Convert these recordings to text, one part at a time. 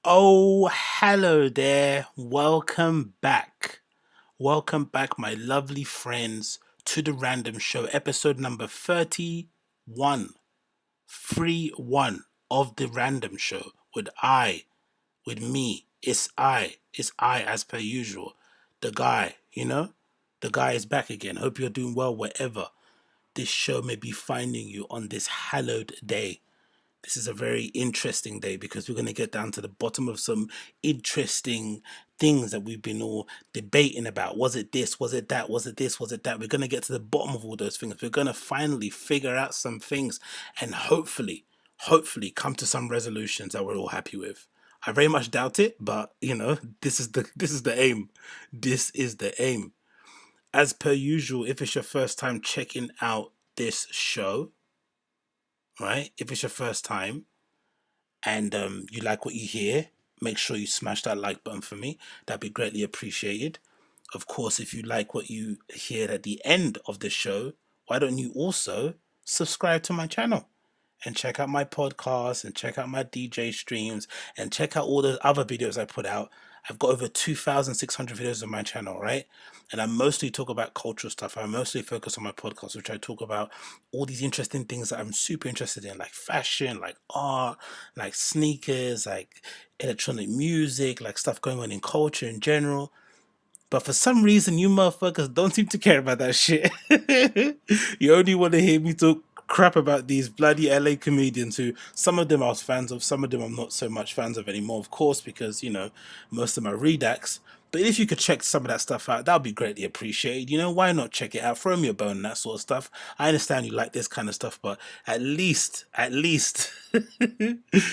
Oh, hello there. Welcome back. Welcome back, my lovely friends, to the Random Show, episode number 31. 3-1 of the Random Show with me. It's I as per usual. The guy, the guy is back again. Hope you're doing well wherever this show may be finding you on this hallowed day. This is a very interesting day because we're going to get down to the bottom of some interesting things that we've been all debating about. Was it this? Was it that? Was it this? Was it that? We're going to get to the bottom of all those things. We're going to finally figure out some things and hopefully come to some resolutions that we're all happy with. I very much doubt it, but this is the aim. This is the aim. As per usual, if it's your first time checking out this show, right? If it's your first time, and you like what you hear, make sure you smash that like button for me. That'd be greatly appreciated. Of course, if you like what you hear at the end of the show, why don't you also subscribe to my channel and check out my podcast and check out my DJ streams and check out all the other videos I put out. I've got over 2,600 videos on my channel, right? And I mostly talk about cultural stuff. I mostly focus on my podcast, which I talk about all these interesting things that I'm super interested in, like fashion, like art, like sneakers, like electronic music, like stuff going on in culture in general. But for some reason, you motherfuckers don't seem to care about that shit. You only want to hear me talk crap about these bloody LA comedians who some of them I was fans of, some of them I'm not so much fans of anymore, of course, because, most of my redacts. But if you could check some of that stuff out, that would be greatly appreciated. Why not check it out? Throw me a bone and that sort of stuff. I understand you like this kind of stuff, but at least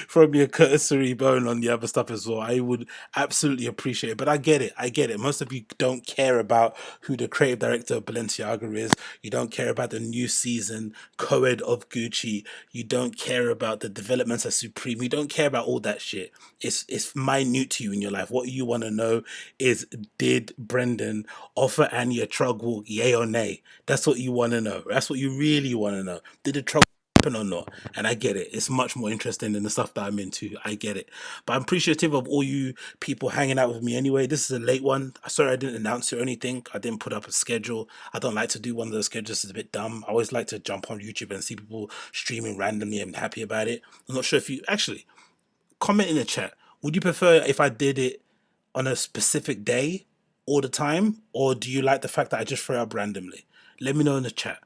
throw me a cursory bone on the other stuff as well. I would absolutely appreciate it. But I get it. Most of you don't care about who the creative director of Balenciaga is. You don't care about the new season co-ed of Gucci. You don't care about the developments at Supreme. You don't care about all that shit. It's minute to you in your life. What you want to know is, did Brendan offer Annie a trug walk, yay or nay? That's what you want to know. That's what you really want to know. Did the trug happen or not? And I get it. It's much more interesting than the stuff that I'm into. I get it. But I'm appreciative of all you people hanging out with me anyway. This is a late one. Sorry I didn't announce it or anything. I didn't put up a schedule. I don't like to do one of those schedules. It's a bit dumb. I always like to jump on YouTube and see people streaming randomly. I'm happy about it. I'm not sure if you actually comment in the chat. Would you prefer if I did it on a specific day all the time, or do you like the fact that I just throw it up randomly? Let me know in the chat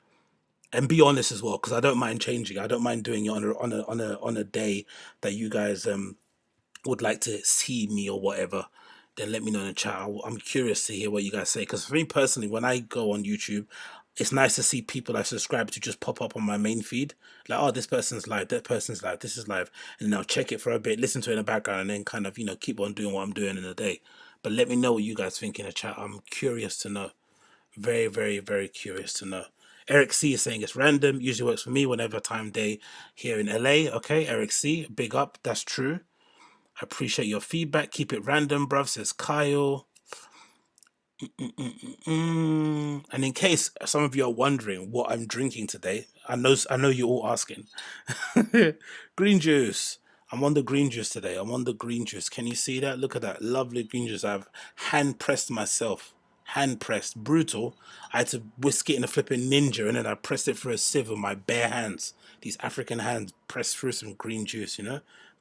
and be honest as well, because I don't mind changing. I don't mind doing it on a day that you guys would like to see me or whatever. Then let me know in the chat. I'm curious to hear what you guys say, because for me personally, when I go on YouTube, it's nice to see people I subscribe to just pop up on my main feed. Like, oh, this person's live, that person's live, this is live. And then I'll check it for a bit, listen to it in the background, and then kind of, keep on doing what I'm doing in the day. But let me know what you guys think in the chat. I'm curious to know. Very, very, very curious to know. Eric C is saying it's random. Usually works for me whenever time day here in LA. Okay, Eric C, big up. That's true. I appreciate your feedback. Keep it random, bruv, says Kyle. And in case some of you are wondering what I'm drinking today, I know you're all asking. Green juice. I'm on the green juice today. I'm on the green juice. Can you see that? Look at that lovely green juice. I've hand pressed myself. Hand pressed. Brutal. I had to whisk it in a flipping ninja and then I pressed it through a sieve with my bare hands. These African hands pressed through some green juice.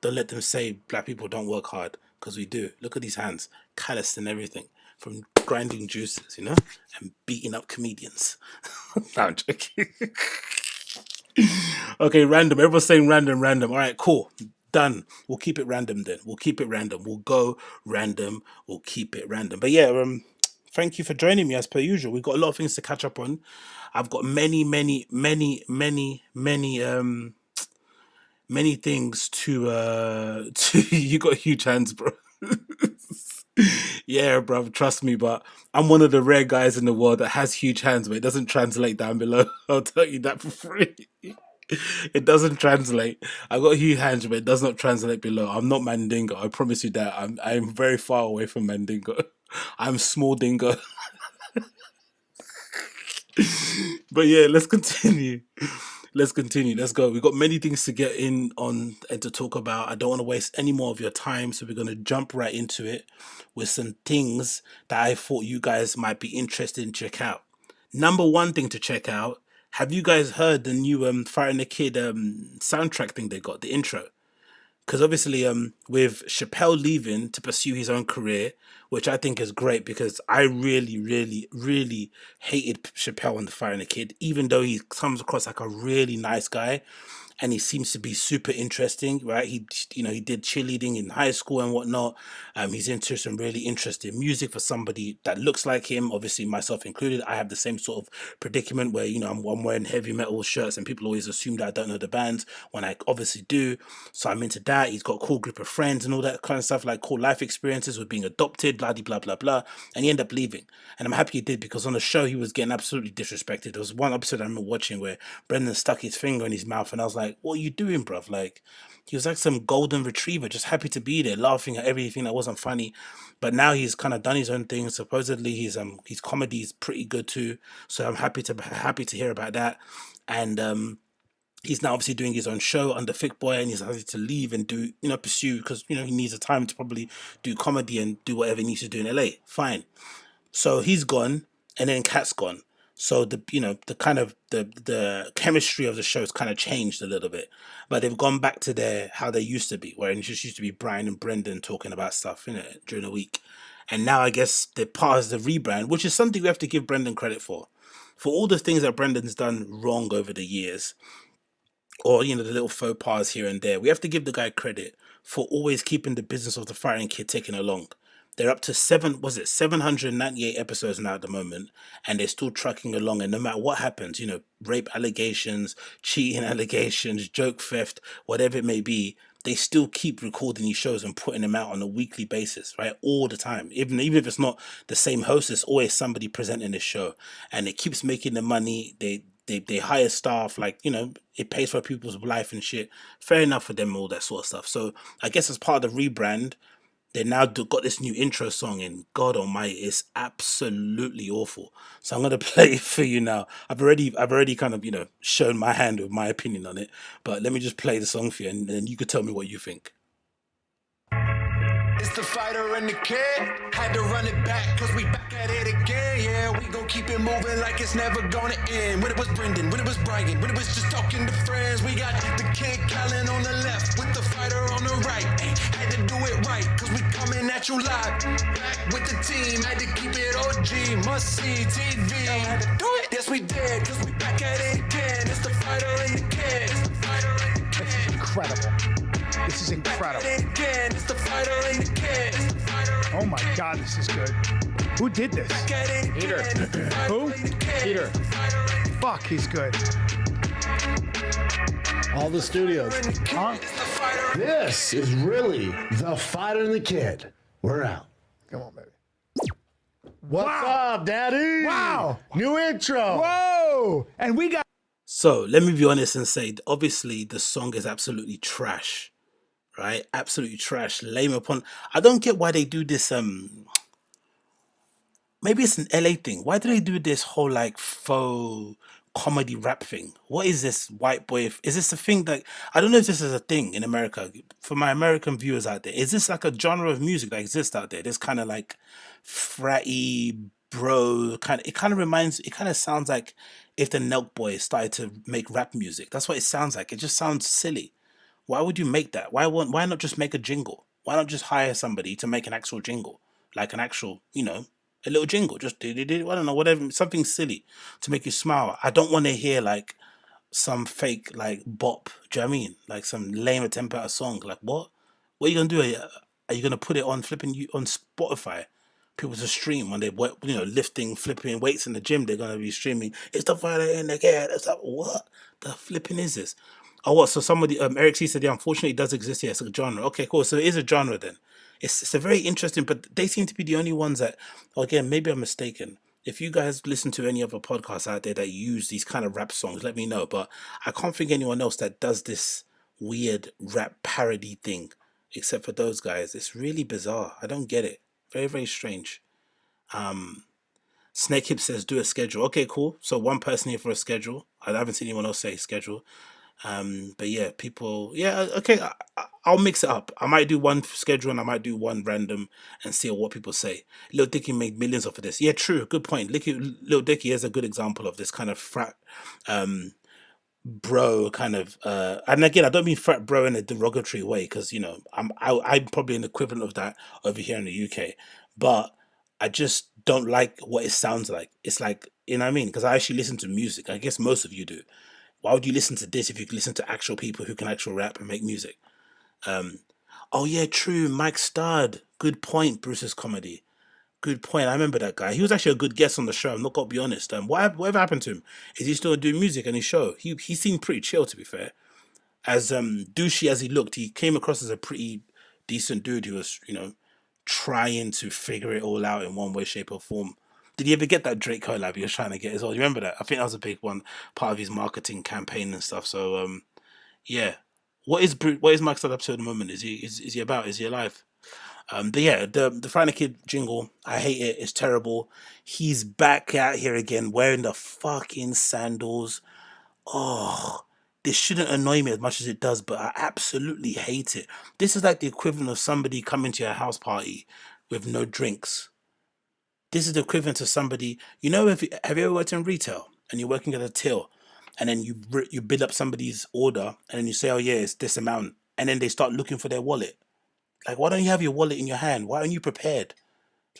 Don't let them say black people don't work hard, because we do. Look at these hands. Calloused and everything from grinding juices, and beating up comedians. No, I'm joking. Okay, random. Everyone's saying random, random. All right, cool. Done. We'll keep it random then. We'll keep it random. We'll go random. We'll keep it random. But yeah, thank you for joining me as per usual. We've got a lot of things to catch up on. I've got many, many, many, many, many things to you got huge hands, bro. Yeah, bro, trust me, but I'm one of the rare guys in the world that has huge hands, but it doesn't translate down below. I'll tell you that for free. It doesn't translate. I got huge hands, but it does not translate below. I'm not Mandingo. I promise you that. I'm very far away from Mandingo. I'm small dingo. But yeah, let's continue. Let's continue. Let's go. We've got many things to get in on and to talk about. I don't want to waste any more of your time, so we're going to jump right into it with some things that I thought you guys might be interested in check out. Number one thing to check out. Have you guys heard the new Fighting the Kid soundtrack thing they got, the intro? Because obviously with Chappelle leaving to pursue his own career, which I think is great because I really really hated Chappelle on the Fire and the Kid, even though he comes across like a really nice guy and he seems to be super interesting, right? He did cheerleading in high school and whatnot. He's into some really interesting music for somebody that looks like him. Obviously, myself included, I have the same sort of predicament where I'm wearing heavy metal shirts and people always assume that I don't know the bands when I obviously do. So I'm into that. He's got a cool group of friends and all that kind of stuff, like cool life experiences with being adopted, blah blah blah blah. And he ended up leaving, and I'm happy he did because on the show he was getting absolutely disrespected. There was one episode I remember watching where Brendan stuck his finger in his mouth, and I was like, "What are you doing, bruv?" Like, he was like some golden retriever, just happy to be there, laughing at everything that wasn't funny. But now he's kind of done his own thing. Supposedly his comedy is pretty good too. So I'm happy to hear about that. And he's now obviously doing his own show under Thick Boy, and he's had to leave and do pursue because he needs the time to probably do comedy and do whatever he needs to do in LA. Fine. So he's gone, and then Cat's gone. So the kind of the chemistry of the show has kind of changed a little bit, but they've gone back to how they used to be, where it just used to be Brian and Brendan talking about stuff during the week, and now I guess they're part of the rebrand, which is something we have to give Brendan credit for all the things that Brendan's done wrong over the years, or the little faux pas here and there. We have to give the guy credit for always keeping the business of the Fighting Kid ticking along. They're up to 798 episodes now at the moment, and they're still trucking along. And no matter what happens, rape allegations, cheating allegations, joke theft, whatever it may be, they still keep recording these shows and putting them out on a weekly basis, right? All the time. Even if it's not the same host, it's always somebody presenting this show. And it keeps making the money. They hire staff, like, it pays for people's life and shit. Fair enough for them, all that sort of stuff. So I guess as part of the rebrand, they now got this new intro song, and God Almighty, it's absolutely awful. So I'm gonna play it for you now. I've already kind of shown my hand with my opinion on it, but let me just play the song for you, and then you could tell me what you think. It's the fighter and the kid. Had to run it back, cause we back at it again. Yeah, we gon' keep it moving like it's never gonna end. When it was Brendan, when it was Bryan, when it was just talking to friends. We got the kid Callen on the left, with the fighter on the right. Ay, had to do it right, cause we coming at you live. Back with the team, had to keep it OG. Must see TV. Had to do it, yes we did, cause we back at it again. It's the fighter and the kid. It's the fighter and the kid. This is incredible. This is incredible. Oh my God, this is good. Who did this? Peter. Who? Peter. Fuck, he's good. All the studios. Huh? This is really the Fighter and the Kid. We're out. Come on, baby. What's up, Daddy? Wow. New intro. Whoa! And we got... So let me be honest and say, obviously the song is absolutely trash, right? Absolutely trash. Lame upon. I don't get why they do this. Maybe it's an LA thing. Why do they do this whole like faux comedy rap thing? What is this white boy? Is this a thing that I don't know if this is a thing in America? For my American viewers out there, is this like a genre of music that exists out there? This kind of like fratty bro kind of. It kind of reminds. It kind of sounds like if the Nelk Boys started to make rap music. That's what it sounds like. It just sounds silly. Why would you make that? Why not just make a jingle? Why not just hire somebody to make an actual jingle? Like an actual, a little jingle. Just I don't know, whatever, something silly to make you smile. I don't want to hear like some fake like bop. Do you know what I mean? Like some lame attempt at a song. Like what? What are you gonna do? Are you gonna put it on flipping you on Spotify? People to stream when they lifting, flipping weights in the gym. They're gonna be streaming. It's the fighter in the kid. It's like, what the flipping is this? Oh, what? So somebody, Eric C said, yeah, unfortunately, it does exist. Yeah, it's a genre. Okay, cool. So it is a genre then. It's a very interesting, but they seem to be the only ones that. Again, maybe I'm mistaken. If you guys listen to any other podcasts out there that use these kind of rap songs, let me know. But I can't think anyone else that does this weird rap parody thing, except for those guys. It's really bizarre. I don't get it. Very, very strange. So Snake Hip says do a schedule. Okay, cool. So one person here for a schedule. I haven't seen anyone else say schedule. But yeah, people. Yeah, okay. I'll mix it up. I might do one schedule and I might do one random and see what people say. Lil Dicky made millions off of this. Yeah, true. Good point. Lil Dicky is a good example of this kind of frat bro kind of and again I don't mean frat bro in a derogatory way because I'm probably an equivalent of that over here in the UK, but I just don't like what it sounds like. It's like, you know what I mean, because I actually listen to music. I guess most of you do. Why would you listen to this if you could listen to actual people who can actual rap and make music? Oh yeah, true. Mike Stud, good point. Bruce's comedy, good point. I remember that guy. He was actually a good guest on the show. I'm not gonna be honest. Whatever happened to him? Is he still doing music and his show? He seemed pretty chill, to be fair. As douchey as he looked, he came across as a pretty decent dude who was, trying to figure it all out in one way, shape, or form. Did he ever get that Drake collab he was trying to get as well? You remember that? I think that was a big one, part of his marketing campaign and stuff. So yeah. What is Mike Stud up to at the moment? Is he about? Is he alive? But yeah, the Friday Kid jingle, I hate it. It's terrible. He's back out here again wearing the fucking sandals. Oh, this shouldn't annoy me as much as it does, but I absolutely hate it. This is like the equivalent of somebody coming to your house party with no drinks. This is the equivalent to somebody, if have you ever worked in retail and you're working at a till, and then you build up somebody's order, and then you say, oh yeah, it's this amount, and then they start looking for their wallet. Like, why don't you have your wallet in your hand? Why aren't you prepared?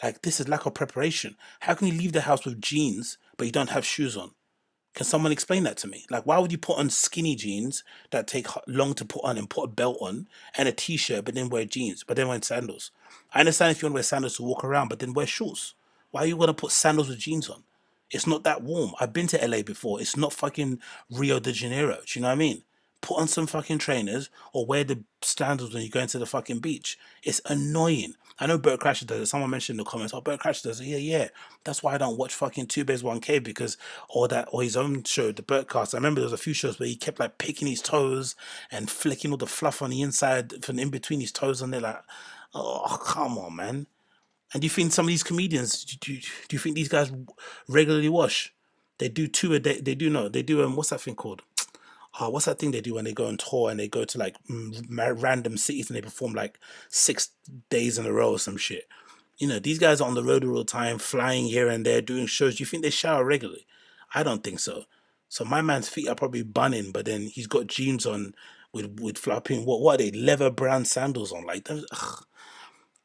Like, this is lack of preparation. How can you leave the house with jeans, but you don't have shoes on? Can someone explain that to me? Like, why would you put on skinny jeans that take long to put on and put a belt on and a t-shirt, but then wear jeans, but then wear sandals? I understand if you want to wear sandals to walk around, but then wear shorts. Why are you going to put sandals with jeans on? It's not that warm. I've been to LA before. It's not fucking Rio de Janeiro. Do you know what I mean? Put on some fucking trainers or wear the sandals when you go into the fucking beach. It's annoying. I know Bert Crasher does it. Someone mentioned in the comments, oh, Bert Crasher does it. Yeah. That's why I don't watch fucking 2Base 1K because or his own show, the Bertcast. I remember there was a few shows where he kept like picking his toes and flicking all the fluff on the inside from in between his toes, and they're like, oh, come on, man. And do you think some of these comedians, do you think these guys regularly wash? They do two a day. They do not. They do what's that thing called? Oh, what's that thing they do when they go on tour and they go to like random cities and they perform like 6 days in a row or some shit? These guys are on the road all the time, flying here and there, doing shows. Do you think they shower regularly? I don't think so. So my man's feet are probably bunning, but then he's got jeans on with flapping. What are they? Leather brown sandals on? Like those. Ugh.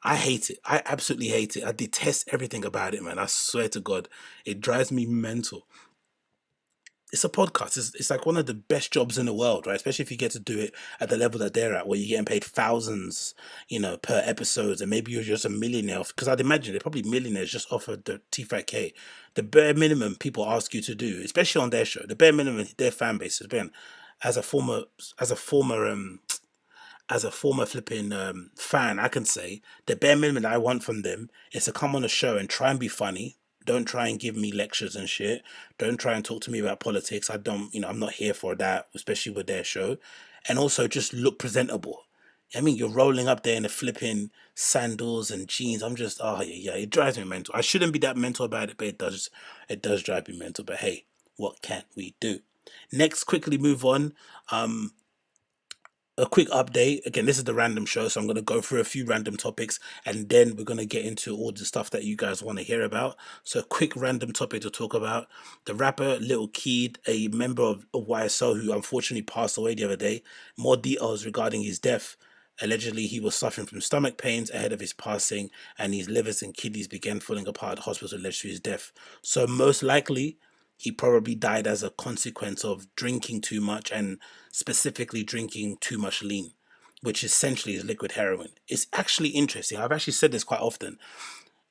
I hate it. I absolutely hate it. I detest everything about it, man. I swear to God, it drives me mental. It's a podcast. It's like one of the best jobs in the world, right? Especially if you get to do it at the level that they're at, where you're getting paid thousands, per episode, and maybe you're just a millionaire. Because I'd imagine they're probably millionaires just off of the TFATK. The bare minimum people ask you to do, especially on their show, the bare minimum their fan base has been, as a former flipping fan, I can say the bare minimum that I want from them is to come on a show and try and be funny. Don't try and give me lectures and shit. Don't try and talk to me about politics. I'm not here for that, especially with their show. And also just look presentable. I mean, you're rolling up there in the flipping sandals and jeans. I'm just, oh yeah, it drives me mental. I shouldn't be that mental about it, but it does drive me mental. But hey, what can we do? Next, quickly move on. A quick update. Again, this is the random show, so I'm going to go through a few random topics and then we're going to get into all the stuff that you guys want to hear about. So, a quick random topic to talk about: the rapper Lil Keed, a member of YSL who unfortunately passed away the other day. More details regarding his death. Allegedly, he was suffering from stomach pains ahead of his passing, and his livers and kidneys began falling apart at the hospital, led to his death. So, most likely, he probably died as a consequence of drinking too much, and specifically drinking too much lean, which essentially is liquid heroin. It's actually interesting. I've actually said this quite often.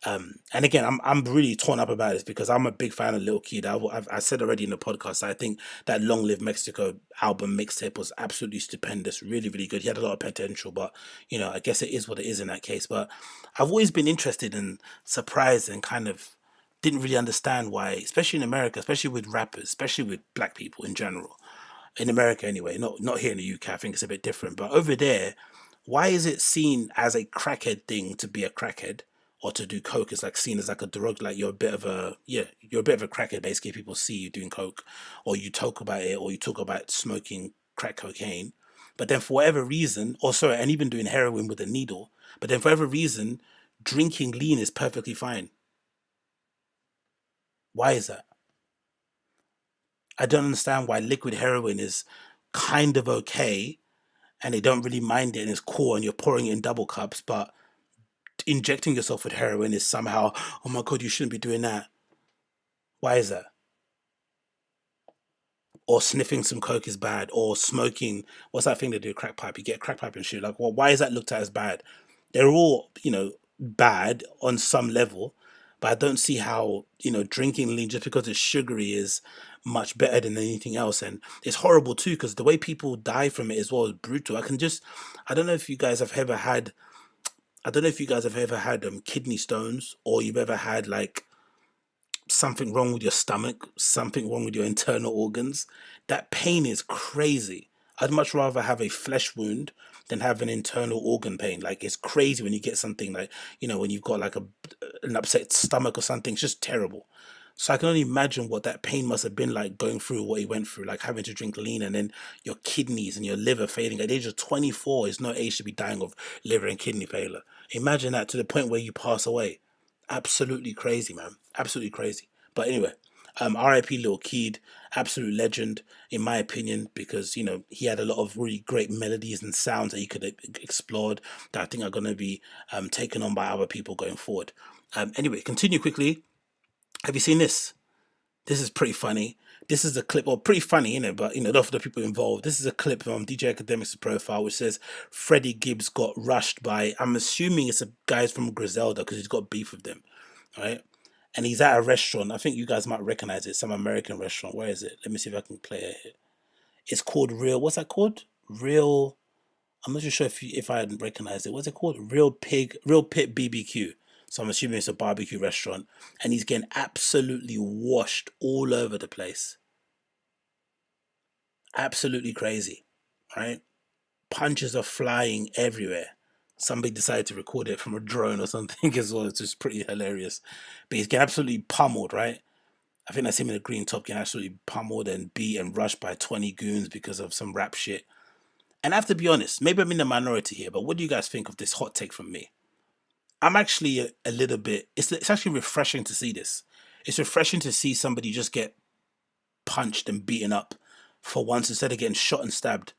And again, I'm really torn up about this because I'm a big fan of Lil Keed. I said already in the podcast, I think that Long Live Mexico album mixtape was absolutely stupendous, really, really good. He had a lot of potential, but I guess it is what it is in that case. But I've always been interested and surprised and kind of didn't really understand why, especially in America, especially with rappers, especially with black people in general, in America anyway, not here in the UK. I think it's a bit different, but over there, why is it seen as a crackhead thing to be a crackhead, or to do coke is like seen as like a drug, like you're a bit of a crackhead. Basically, people see you doing coke, or you talk about it, or you talk about smoking crack cocaine. But then for whatever reason, or sorry, and even doing heroin with a needle. But then for whatever reason, drinking lean is perfectly fine. Why is that? I don't understand why liquid heroin is kind of okay and they don't really mind it and it's cool and you're pouring it in double cups, but injecting yourself with heroin is somehow, oh my God, you shouldn't be doing that. Why is that? Or sniffing some coke is bad, or smoking, what's that thing they do, crack pipe? You get a crack pipe and shit. Like, well, why is that looked at as bad? They're all, bad on some level, but I don't see how, drinking lean just because it's sugary is much better than anything else. And it's horrible too, because the way people die from it as well is brutal. I don't know if you guys have ever had, kidney stones, or you've ever had like something wrong with your stomach, something wrong with your internal organs. That pain is crazy. I'd much rather have a flesh wound than have an internal organ pain. Like, it's crazy when you get something like, when you've got like an upset stomach or something. It's just terrible. So I can only imagine what that pain must have been like, going through what he went through, like having to drink lean and then your kidneys and your liver failing. At the age of 24 is no age to be dying of liver and kidney failure. Imagine that, to the point where you pass away. Absolutely crazy, man. Absolutely crazy. But anyway, R.I.P. Lil Keed, absolute legend in my opinion, because he had a lot of really great melodies and sounds that he could have explored that I think are going to be taken on by other people going forward. Anyway, continue quickly. Have you seen this? This is pretty funny. This is a clip, or pretty funny, but not for the people involved. This is a clip from DJ Academic's profile, which says Freddie Gibbs got rushed by, I'm assuming it's a guys from Griselda, because he's got beef with them, right? And he's at a restaurant. I think you guys might recognize it. Some American restaurant. Where is it? Let me see if I can play it here. It's called Real. What's that called? Real. I'm not sure if I hadn't recognized it. What's it called? Real Pit BBQ. So I'm assuming it's a barbecue restaurant. And he's getting absolutely washed all over the place. Absolutely crazy, right? Punches are flying everywhere. Somebody decided to record it from a drone or something as well. It's just pretty hilarious. But he's getting absolutely pummeled, right? I think that's him in a green top getting absolutely pummeled and beat and rushed by 20 goons because of some rap shit. And I have to be honest, maybe I'm in the minority here, but what do you guys think of this hot take from me? I'm actually a little bit, it's actually refreshing to see this. It's refreshing to see somebody just get punched and beaten up for once, instead of getting shot and stabbed.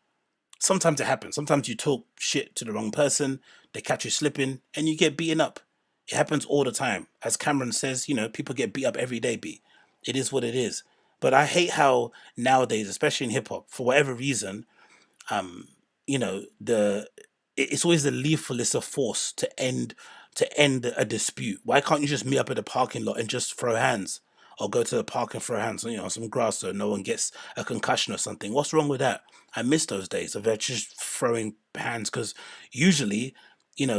Sometimes it happens. Sometimes you talk shit to the wrong person, they catch you slipping, and you get beaten up. It happens all the time. As Cameron says, people get beat up every day, B. It is what it is. But I hate how nowadays, especially in hip hop, for whatever reason, it's always the lethalest of force to end a dispute. Why can't you just meet up at the parking lot and just throw hands? Or go to the park and throw hands, on some grass so no one gets a concussion or something. What's wrong with that? I miss those days of just throwing hands, because usually,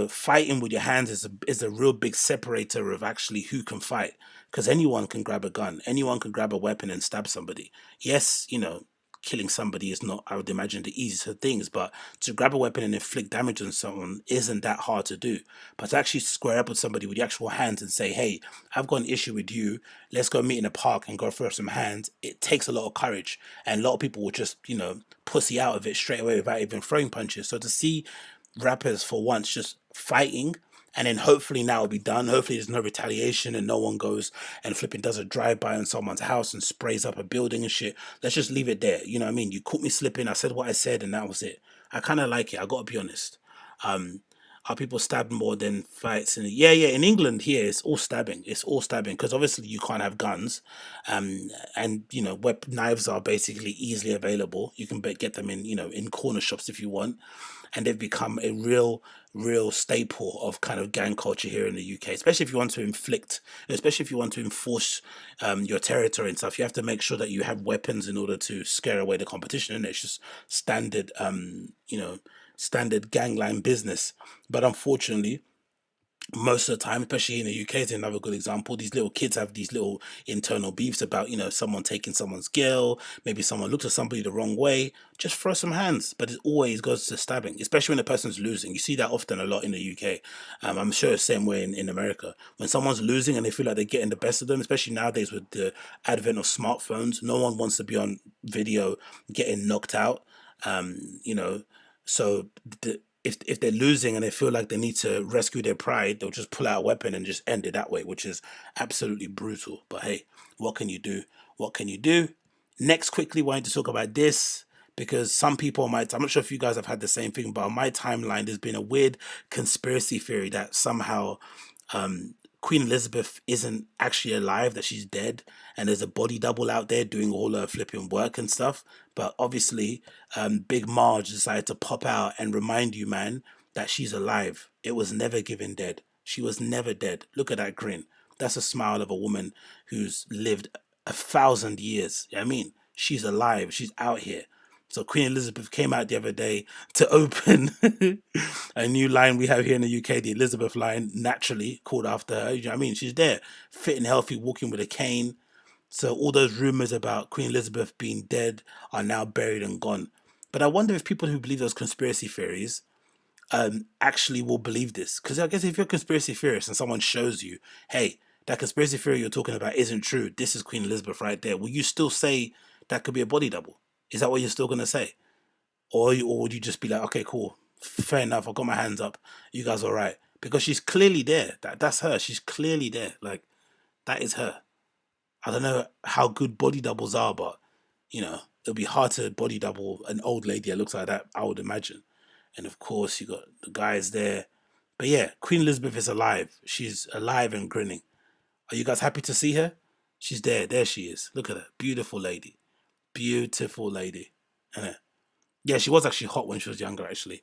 fighting with your hands is a real big separator of actually who can fight. Because anyone can grab a gun, anyone can grab a weapon and stab somebody. Yes, killing somebody is not, I would imagine, the easiest of things, but to grab a weapon and inflict damage on someone isn't that hard to do. But to actually square up with somebody with the actual hands and say, hey, I've got an issue with you, let's go meet in a park and go throw some hands, it takes a lot of courage. And a lot of people will just, pussy out of it straight away without even throwing punches. So to see rappers for once just fighting, and then hopefully now it'll be done. Hopefully there's no retaliation and no one goes and flipping does a drive-by on someone's house and sprays up a building and shit. Let's just leave it there. You know what I mean? You caught me slipping. I said what I said and that was it. I kind of like it. I got to be honest. Are people stabbed more than fights? And yeah. In England here, it's all stabbing. It's all stabbing because obviously you can't have guns. And, knives are basically easily available. You can get them in corner shops if you want. And they've become a real staple of kind of gang culture here in the UK, especially if you want to enforce your territory and stuff. You have to make sure that you have weapons in order to scare away the competition, and it's just standard standard gangland business. But unfortunately, most of the time, especially in the UK, is another good example. These little kids have these little internal beefs about, someone taking someone's girl, maybe someone looked at somebody the wrong way. Just throw some hands, but it always goes to stabbing, especially when the person's losing. You see that often a lot in the UK. I'm sure it's the same way in America. When someone's losing and they feel like they're getting the best of them, especially nowadays with the advent of smartphones, no one wants to be on video getting knocked out. You know, so if they're losing and they feel like they need to rescue their pride, they'll just pull out a weapon and just end it that way, which is absolutely brutal. But hey, what can you do? What can you do? Next, quickly, wanted to talk about this because some people might, I'm not sure if you guys have had the same thing, but on my timeline, there's been a weird conspiracy theory that somehow Queen Elizabeth isn't actually alive, that she's dead, and there's a body double out there doing all her flipping work and stuff. But obviously, Big Marge decided to pop out and remind you, man, that she's alive. It was never given dead. She was never dead. Look at that grin. That's a smile of a woman who's lived 1,000 years. You know what I mean? She's alive. She's out here. So Queen Elizabeth came out the other day to open a new line we have here in the UK, the Elizabeth line, naturally called after her. You know what I mean? She's there, fit and healthy, walking with a cane. So all those rumors about Queen Elizabeth being dead are now buried and gone. But I wonder if people who believe those conspiracy theories actually will believe this. Because I guess if you're a conspiracy theorist and someone shows you, hey, that conspiracy theory you're talking about isn't true, this is Queen Elizabeth right there, will you still say that could be a body double? Is that what you're still going to say? Or would you just be like, okay, cool, fair enough, I got my hands up, you guys all right? Because she's clearly there. That's her. She's clearly there. Like, that is her. I don't know how good body doubles are, but, it'll be hard to body double an old lady that looks like that, I would imagine. And of course, you got the guys there. But yeah, Queen Elizabeth is alive. She's alive and grinning. Are you guys happy to see her? She's there. There she is. Look at her. Beautiful lady. Beautiful lady. Yeah, she was actually hot when she was younger, actually.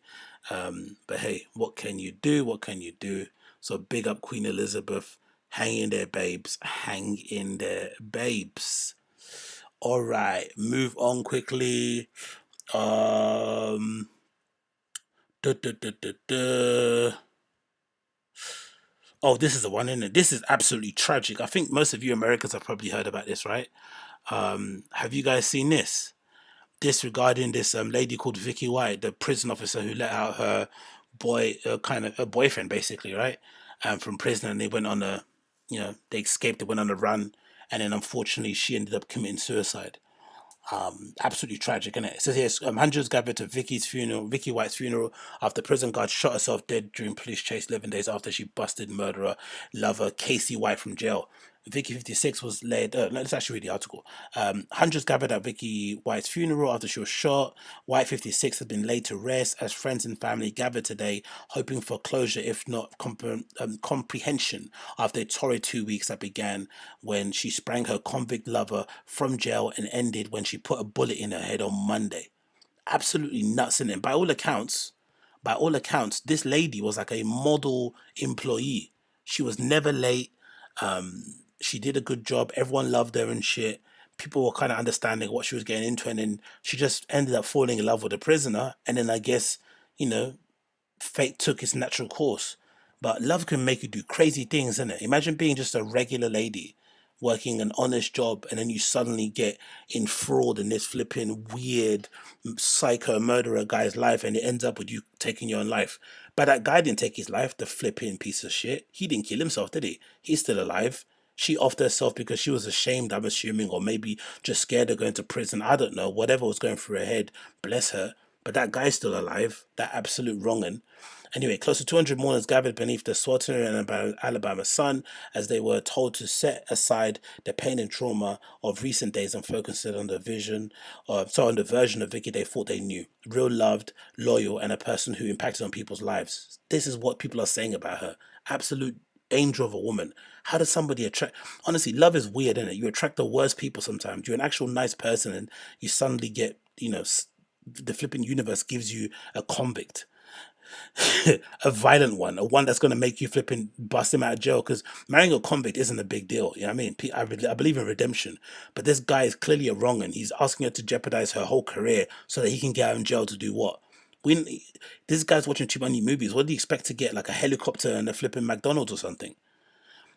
But hey, what can you do? What can you do? So big up Queen Elizabeth. Hang in there, babes. Hang in there, babes. All right, move on quickly. Duh, duh, duh, duh, duh. Oh, this is the one, isn't it? This is absolutely tragic. I think most of you Americans have probably heard about this, right? Have you guys seen this? This regarding this lady called Vicky White, the prison officer who let out her kind of a boyfriend, basically, right? From prison, and they went on they escaped, they went on a run, and then unfortunately she ended up committing suicide. Absolutely tragic, isn't it? It says here, hundreds gathered to Vicky White's funeral after prison guard shot herself dead during police chase 11 days after she busted murderer lover Casey White from jail. Vicky 56 was laid. Let's actually read the article. Hundreds gathered at Vicky White's funeral after she was shot. White 56 has been laid to rest as friends and family gathered today, hoping for closure, if not comprehension, after a torrid 2 weeks that began when she sprang her convict lover from jail and ended when she put a bullet in her head on Monday. Absolutely nuts, in it. By all accounts, this lady was like a model employee. She was never late. She did a good job. Everyone loved her and shit. People were kind of understanding what she was getting into, and then she just ended up falling in love with a prisoner. And then I guess, fate took its natural course. But love can make you do crazy things, innit? Imagine being just a regular lady working an honest job, and then you suddenly get enthralled in this flipping weird psycho murderer guy's life, and it ends up with you taking your own life. But that guy didn't take his life, the flipping piece of shit. He didn't kill himself, did he? He's still alive. She offed herself because she was ashamed, I'm assuming, or maybe just scared of going to prison. I don't know. Whatever was going through her head, bless her. But that guy's still alive. That absolute wrong'un. Anyway, close to 200 mourners gathered beneath the Swatner and Alabama sun as they were told to set aside the pain and trauma of recent days and focus it on the on the version of Vicky they thought they knew. Real, loved, loyal, and a person who impacted on people's lives. This is what people are saying about her. Absolute angel of a woman. How does somebody attract? Honestly, love is weird, isn't it? You attract the worst people sometimes. You're an actual nice person and you suddenly get, the flipping universe gives you a convict. A violent one, a one that's going to make you flipping bust him out of jail, because marrying a convict isn't a big deal. You know what I mean? I believe in redemption, but this guy is clearly a wrong, and he's asking her to jeopardize her whole career so that he can get out in jail to do what? This guy's watching too many movies. What do you expect to get? Like a helicopter and a flipping McDonald's or something?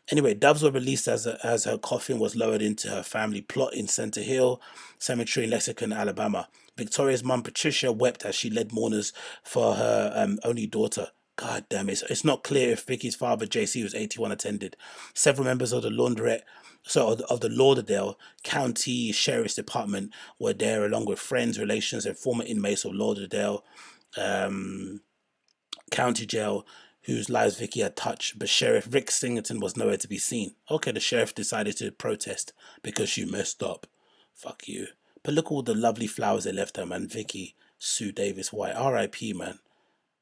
Anyway, doves were released as her coffin was lowered into her family plot in Center Hill Cemetery in Lexington, Alabama. Victoria's mum, Patricia, wept as she led mourners for her only daughter. God damn it. It's not clear if Vicky's father, JC, who's 81, attended. Several members of the of the Lauderdale County Sheriff's Department were there, along with friends, relations, and former inmates of Lauderdale County Jail whose lives Vicky had touched, but Sheriff Rick Singleton was nowhere to be seen. Okay, the sheriff decided to protest because she messed up. Fuck you. But look at all the lovely flowers they left her, man. Vicky Sue Davis White. R.I.P., man.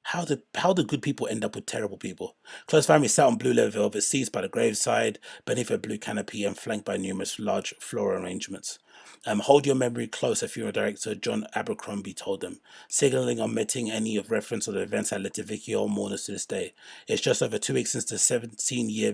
How do good people end up with terrible people? Close family sat on blue leather velvet seats by the graveside, beneath a blue canopy and flanked by numerous large floral arrangements. Hold your memory close, a funeral director John Abercrombie told them, signaling omitting any of reference of the events that led to Vicky or mourners to this day. It's just over 2 weeks since the 17-year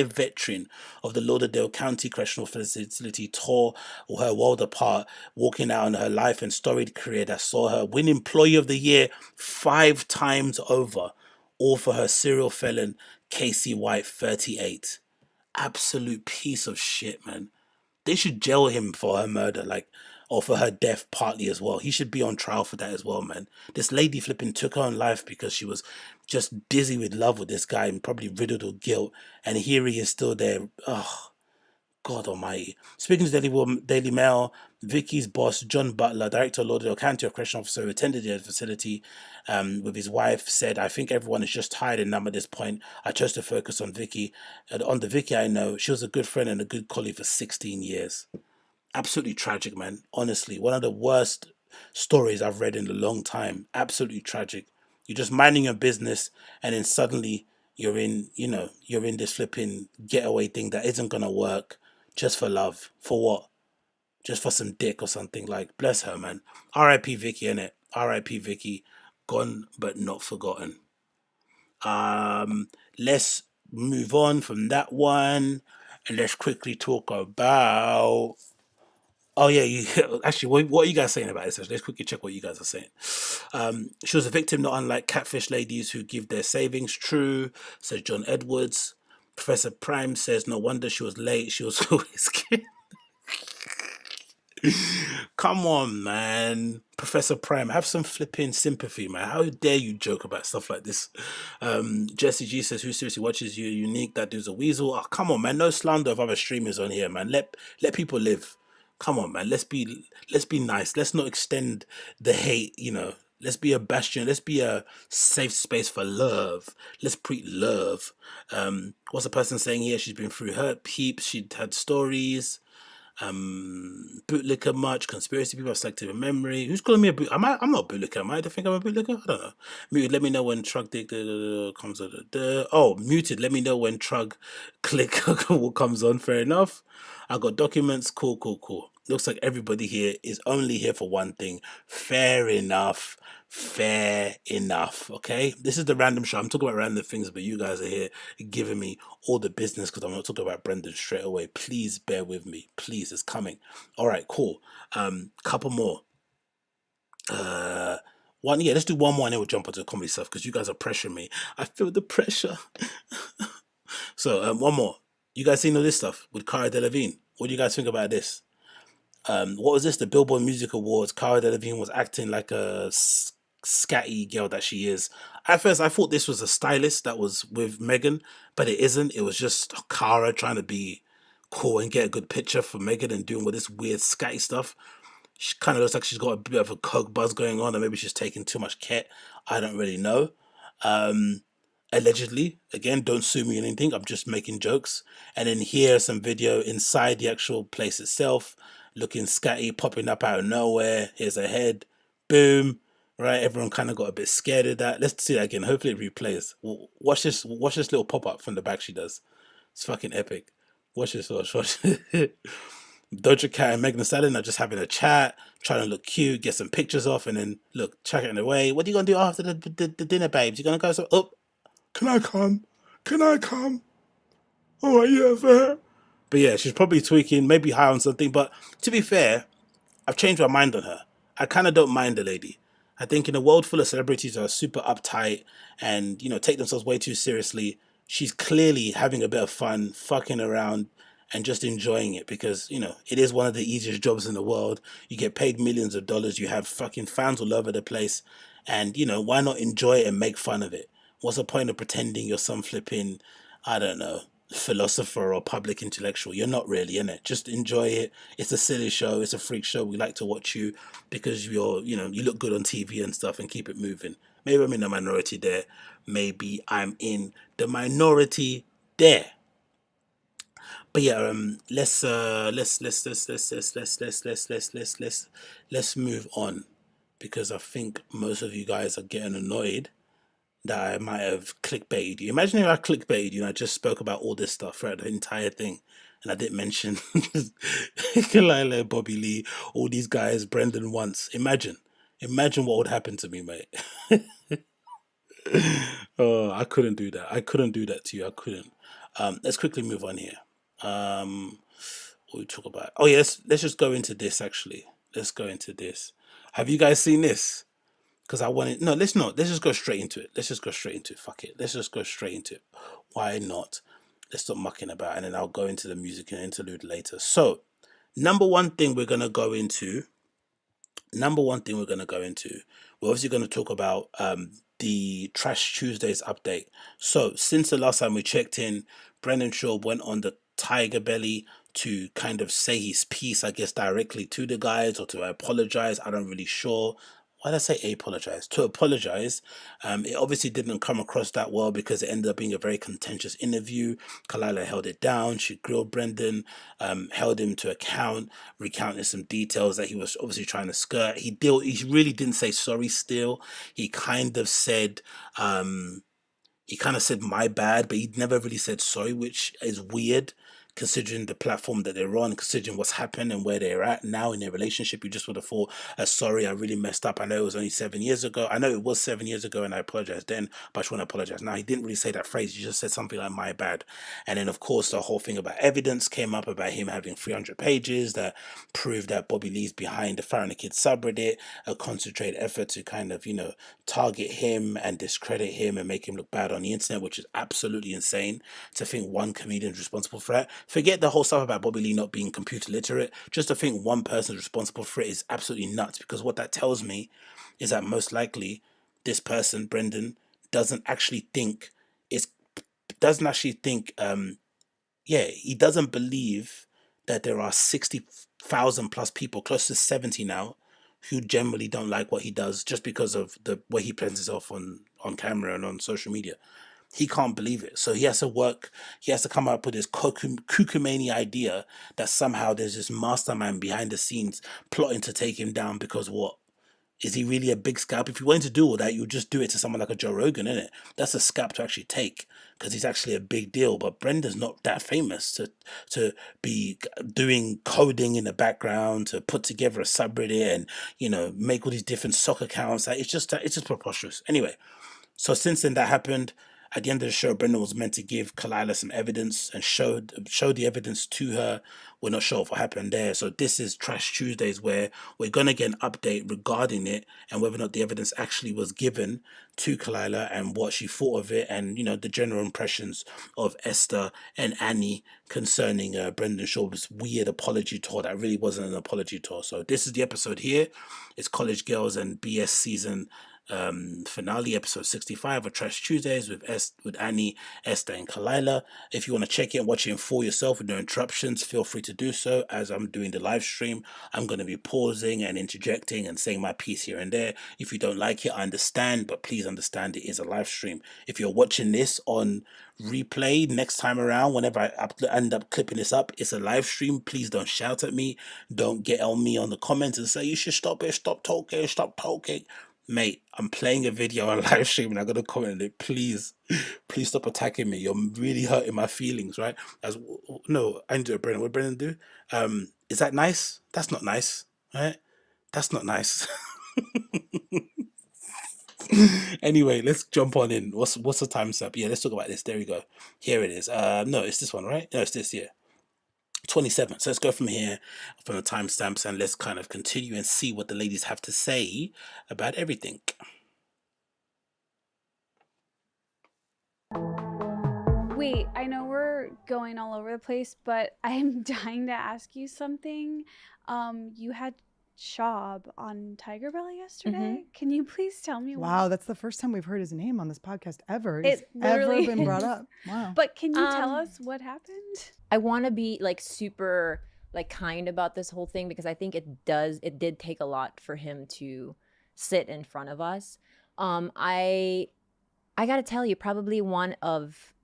veteran of the Lauderdale County Correctional Facility tore her world apart, walking out on her life and storied career that saw her win Employee of the Year 5 times over, all for her serial felon Casey White, 38. Absolute piece of shit, man. They should jail him for her murder, or for her death partly as well. He should be on trial for that as well, man. This lady flipping took her own life because she was just dizzy with love with this guy and probably riddled with guilt. And here he is still there. Oh, God almighty. Speaking to Daily Mail, Vicky's boss, John Butler, director of Lauderdale County Correctional Officer, who attended the facility with his wife, said, "I think everyone is just tired and numb at this point. I chose to focus on Vicky. On the Vicky I know, she was a good friend and a good colleague for 16 years. Absolutely tragic, man. Honestly, one of the worst stories I've read in a long time. Absolutely tragic. You're just minding your business and then suddenly you're in this flipping getaway thing that isn't going to work. Just for love. For what? Just for some dick or something. Like, bless her, man. R.I.P. Vicky, innit? R.I.P. Vicky. Gone but not forgotten. Let's move on from that one. And let's quickly talk about... Oh, yeah. Actually, what are you guys saying about this? Let's quickly check what you guys are saying. She was a victim not unlike catfish ladies who give their savings. True, says John Edwards. Professor Prime says, no wonder she was late. She was always kidding. Come on, man. Professor Prime, have some flipping sympathy, man. How dare you joke about stuff like this? Jesse G says, who seriously watches Yew Neek? That dude's a weasel. Oh, come on, man. No slander of other streamers on here, man. Let people live. Come on, man. Let's be nice. Let's not extend the hate, Let's be a bastion. Let's be a safe space for love. Let's preach love. What's the person saying here? She's been through hurt peeps. She'd had stories. Bootlicker much. Conspiracy people have selective memory. Who's calling me a boot? I'm not a bootlicker. Am I? Do you think I'm a bootlicker? I don't know. Muted. Let me know when Trug Dick comes on. Oh, muted. Let me know when Trug Click comes on. Fair enough. I got documents. Cool. Looks like everybody here is only here for one thing. Fair enough. Okay, this is the random show. I'm talking about random things, but you guys are here giving me all the business because I'm not talking about Brendan straight away. Please bear with me. Please, it's coming. All right, cool. Couple more. Let's do one more and then we'll jump onto the comedy stuff because you guys are pressuring me. I feel the pressure. So one more. You guys seen all this stuff with Cara Delevingne? What do you guys think about this? What was this? The Billboard Music Awards. Cara Delevingne was acting like a scatty girl that she is. At first, I thought this was a stylist that was with Megan, but it isn't. It was just Cara trying to be cool and get a good picture for Megan and doing all this weird scatty stuff. She kind of looks like she's got a bit of a coke buzz going on, or maybe she's taking too much ket. I don't really know. Allegedly, again, don't sue me or anything. I'm just making jokes. And then here's some video inside the actual place itself, looking scatty, popping up out of nowhere. Here's her head. Boom. Right? Everyone kind of got a bit scared of that. Let's see that again. Hopefully it replays. Watch this little pop-up from the back she does. It's fucking epic. Watch this. Watch. Doja Cat and Megan Thee Stallion are just having a chat, trying to look cute, get some pictures off, and then look, chatting away. What are you gonna do after the dinner, babes? You gonna go can I come? Oh yeah, fair. But yeah, she's probably tweaking, maybe high on something. But to be fair, I've changed my mind on her. I kind of don't mind the lady. I think in a world full of celebrities that are super uptight and take themselves way too seriously, she's clearly having a bit of fun, fucking around, and just enjoying it because it is one of the easiest jobs in the world. You get paid millions of dollars. You have fucking fans all over the place, and why not enjoy it and make fun of it? What's the point of pretending you're some flipping, I don't know, philosopher or public intellectual? You're not really, innit? Just enjoy it. It's a silly show. It's a freak show. We like to watch you because you look good on TV and stuff, and keep it moving. Maybe I'm in the minority there. Maybe I'm in the minority there. But yeah, let's move on because I think most of you guys are getting annoyed that I might have clickbaited you. Imagine if I clickbaited you and I just spoke about all this stuff throughout the entire thing, and I didn't mention Kalila, Bobby Lee, all these guys, Brendan once. Imagine what would happen to me, mate. Oh, I couldn't do that. I couldn't do that to you. I couldn't. Let's quickly move on here. What we talk about? Oh yes, let's just go into this. Actually, let's go into this. Have you guys seen this? Because I wanted no. Let's not. Let's just go straight into it. Let's just go straight into it. Fuck it. Let's just go straight into it. Why not? Let's stop mucking about, and then I'll go into the music and interlude later. So, number one thing we're gonna go into we're obviously going to talk about the Trash Tuesdays update. So since the last time we checked in, Brendan Schaub went on the TigerBelly to kind of say his piece, I guess, directly to the guys or to apologize. I don't really sure. Why did I say apologize? To apologize. It obviously didn't come across that well because it ended up being a very contentious interview. Kalila held it down. She grilled Brendan, held him to account, recounted some details that he was obviously trying to skirt. He really didn't say sorry still. He kind of said, my bad, but he never really said sorry, which is weird considering the platform that they're on, considering what's happened and where they're at now in their relationship. You just would have thought, sorry, I really messed up. I know it was only 7 years ago. I know it was 7 years ago and I apologized then, but I just want to apologize now. He didn't really say that phrase. He just said something like my bad. And then, of course, the whole thing about evidence came up about him having 300 pages that proved that Bobby Lee's behind the Farron the Kid subreddit, a concentrated effort to kind of, target him and discredit him and make him look bad on the internet, which is absolutely insane to think one comedian is responsible for that. Forget the whole stuff about Bobby Lee not being computer literate. Just to think one person is responsible for it is absolutely nuts, because what that tells me is that most likely this person, Brendan, doesn't actually think he doesn't believe that there are 60,000 plus people, close to 70 now, who generally don't like what he does just because of the way he presents himself on camera and on social media. He can't believe it. So he has to come up with this Kukumani idea that somehow there's this mastermind behind the scenes plotting to take him down because what? Is he really a big scalp? If you wanted to do all that, you would just do it to someone like a Joe Rogan, innit? That's a scalp to actually take because he's actually a big deal. But Brenda's not that famous to be doing coding in the background, to put together a subreddit and, make all these different soccer accounts. It's just preposterous. Anyway, so since then that happened, at the end of the show, Brendan was meant to give Kalila some evidence and show the evidence to her. We're not sure what happened there. So this is Trash Tuesdays, where we're going to get an update regarding it and whether or not the evidence actually was given to Kalila and what she thought of it, and the general impressions of Esther and Annie concerning Brendan Schaub's weird apology tour that really wasn't an apology tour. So this is the episode here. It's College Girls and BS season finale, episode 65 of Trash Tuesdays with Annie, Esther, and Kalila. If you want to check it and watch it for yourself with no interruptions, feel free to do so. As I'm doing the live stream, I'm going to be pausing and interjecting and saying my piece here and there. If you don't like it, I understand, but please understand it is a live stream. If you're watching this on replay next time around, whenever I end up clipping this up, it's a live stream. Please don't shout at me. Don't get on me on the comments and say you should stop it, stop talking. Mate, I'm playing a video on live stream and I'm gonna comment on it. Please stop attacking me. You're really hurting my feelings, right? No, I didn't do it, Brendan. What Brendan do? Is that nice? That's not nice, right? That's not nice. Anyway, let's jump on in. What's the time step? Yeah, let's talk about this. There we go. Here it is. No, it's this one, right? No, it's this, yeah. 27. So let's go from here, from the timestamps, and let's kind of continue and see what the ladies have to say about everything. Wait, I know we're going all over the place, but I'm dying to ask you something. You had Schaub on TigerBelly yesterday. Can you please tell me Wow, that's the first time we've heard his name on this podcast ever. He's It ever literally been brought is. up. Wow. But can you tell us what happened? I want to be like super like kind about this whole thing because I think it did take a lot for him to sit in front of us. I got to tell you, probably one of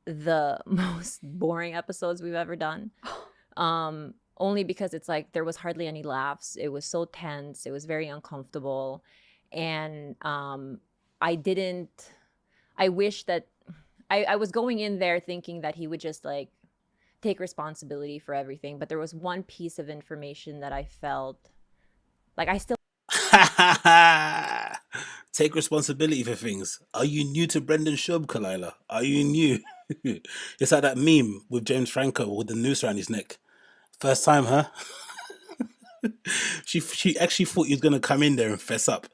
the most boring episodes we've ever done. Only because it's like there was hardly any laughs. It was so tense. It was very uncomfortable. And I wish that I was going in there thinking that he would just like take responsibility for everything. But there was one piece of information that I felt like I still Take responsibility for things. Are you new to Brendan Schaub, Kalila? Are you new? It's like that meme with James Franco with the noose around his neck. First time, huh? She actually thought he was going to come in there and fess up.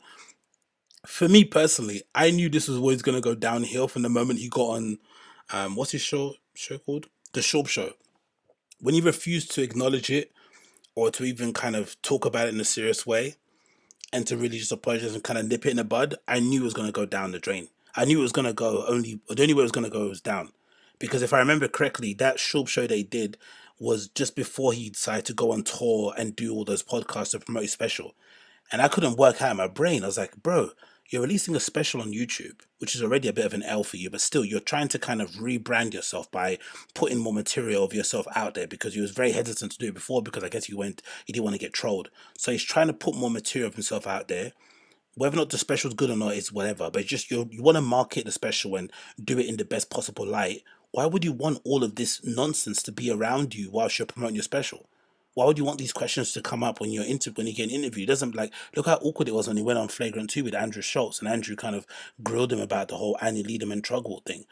For me personally, I knew this was always going to go downhill from the moment he got on, what's his show called? The Schaub Show. When he refused to acknowledge it or to even kind of talk about it in a serious way and to really just apologize and kind of nip it in the bud, I knew it was going to go down the drain. I knew it was going to go the only way it was going to go was down. Because if I remember correctly, that Schaub show they did was just before he decided to go on tour and do all those podcasts to promote his special. And I couldn't work out in my brain. I was like, bro, you're releasing a special on YouTube, which is already a bit of an L for you, but still you're trying to kind of rebrand yourself by putting more material of yourself out there because he was very hesitant to do it before because I guess he didn't want to get trolled. So he's trying to put more material of himself out there. Whether or not the special is good or not is whatever, but it's just you want to market the special and do it in the best possible light. Why would you want all of this nonsense to be around you whilst you're promoting your special? Why would you want these questions to come up when you get an interview? It doesn't look how awkward it was when he went on Flagrant 2 with Andrew Schultz and Andrew kind of grilled him about the whole Annie Lederman Trugwalt thing.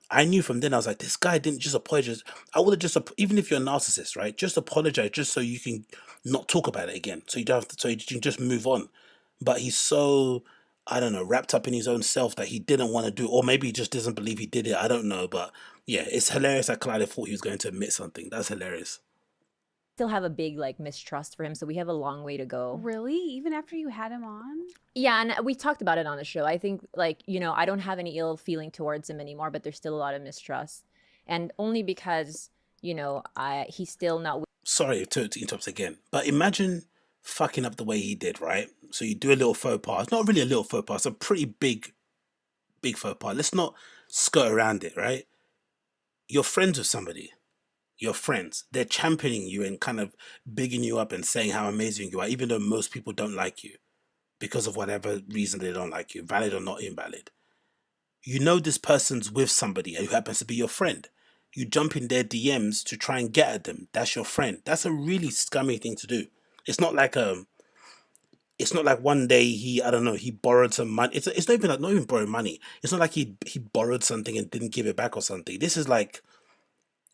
I knew from then, I was like, this guy didn't just apologize. I would have just, even if you're a narcissist, right? Just apologize just so you can not talk about it again. So you don't have to, so you can just move on. But he's so, I don't know, wrapped up in his own self that he didn't want to do, or maybe he just doesn't believe he did it. I don't know. But yeah, it's hilarious that Clyde thought he was going to admit something. That's hilarious. still have a big like mistrust for him, so we have a long way to go. Really? Even after you had him on? Yeah, and we talked about it on the show. I think like, I don't have any ill feeling towards him anymore, but there's still a lot of mistrust. And only because, he's still not. Sorry to interrupt again, but imagine fucking up the way he did, right? So you do a little faux pas. It's not really a little faux pas. It's a pretty big faux pas. Let's not skirt around it, right? You're friends with somebody. You're friends. They're championing you and kind of bigging you up and saying how amazing you are, even though most people don't like you because of whatever reason they don't like you, valid or not invalid. You know this person's with somebody who happens to be your friend. You jump in their DMs to try and get at them. That's your friend. That's a really scummy thing to do. It's not like one day he borrowed some money. It's not even borrowing money. It's not like he borrowed something and didn't give it back or something. This is like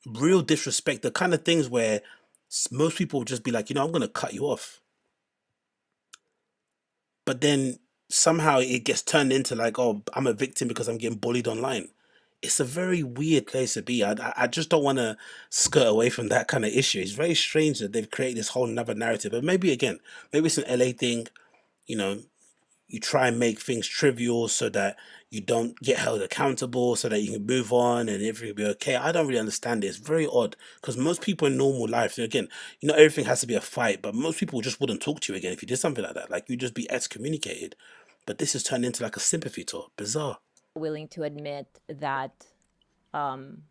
real disrespect. The kind of things where most people would just be like, I'm going to cut you off. But then somehow it gets turned into like, oh, I'm a victim because I'm getting bullied online. It's a very weird place to be. I just don't want to skirt away from that kind of issue. It's very strange that they've created this whole another narrative. But maybe it's an LA thing. You try and make things trivial so that you don't get held accountable, so that you can move on and everything will be okay. I don't really understand it. It's very odd because most people in normal life, again, everything has to be a fight, but most people just wouldn't talk to you again if you did something like that. Like you'd just be excommunicated. But this has turned into like a sympathy tour. Bizarre. Willing to admit that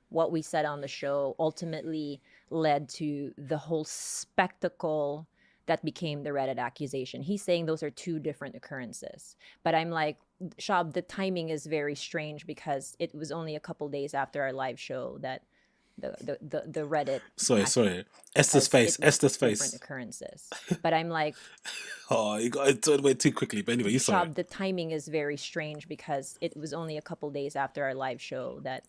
what we said on the show ultimately led to the whole spectacle that became the Reddit accusation. He's saying those are two different occurrences. But I'm like, Schaub, the timing is very strange because it was only a couple days after our live show that the Reddit. Sorry. Esther's face. Different occurrences. But I'm like, oh, you got it away too quickly. But anyway, you saw the timing is very strange because it was only a couple days after our live show that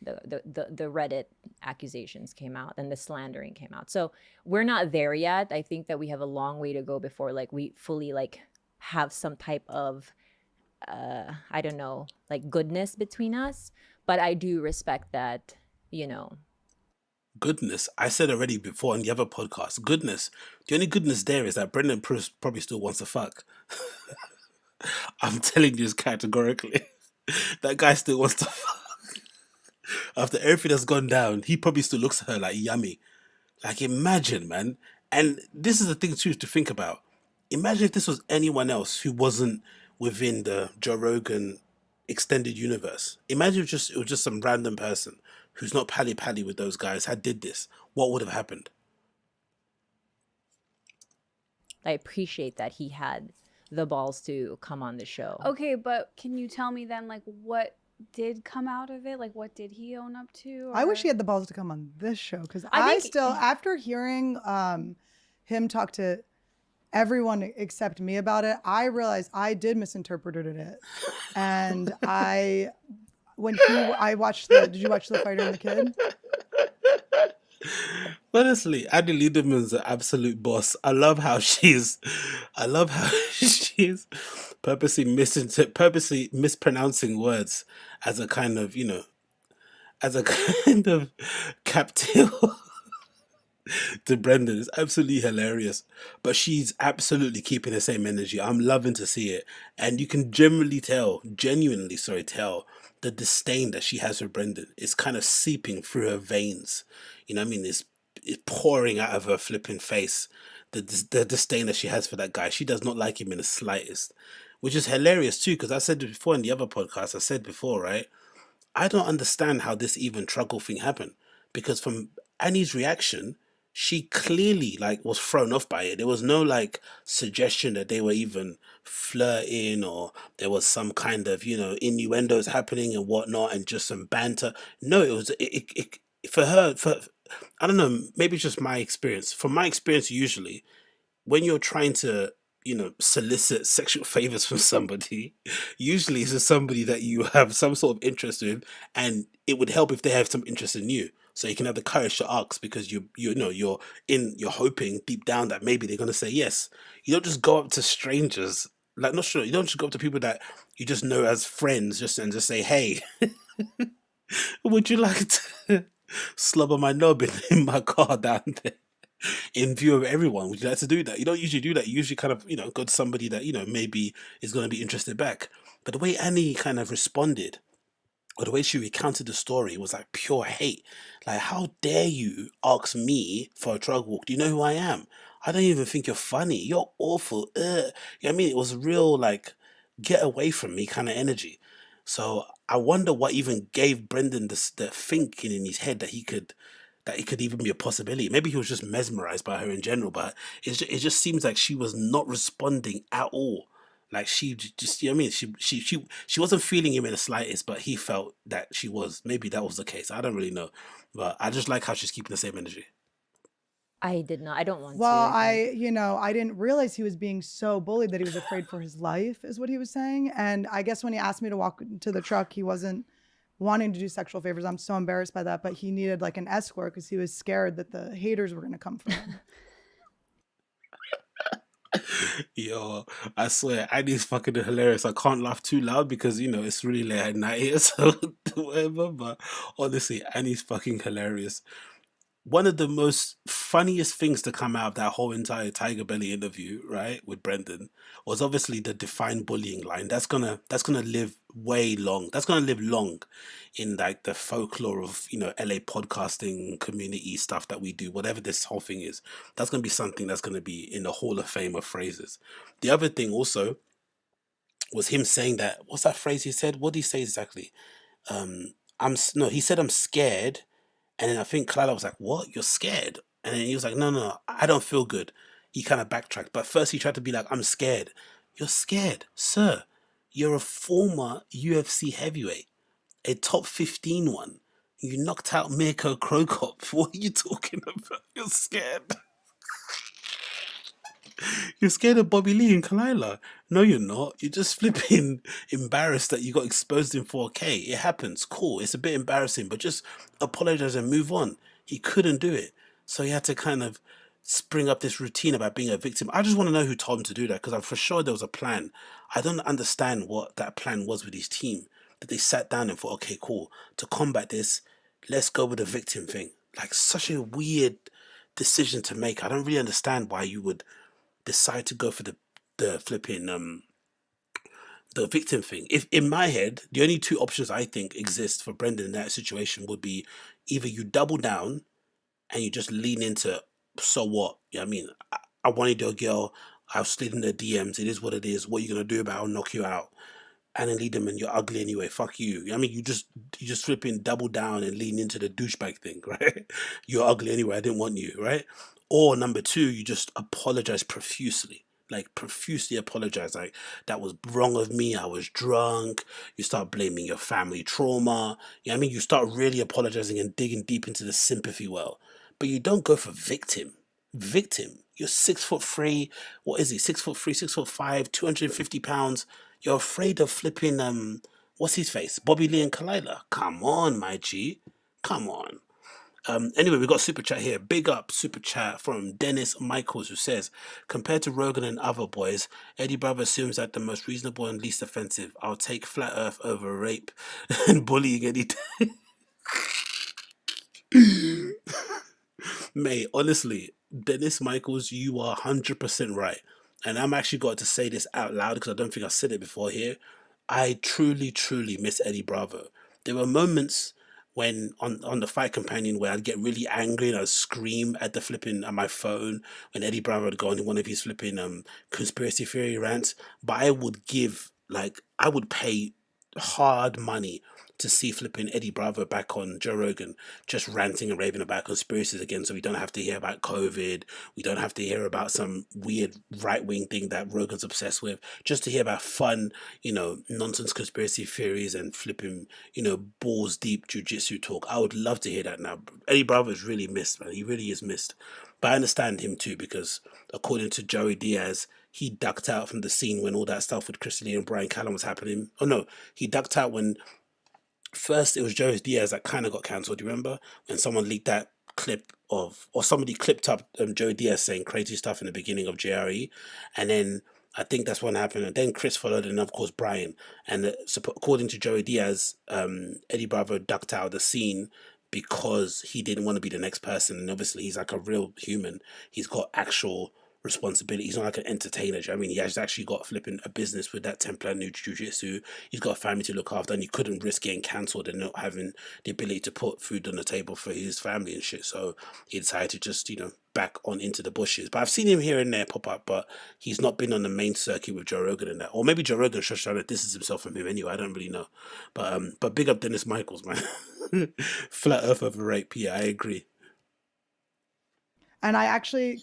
the Reddit accusations came out and the slandering came out. So we're not there yet. I think that we have a long way to go before like we fully like have some type of I don't know, like goodness between us. But I do respect that, you know. Goodness, I said already before on the other podcast, goodness. The only goodness there is that Brendan probably still wants to fuck. I'm telling you this categorically. That guy still wants to fuck. After everything that's gone down, he probably still looks at her like yummy. Like, imagine, man. And this is the thing too to think about. Imagine if this was anyone else who wasn't within the Joe Rogan extended universe. Imagine if it was just some random person who's not pally with those guys had did this. What would have happened? I appreciate that he had the balls to come on the show. Okay, but can you tell me then, like, what did come out of it? Like, what did he own up to? I wish he had the balls to come on this show, because I I think- still, after hearing him talk to everyone except me about it, I realized I did misinterpret it. And I watched did you watch The Fighter and the Kid? Honestly, Annie Liederman's an absolute boss. I love how she's purposely mispronouncing words as a kind of, you know, as a kind of captive to Brendan. It's absolutely hilarious. But she's absolutely keeping the same energy. I'm loving to see it. And you can genuinely tell the disdain that she has for Brendan. It's kind of seeping through her veins. You know what I mean? It's pouring out of her flipping face. The disdain that she has for that guy. She does not like him in the slightest. Which is hilarious too, because I said before in the other podcast, right? I don't understand how this even Truggle thing happened. Because from Annie's reaction, she clearly like was thrown off by it. There was no like suggestion that they were even flirting or there was some kind of, you know, innuendos happening and whatnot and just some banter. No, it was it for her. I don't know, maybe it's just my experience. From my experience, usually when you're trying to, you know, solicit sexual favors from somebody, usually it's somebody that you have some sort of interest in, and it would help if they have some interest in you. So you can have the courage to ask because you're hoping deep down that maybe they're gonna say yes. You don't just go up to strangers, like not sure. You don't just go up to people that you just know as friends, and just say, "Hey, would you like to slobber my knob in my car down there in view of everyone? Would you like to do that?" You don't usually do that. You usually kind of, you know, go to somebody that, you know, maybe is going to be interested back. But the way Annie kind of responded, or the way she recounted the story, was like pure hate. Like, how dare you ask me for a drug walk? Do you know who I am? I don't even think you're funny. You're awful. You know what I mean? It was real, like, get away from me kind of energy. So I wonder what even gave Brendan the thinking in his head that it could even be a possibility. Maybe he was just mesmerized by her in general, but it just seems like she was not responding at all. Like she just, you know what I mean? She wasn't feeling him in the slightest, but he felt that she was. Maybe that was the case. I don't really know, but I just like how she's keeping the same energy. I did not. I don't want Well, to. I didn't realize he was being so bullied that he was afraid for his life, is what he was saying. And I guess when he asked me to walk to the truck, he wasn't wanting to do sexual favors. I'm so embarrassed by that, but he needed like an escort because he was scared that the haters were going to come for him. Yo, I swear, Annie's fucking hilarious. I can't laugh too loud because, you know, it's really late at night here, so whatever. But honestly, Annie's fucking hilarious. One of the most funniest things to come out of that whole entire TigerBelly interview, right, with Brendan, was obviously the define bullying line. That's gonna live way long. That's gonna live long in like the folklore of, you know, LA podcasting community stuff that we do, whatever this whole thing is. That's gonna be something that's gonna be in the Hall of Fame of phrases. The other thing also was him saying that, what's that phrase he said? What did he say exactly? He said I'm scared. And then I think Kalila was like, "What? You're scared?" And then he was like, No, I don't feel good." He kind of backtracked. But first he tried to be like, "I'm scared." You're scared, sir. You're a former UFC heavyweight, a top 15 one. You knocked out Mirko Krokop. What are you talking about? You're scared. You're scared of Bobby Lee and Kalila. No, you're not. You're just flipping embarrassed that you got exposed in 4K. It happens. Cool. It's a bit embarrassing, but just apologize and move on. He couldn't do it. So he had to kind of spring up this routine about being a victim. I just want to know who told him to do that, because I'm for sure there was a plan. I don't understand what that plan was with his team. That they sat down and thought, okay, cool. To combat this, let's go with the victim thing. Like, such a weird decision to make. I don't really understand why you would decide to go for the flipping the victim thing. If in my head, the only two options I think exist for Brendan in that situation would be either you double down and you just lean into, so what? You know what I mean? I wanted your girl, I've slid in the DMs, it is what it is. What are you gonna do about it? I'll knock you out. And then lead them, and you're ugly anyway. Fuck you. You know what I mean, you just flipping double down and lean into the douchebag thing, right? You're ugly anyway. I didn't want you, right? Or number two, you just apologize profusely. Like, profusely apologize. Like, that was wrong of me. I was drunk. You start blaming your family trauma. You know what I mean? You start really apologizing and digging deep into the sympathy well. But you don't go for victim. Victim. You're 6'3". What is he? 6'3", 6'5", 250 pounds. You're afraid of flipping what's his face? Bobby Lee and Kalila. Come on, my G. Come on. Anyway, we got super chat here. Big up super chat from Dennis Michaels, who says, compared to Rogan and other boys, Eddie Bravo assumes that the most reasonable and least offensive. I'll take flat earth over rape and bullying any day. Mate, honestly, Dennis Michaels, you are 100% right. And I'm actually got to say this out loud because I don't think I've said it before here. I truly, truly miss Eddie Bravo. There were moments when on the Fight Companion where I'd get really angry and I'd scream at the flipping at my phone when Eddie Bravo would go on one of his flipping conspiracy theory rants. But I would pay hard money to see flipping Eddie Bravo back on Joe Rogan, just ranting and raving about conspiracies again, so we don't have to hear about COVID, we don't have to hear about some weird right-wing thing that Rogan's obsessed with, just to hear about fun, nonsense conspiracy theories and flipping, balls deep jiu-jitsu talk. I would love to hear that now. Eddie Bravo is really missed, man. He really is missed. But I understand him too, because according to Joey Diaz, he ducked out from the scene when all that stuff with Chris Lee and Bryan Callen was happening. Oh no, he ducked out when first it was Joey Diaz that kind of got cancelled. Do you remember when someone leaked that clip of, or somebody clipped up Joey Diaz saying crazy stuff in the beginning of JRE, and then I think that's what happened, and then Chris followed, and of course Bryan. And so according to Joey Diaz, Eddie Bravo ducked out of the scene because he didn't want to be the next person, and obviously he's like a real human. He's got actual responsibility. He's not like an entertainer. I mean, he has actually got flipping a business with that Templar New Jiu-Jitsu. He's got a family to look after, and he couldn't risk getting cancelled and not having the ability to put food on the table for his family and shit. So he decided to just, back on into the bushes. But I've seen him here and there pop up, but he's not been on the main circuit with Joe Rogan and that. Or maybe Joe Rogan just trying to distance himself from him anyway. I don't really know. But big up Dennis Michaels, man. Flat earth over rape. Yeah, I agree. And I actually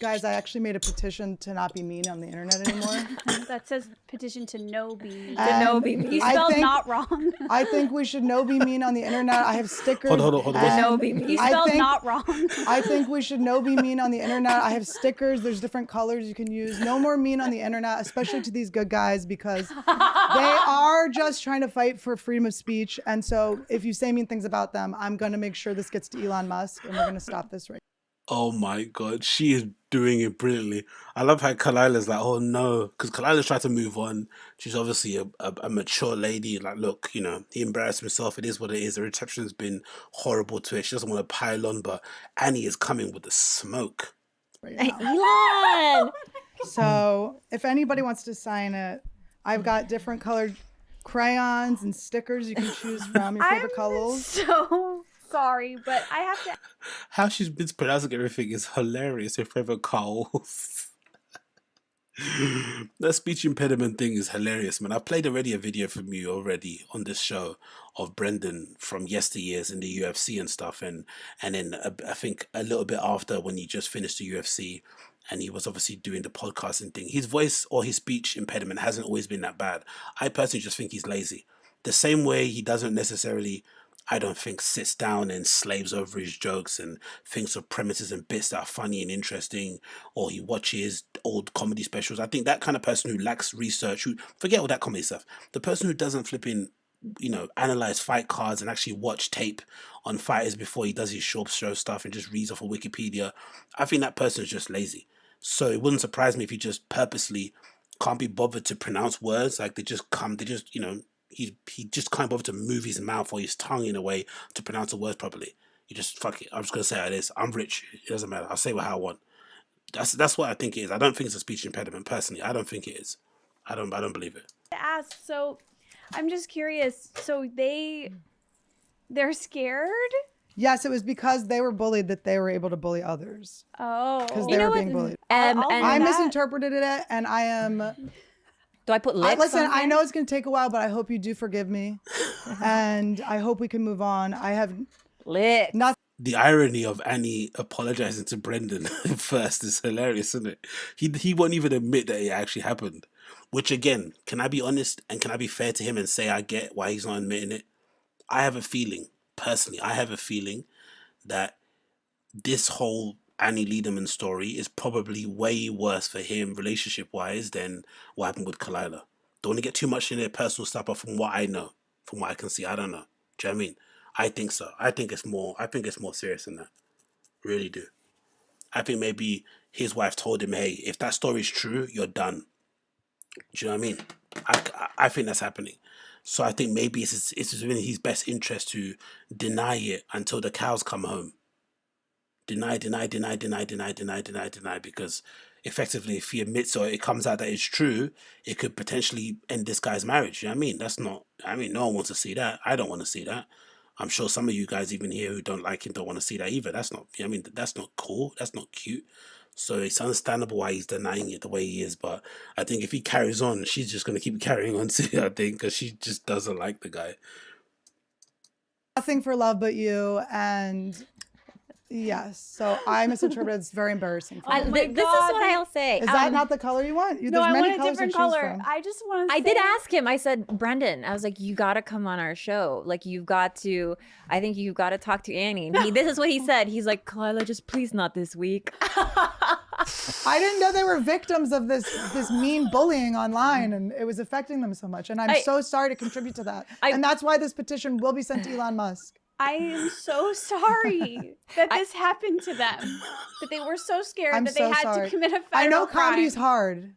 made a petition to not be mean on the internet anymore. That says petition to no be mean. To no be mean. You spelled not wrong. I think we should no be mean on the internet. I have stickers. Hold on. No be mean. You spelled not wrong. I think we should no be mean on the internet. I have stickers. There's different colors you can use. No more mean on the internet, especially to these good guys, because they are just trying to fight for freedom of speech. And so if you say mean things about them, I'm going to make sure this gets to Elon Musk, and we're going to stop this right. Oh my God, she is doing it brilliantly. I love how Kalila's like, oh no, because Kalila's tried to move on. She's obviously a mature lady. Like, look, he embarrassed himself. It is what it is. The reception's been horrible to it. She doesn't want to pile on, but Annie is coming with the smoke. Right now. Elon! So if anybody wants to sign it, I've got different colored crayons and stickers you can choose from your favorite colors. So sorry, but I have to. How she's been pronouncing everything is hilarious. Her favorite coals. That speech impediment thing is hilarious, man. I played already a video from you already on this show of Brendan from yesteryears in the UFC and stuff, and then I think a little bit after when he just finished the UFC and he was obviously doing the podcasting thing. His voice or his speech impediment hasn't always been that bad. I personally just think he's lazy. The same way he doesn't necessarily I don't think sits down and slaves over his jokes and thinks of premises and bits that are funny and interesting, or he watches old comedy specials. I think that kind of person who lacks research, who forget all that comedy stuff, the person who doesn't flipping, analyze fight cards and actually watch tape on fighters before he does his short show stuff and just reads off of Wikipedia, I think that person is just lazy. So it wouldn't surprise me if he just purposely can't be bothered to pronounce words. Like they just, he just can't bother to move his mouth or his tongue in a way to pronounce the words properly. You just fuck it. I'm just gonna say how it is. I'm rich. It doesn't matter. I'll say how I want. That's what I think it is. I don't think it's a speech impediment personally. I don't think it is. I don't believe it. To ask, so I'm just curious. So they're scared? Yes, it was because they were bullied that they were able to bully others. Oh, Because they were being bullied. I'll I do that. misinterpreted it, and I am. Do I put licks Listen, on I there? know it's going to take a while, but I hope you do forgive me, and I hope we can move on. I have Licks. nothing. The irony of Annie apologizing to Brendan first is hilarious, isn't it? He won't even admit that it actually happened. Which again, can I be honest and can I be fair to him and say I get why he's not admitting it? I have a feeling, personally, that this whole Annie Lederman story is probably way worse for him relationship-wise than what happened with Kalila. Don't want to get too much in their personal stuff, but from what I know, from what I can see, I don't know. Do you know what I mean? I think so. I think it's more serious than that. Really do. I think maybe his wife told him, hey, if that story is true, you're done. Do you know what I mean? I think that's happening. So I think maybe it's in his best interest to deny it until the cows come home. Deny, because effectively if he admits or it comes out that it's true, it could potentially end this guy's marriage. You know what I mean? No one wants to see that. I don't want to see that. I'm sure some of you guys even here who don't like him don't want to see that either. That's not, that's not cool. That's not cute. So it's understandable why he's denying it the way he is. But I think if he carries on, she's just going to keep carrying on too, I think, because she just doesn't like the guy. Nothing for love but you, and yes. So I misinterpreted. It's very embarrassing. For me. This is what I'll say. Is that not the color you want? No, There's I many want a colors different to choose color. from. I just want to. I did ask him. I said, Brendan, I was like, you got to come on our show. Like, I think you've got to talk to Annie. And this is what he said. He's like, Kalila, just please not this week. I didn't know they were victims of this mean bullying online, and it was affecting them so much. And I'm so sorry to contribute to that. And that's why this petition will be sent to Elon Musk. I am so sorry that this happened to them. That they were so scared that they had to commit a federal I know crime. comedy's hard.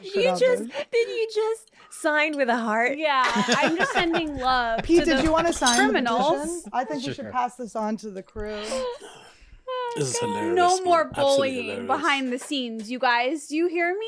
Did you just sign with a heart? Yeah, I'm just sending love. Pete, to did the you want to sign the criminals? petition? I think we should pass this on to the crew. This is hilarious. No man. more Absolutely bullying hilarious. behind the scenes, you guys. Do you hear me?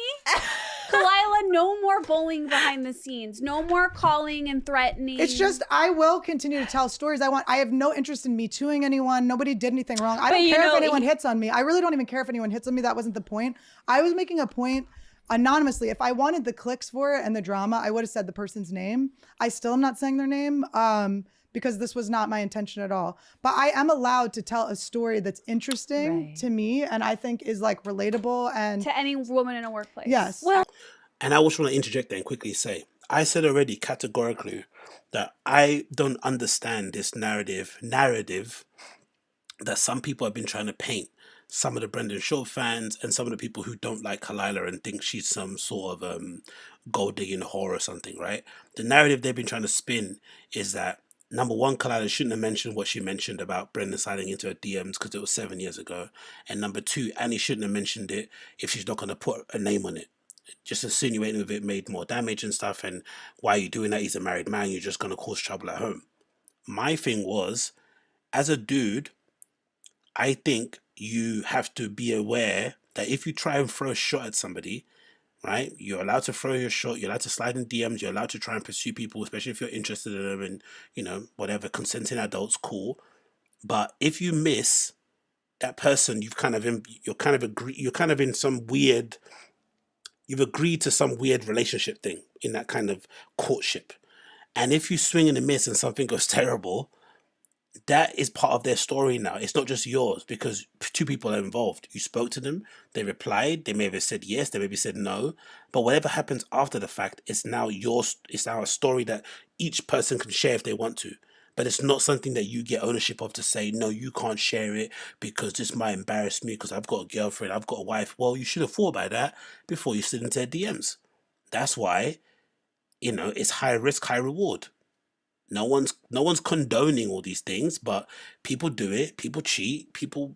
Kalila, no more bullying behind the scenes. No more calling and threatening. It's just, I will continue to tell stories I want. I have no interest in me tooing anyone. Nobody did anything wrong. I don't care if anyone hits on me. I really don't even care if anyone hits on me. That wasn't the point. I was making a point anonymously. If I wanted the clicks for it and the drama, I would have said the person's name. I still am not saying their name because this was not my intention at all. But I am allowed to tell a story that's interesting to me and I think is like relatable and to any woman in a workplace. Yes. Well, and I just want to interject there and quickly say, I said already categorically that I don't understand this narrative that some people have been trying to paint. Some of the Brendan Schaub fans and some of the people who don't like Kalila and think she's some sort of gold digging whore or something, right? The narrative they've been trying to spin is that number one, Kalila shouldn't have mentioned what she mentioned about Brendan sliding into her DMs because it was 7 years ago. And number two, Annie shouldn't have mentioned it if she's not going to put a name on it. Just insinuating if it made more damage and stuff. And why are you doing that? He's a married man. You're just going to cause trouble at home. My thing was, as a dude, I think you have to be aware that if you try and throw a shot at somebody, right? You're allowed to throw your shot. You're allowed to slide in DMs. You're allowed to try and pursue people, especially if you're interested in them and, whatever, consenting adults, cool. But if you miss that person, you've agreed to some weird relationship thing in that kind of courtship. And if you swing and a miss and something goes terrible, that is part of their story now. It's not just yours because two people are involved. You spoke to them, they replied, they may have said yes, they maybe said no, but whatever happens after the fact, it's now a story that each person can share if they want to. but it's not something that you get ownership of to say, no, you can't share it because this might embarrass me because I've got a girlfriend, I've got a wife. Well, you should have thought about that before you slid into their DMs. That's why, it's high risk, high reward. No one's condoning all these things, but people do it, people cheat, people,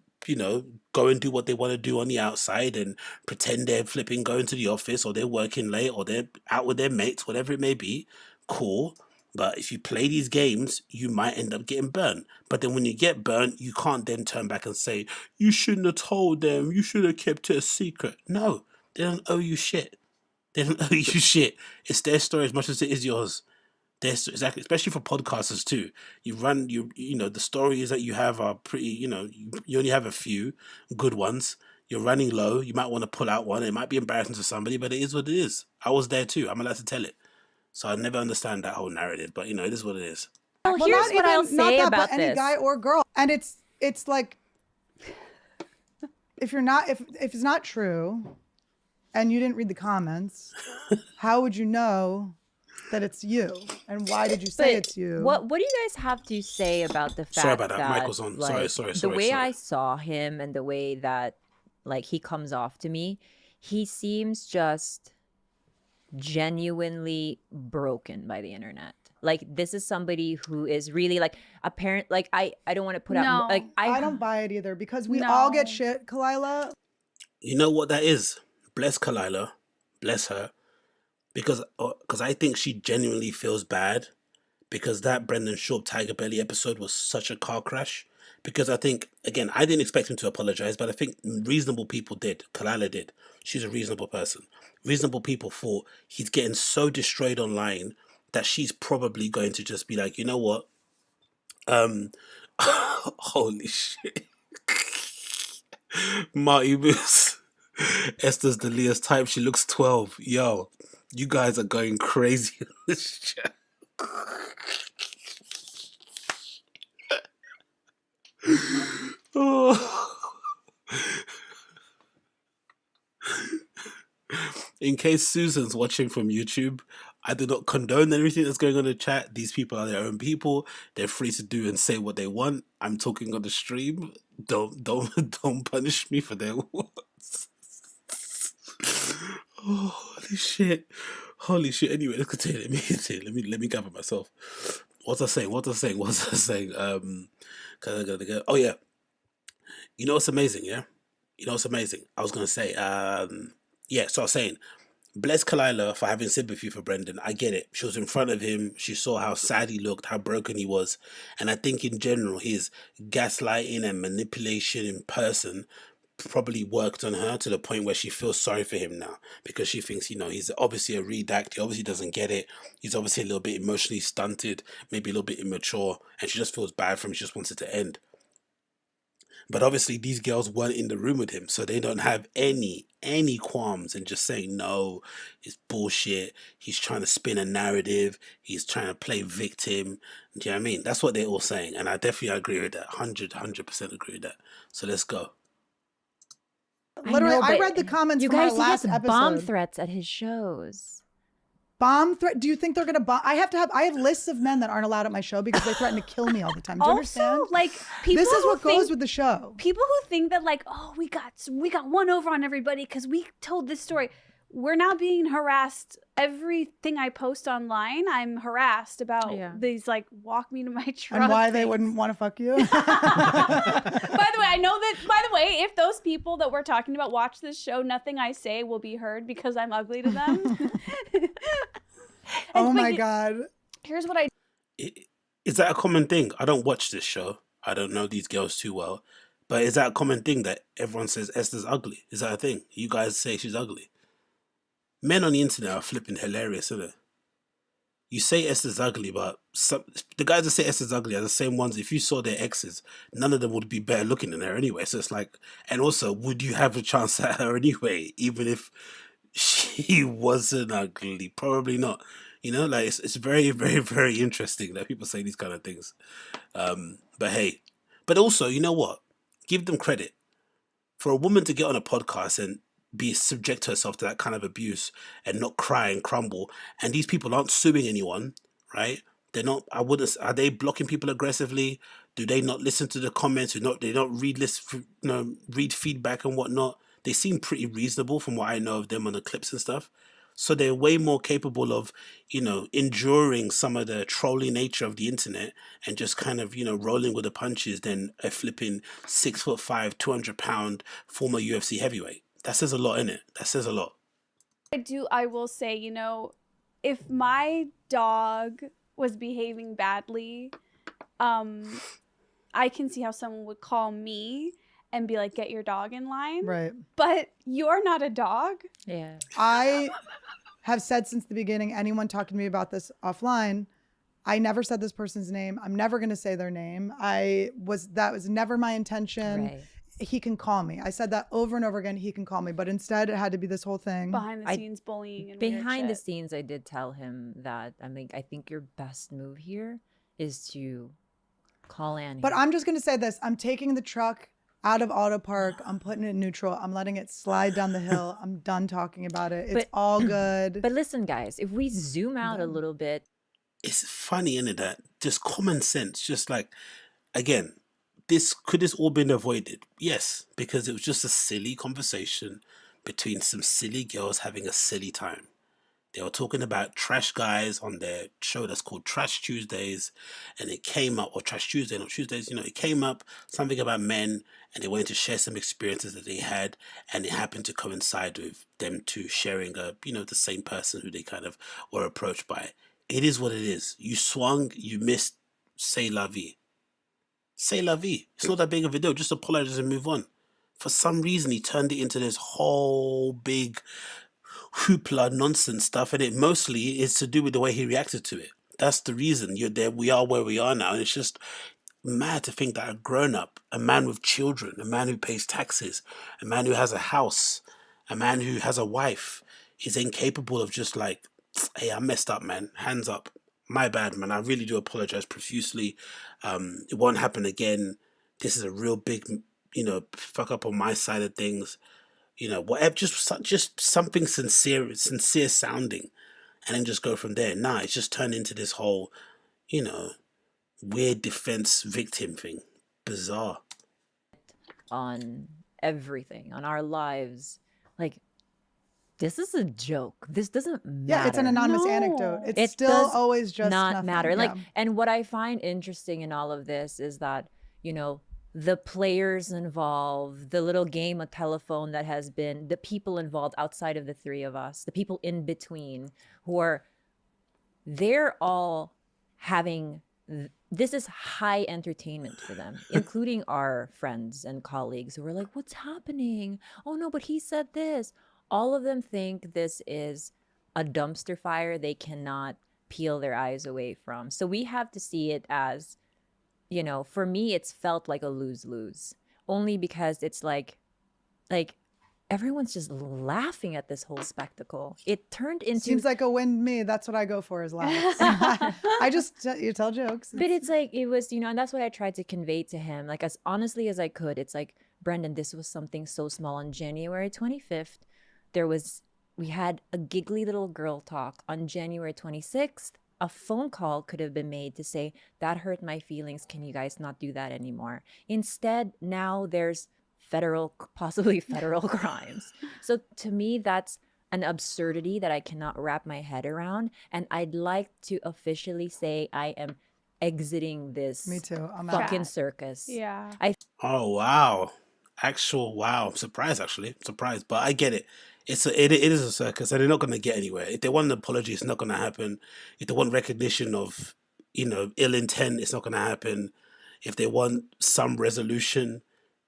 go and do what they want to do on the outside and pretend they're flipping going to the office, or they're working late, or they're out with their mates, whatever it may be. Cool. But if you play these games, you might end up getting burnt. But then when you get burnt, you can't then turn back and say, you shouldn't have told them, you should have kept it a secret. No, they don't owe you shit. They don't owe you shit. It's their story as much as it is yours. Exactly, especially for podcasters too. The stories that you have are pretty, you only have a few good ones. You're running low. You might want to pull out one. It might be embarrassing to somebody, but it is what it is. I was there too. I'm allowed to tell it. So I never understand that whole narrative, but it is what it is. Well, here's what I'll say about any this. guy or girl, and it's like, if it's not true, and you didn't read the comments, how would you know that it's you, and why did you say it's you? What do you guys have to say about the fact Sorry about that. that Mic was on. like, Sorry. The way I saw him and the way that he comes off to me, he seems just genuinely broken by the internet. This is somebody who is really apparent. I don't want to put out I don't buy it either, because we all get shit, Kalila. You know what that is? Bless Kalila, bless her. Because I think she genuinely feels bad, because that Brendan Schaub TigerBelly episode was such a car crash. Because I think, again, I didn't expect him to apologize, but I think reasonable people did. Kalila did. She's a reasonable person. Reasonable people thought he's getting so destroyed online that she's probably going to just be like, you know what? Holy shit. Marty Moose. Esther's the Leah's type. She looks 12. Yo. You guys are going crazy on this chat. Oh. In case Susan's watching from YouTube, I do not condone everything that's going on in the chat. These people are their own people. They're free to do and say what they want. I'm talking on the stream. Don't punish me for their words. Oh, holy shit. Anyway, let's continue. Let me gather myself. What was I saying? Oh yeah. You know what's amazing, yeah? I was gonna say, so I was saying, bless Kalila for having sympathy for Brendan. I get it. She was in front of him. She saw how sad he looked, how broken he was. And I think in general, his gaslighting and manipulation in person probably worked on her to the point where she feels sorry for him now, because she thinks, he's obviously a redact. He obviously doesn't get it. He's obviously a little bit emotionally stunted, maybe a little bit immature, and she just feels bad for him. She just wants it to end. But obviously these girls weren't in the room with him, so they don't have any qualms and just saying, no, it's bullshit. He's trying to spin a narrative. He's trying to play victim. Do you know what I mean? That's what they're all saying. And I definitely agree with that. 100% agree with that. So let's go. Literally, I read the comments you from guys, our last he gets episode. bomb threats at his shows. Bomb threat? Do you think they're gonna bomb? I have lists of men that aren't allowed at my show because they threaten to kill me all the time. Do you understand? People this is what who goes with the show. People who think that we got one over on everybody because we told this story. We're now being harassed. Everything I post online, I'm harassed about these walk me to my truck. And why they wouldn't want to fuck you. By the way, I know that. By the way, if those people that we're talking about watch this show, nothing I say will be heard because I'm ugly to them. Oh my God. Here's what I. Is that a common thing? I don't watch this show. I don't know these girls too well. But is that a common thing that everyone says Esther's ugly? Is that a thing? You guys say she's ugly? Men on the internet are flipping hilarious, isn't it? You say Esther's ugly, but the guys that say Esther's ugly are the same ones. If you saw their exes, none of them would be better looking than her anyway. So it's and also, would you have a chance at her anyway, even if she wasn't ugly? Probably not. It's very, very, very interesting that people say these kind of things. But hey, but also, you know what? Give them credit. For a woman to get on a podcast and be subject herself to that kind of abuse and not cry and crumble, and these people aren't suing anyone, right? They're not. I wouldn't. Are they blocking people aggressively? Do they not listen to the comments? They don't read read feedback and whatnot. They seem pretty reasonable from what I know of them on the clips and stuff. So they're way more capable of, enduring some of the trolling nature of the internet and just kind of, rolling with the punches than a flipping 6'5", 200-pound former UFC heavyweight. That says a lot, innit? That says a lot. I will say, if my dog was behaving badly, I can see how someone would call me and be like, get your dog in line. Right. But you're not a dog. Yeah. I have said since the beginning, anyone talking to me about this offline, I never said this person's name. I'm never going to say their name. That was never my intention. Right. He can call me. I said that over and over again. He can call me, but instead it had to be this whole thing. Behind the scenes bullying and weird Behind the shit. scenes, I did tell him that I think your best move here is to call Annie. But I'm just going to say this. I'm taking the truck out of auto park. I'm putting it in neutral. I'm letting it slide down the hill. I'm done talking about it. It's all good. But listen, guys, if we zoom out a little bit. It's funny, isn't it, that just common sense, just like, again, this all been avoided? Yes, because it was just a silly conversation between some silly girls having a silly time. They were talking about trash guys on their show that's called Trash Tuesdays, and it came up, or Trash Tuesday, not Tuesdays, it came up something about men, and they wanted to share some experiences that they had, and it happened to coincide with them two sharing the same person who they kind of were approached by. It is what it is. You swung, you missed, say la vie. Say la vie. It's not that big of a deal. Just apologize and move on. For some reason, he turned it into this whole big hoopla nonsense stuff, and it mostly is to do with the way he reacted to it. That's the reason. You're there. We are where we are now, and it's just mad to think that a grown-up, a man with children, a man who pays taxes, a man who has a house, a man who has a wife, is incapable of just like, hey, I messed up, man. Hands up. My bad, man. I really do apologize profusely. It won't happen again. This is a real big, fuck up on my side of things. Whatever, just something sincere sounding, and then just go from there. Nah, it's just turned into this whole, weird defense victim thing. Bizarre. On everything, on our lives, like, this is a joke. This doesn't matter. Yeah, it's an anonymous anecdote. It's still always just not nothing. matter. Yeah. And what I find interesting in all of this is that, the players involved, the little game of telephone that has been, the people involved outside of the three of us, the people in between they're all having, this is high entertainment for them, including our friends and colleagues who are like, what's happening? Oh no, but he said this. All of them think this is a dumpster fire they cannot peel their eyes away from. So we have to see it as, for me, it's felt like a lose-lose. Only because it's like everyone's just laughing at this whole spectacle. It turned into... Seems like a win to me. That's what I go for, is laughs. You tell jokes. But it's like, it was, and that's what I tried to convey to him, like, as honestly as I could. It's like, Brendan, this was something so small. On January 25th, we had a giggly little girl talk. On January 26th, a phone call could have been made to say, that hurt my feelings. Can you guys not do that anymore? Instead, now there's possibly federal crimes. So to me, that's an absurdity that I cannot wrap my head around. And I'd like to officially say I am exiting this Me too. I'm fucking out. circus. Yeah. Oh, wow. Wow. I'm surprised, actually. Surprised, but I get it. It is a circus, and they're not going to get anywhere. If they want an apology, it's not going to happen. If they want recognition of, ill intent, it's not going to happen. If they want some resolution,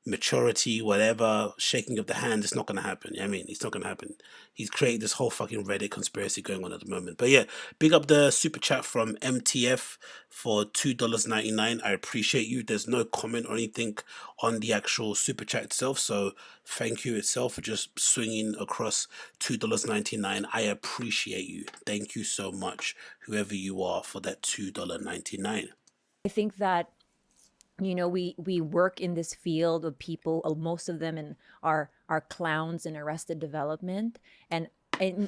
maturity, whatever, shaking of the hand, it's not going to happen. I mean, it's not going to happen. He's created this whole fucking Reddit conspiracy going on at the moment. But yeah, big up the super chat from MTF for $2.99. I appreciate you. There's no comment or anything on the actual super chat itself, so thank you itself for just swinging across $2.99. I appreciate you. Thank you so much, whoever you are, for that $2.99. I think that, we work in this field of people, most of them are clowns in Arrested Development. And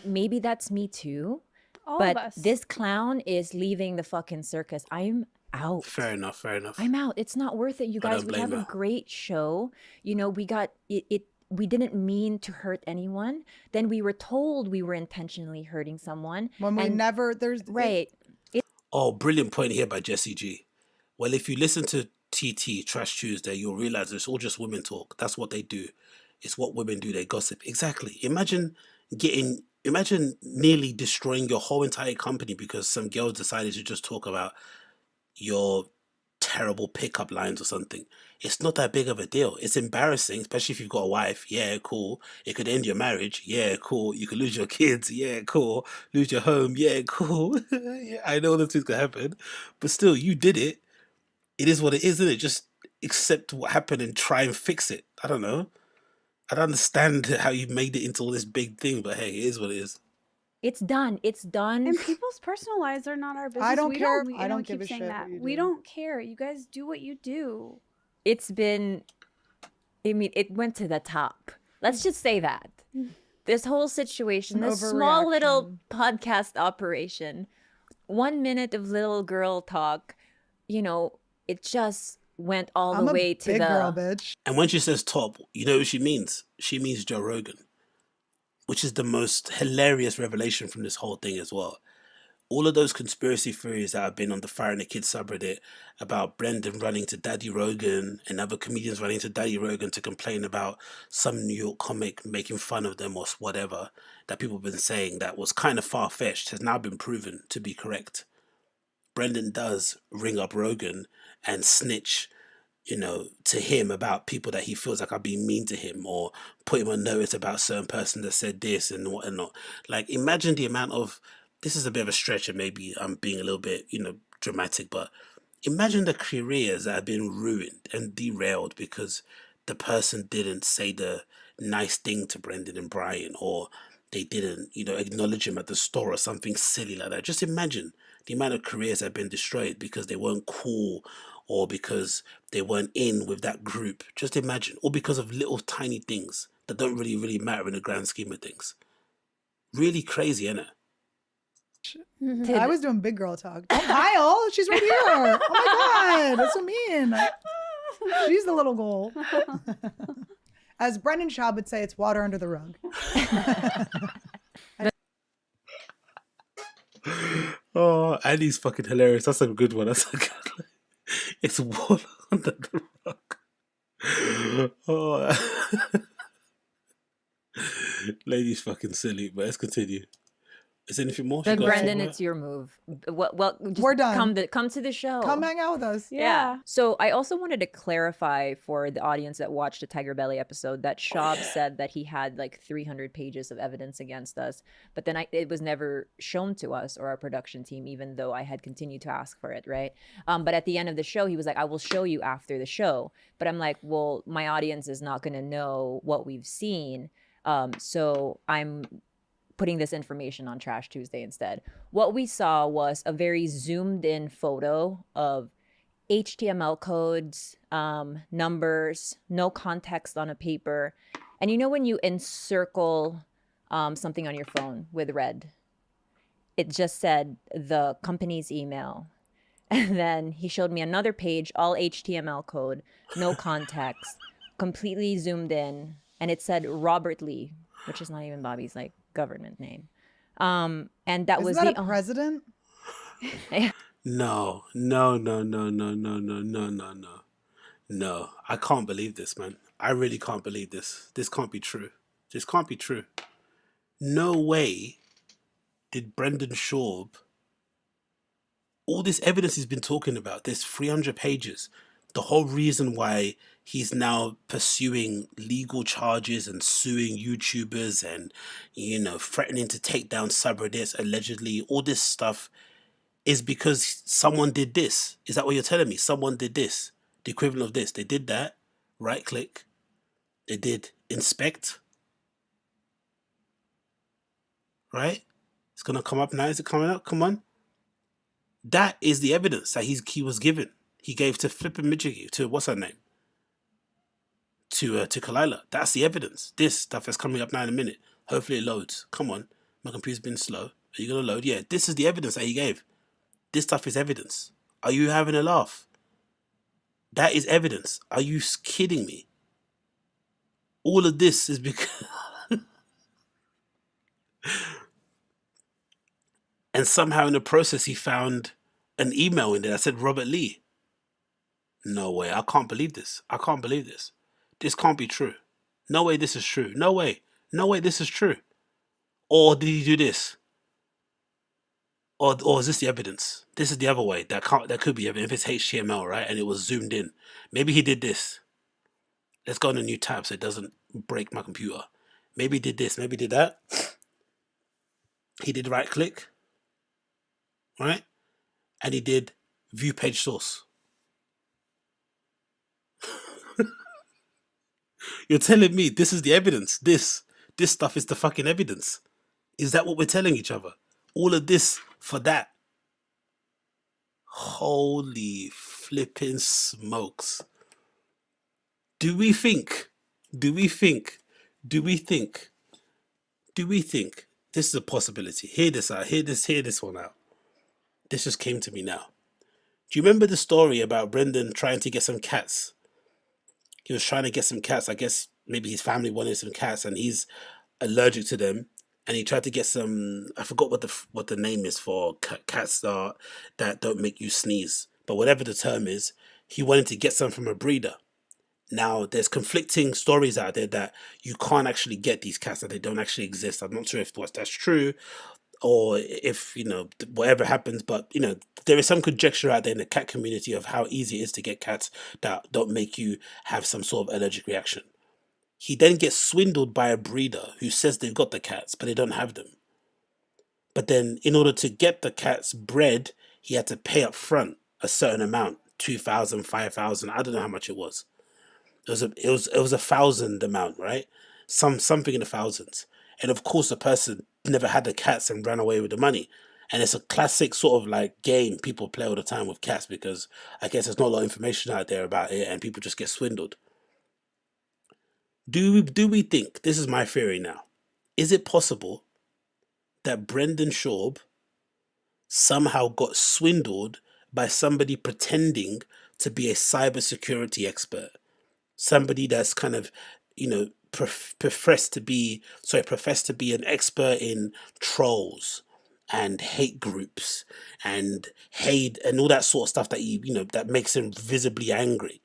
maybe that's me too. All But of us. this clown is leaving the fucking circus. I'm out. Fair enough, fair enough. I'm out. It's not worth it, you I guys. don't We blame have a her. great show. You know, we got it. We didn't mean to hurt anyone. Then we were told we were intentionally hurting someone. When we and- never, there's Right. Oh, brilliant point here by Jesse G. Well, if you listen to TT Trash Tuesday, you'll realize it's all just women talk. That's what they do. It's what women do. They gossip. Exactly. Imagine nearly destroying your whole entire company because some girls decided to just talk about your terrible pickup lines or something. It's not that big of a deal. It's embarrassing, especially if you've got a wife. Yeah, cool. It could end your marriage. Yeah, cool. You could lose your kids. Yeah, cool. Lose your home. Yeah, cool. Yeah, I know those things could happen, but still, you did it. It is what it is, isn't it? Just accept what happened and try and fix it. I don't know. I don't understand how you made it into all this big thing, but hey, it is what it is. It's done. It's done. And people's personal lives are not our business. I don't we care. Don't, I don't keep give a saying shit that. what you We do. don't care. You guys do what you do. It's been, I mean, it went to the top. Let's just say that. This whole situation, An this small little overreaction. podcast operation, 1 minute of little girl talk, you know, it just went all I'm the a way to big the girl, bitch. And when she says top, you know what she means? She means Joe Rogan, which is the most hilarious revelation from this whole thing as well. All of those conspiracy theories that have been on the Fire and the Kids subreddit about Brendan running to Daddy Rogan and other comedians running to Daddy Rogan to complain about some New York comic making fun of them or whatever that people have been saying that was kind of far-fetched has now been proven to be correct. Brendan does ring up Rogan and snitch, you know, to him about people that he feels like are being mean to him or put him on notice about a certain person that said this and whatnot. Like, imagine the amount of, this is a bit of a stretch and maybe I'm being a little bit, you know, dramatic, but imagine the careers that have been ruined and derailed because the person didn't say the nice thing to Brendan and Bryan, or they didn't, you know, acknowledge him at the store or something silly like that. Just imagine the amount of careers that have been destroyed because they weren't cool or because they weren't in with that group. Just imagine. Or because of little tiny things that don't really matter in the grand scheme of things. Really crazy, isn't it? I was doing big girl talk. Oh, Kyle, she's right here. Oh my God, that's so mean. She's the little goal. As Brendan Schaub would say, it's water under the rug. Oh, Annie's fucking hilarious. That's a good one. That's a good one. It's water under the rug. Oh. Lady's fucking silly, but let's continue. Is there anything more? Then She got Brendan, somewhere? it's your move. Well, just We're done. Come to the show. Come hang out with us. Yeah. So I also wanted to clarify for the audience that watched the TigerBelly episode that Schaub said that he had like 300 pages of evidence against us, but then it was never shown to us or our production team, even though I had continued to ask for it, right? But at the end of the show, he was like, I will show you after the show. But I'm like, well, my audience is not going to know what we've seen. So I'm putting this information on Trash Tuesday instead. What we saw was a very zoomed in photo of HTML codes, numbers, no context on a paper. And you know when you encircle something on your phone with red, it just said the company's email. And then he showed me another page, all HTML code, no context, completely zoomed in. And it said Robert Lee, which is not even Bobby's like government name. And that Isn't was that the a president? No. No, I can't believe this, man. I really can't believe this. This can't be true. This can't be true. No way did Brendan Schaub, all this evidence he's been talking about, this 300 pages, the whole reason why he's now pursuing legal charges and suing YouTubers and, you know, threatening to take down subreddits, allegedly, all this stuff is because someone did this. Is that what you're telling me? Someone did this. The equivalent of this. They did that. Right click. They did inspect. Right? It's going to come up now. Is it coming up? Come on. That is the evidence that he was given. He gave to Flippin' Midget, to what's her name? To Kalila. That's the evidence. This stuff is coming up now in a minute. Hopefully it loads. Come on. My computer's been slow. Are you gonna load? Yeah, this is the evidence that he gave. This stuff is evidence. Are you having a laugh? That is evidence. Are you kidding me? All of this is because... And somehow in the process he found an email in there that said Robert Lee. No way. I can't believe this. I can't believe this. This can't be true. No way this is true. No way. No way this is true. Or did he do this? Or is this the evidence? This is the other way. That could be evidence. If it's HTML, right? And it was zoomed in. Maybe he did this. Let's go on a new tab so it doesn't break my computer. Maybe he did this. Maybe he did that. He did right click. Right? And he did view page source. You're telling me this is the evidence. This stuff is the fucking evidence. Is that what we're telling each other? All of this for that? Holy flipping smokes. Do we think this is a possibility? Hear this out. Hear this one out. This just came to me now. Do you remember the story about Brendan trying to get some cats? He was trying to get some cats. I guess maybe his family wanted some cats and he's allergic to them. And he tried to get some, I forgot what the name is for cats that don't make you sneeze. But whatever the term is, he wanted to get some from a breeder. Now, there's conflicting stories out there that you can't actually get these cats, that they don't actually exist. I'm not sure if that's true or if, whatever happens. But, there is some conjecture out there in the cat community of how easy it is to get cats that don't make you have some sort of allergic reaction. He then gets swindled by a breeder who says they've got the cats, but they don't have them. But then in order to get the cats bred, he had to pay up front a certain amount, 2,000, 5,000. I don't know how much it was. It was 1,000 amount, right? Something in the thousands. And of course, the person never had the cats and ran away with the money. And it's a classic sort of like game people play all the time with cats because I guess there's not a lot of information out there about it and people just get swindled. Do we think, this is my theory now, is it possible that Brendan Schaub somehow got swindled by somebody pretending to be a cybersecurity expert? Somebody that's kind of, professed to be an expert in trolls and hate groups and hate and all that sort of stuff that that makes him visibly angry.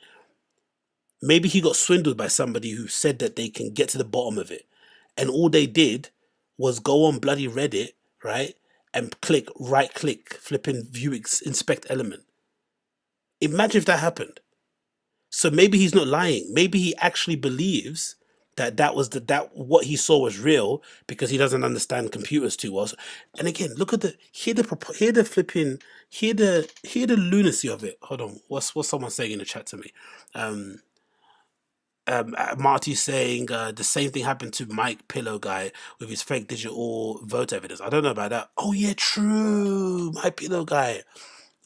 Maybe he got swindled by somebody who said that they can get to the bottom of it. And all they did was go on bloody Reddit, right? And right click, flipping view inspect element. Imagine if that happened. So maybe he's not lying. Maybe he actually believes that what he saw was real because he doesn't understand computers too well. And again, look at hear the lunacy of it. Hold on, what's someone saying in the chat to me? Marty saying the same thing happened to Mike Pillow guy with his fake digital vote evidence. I don't know about that. Oh yeah, true. My Pillow guy.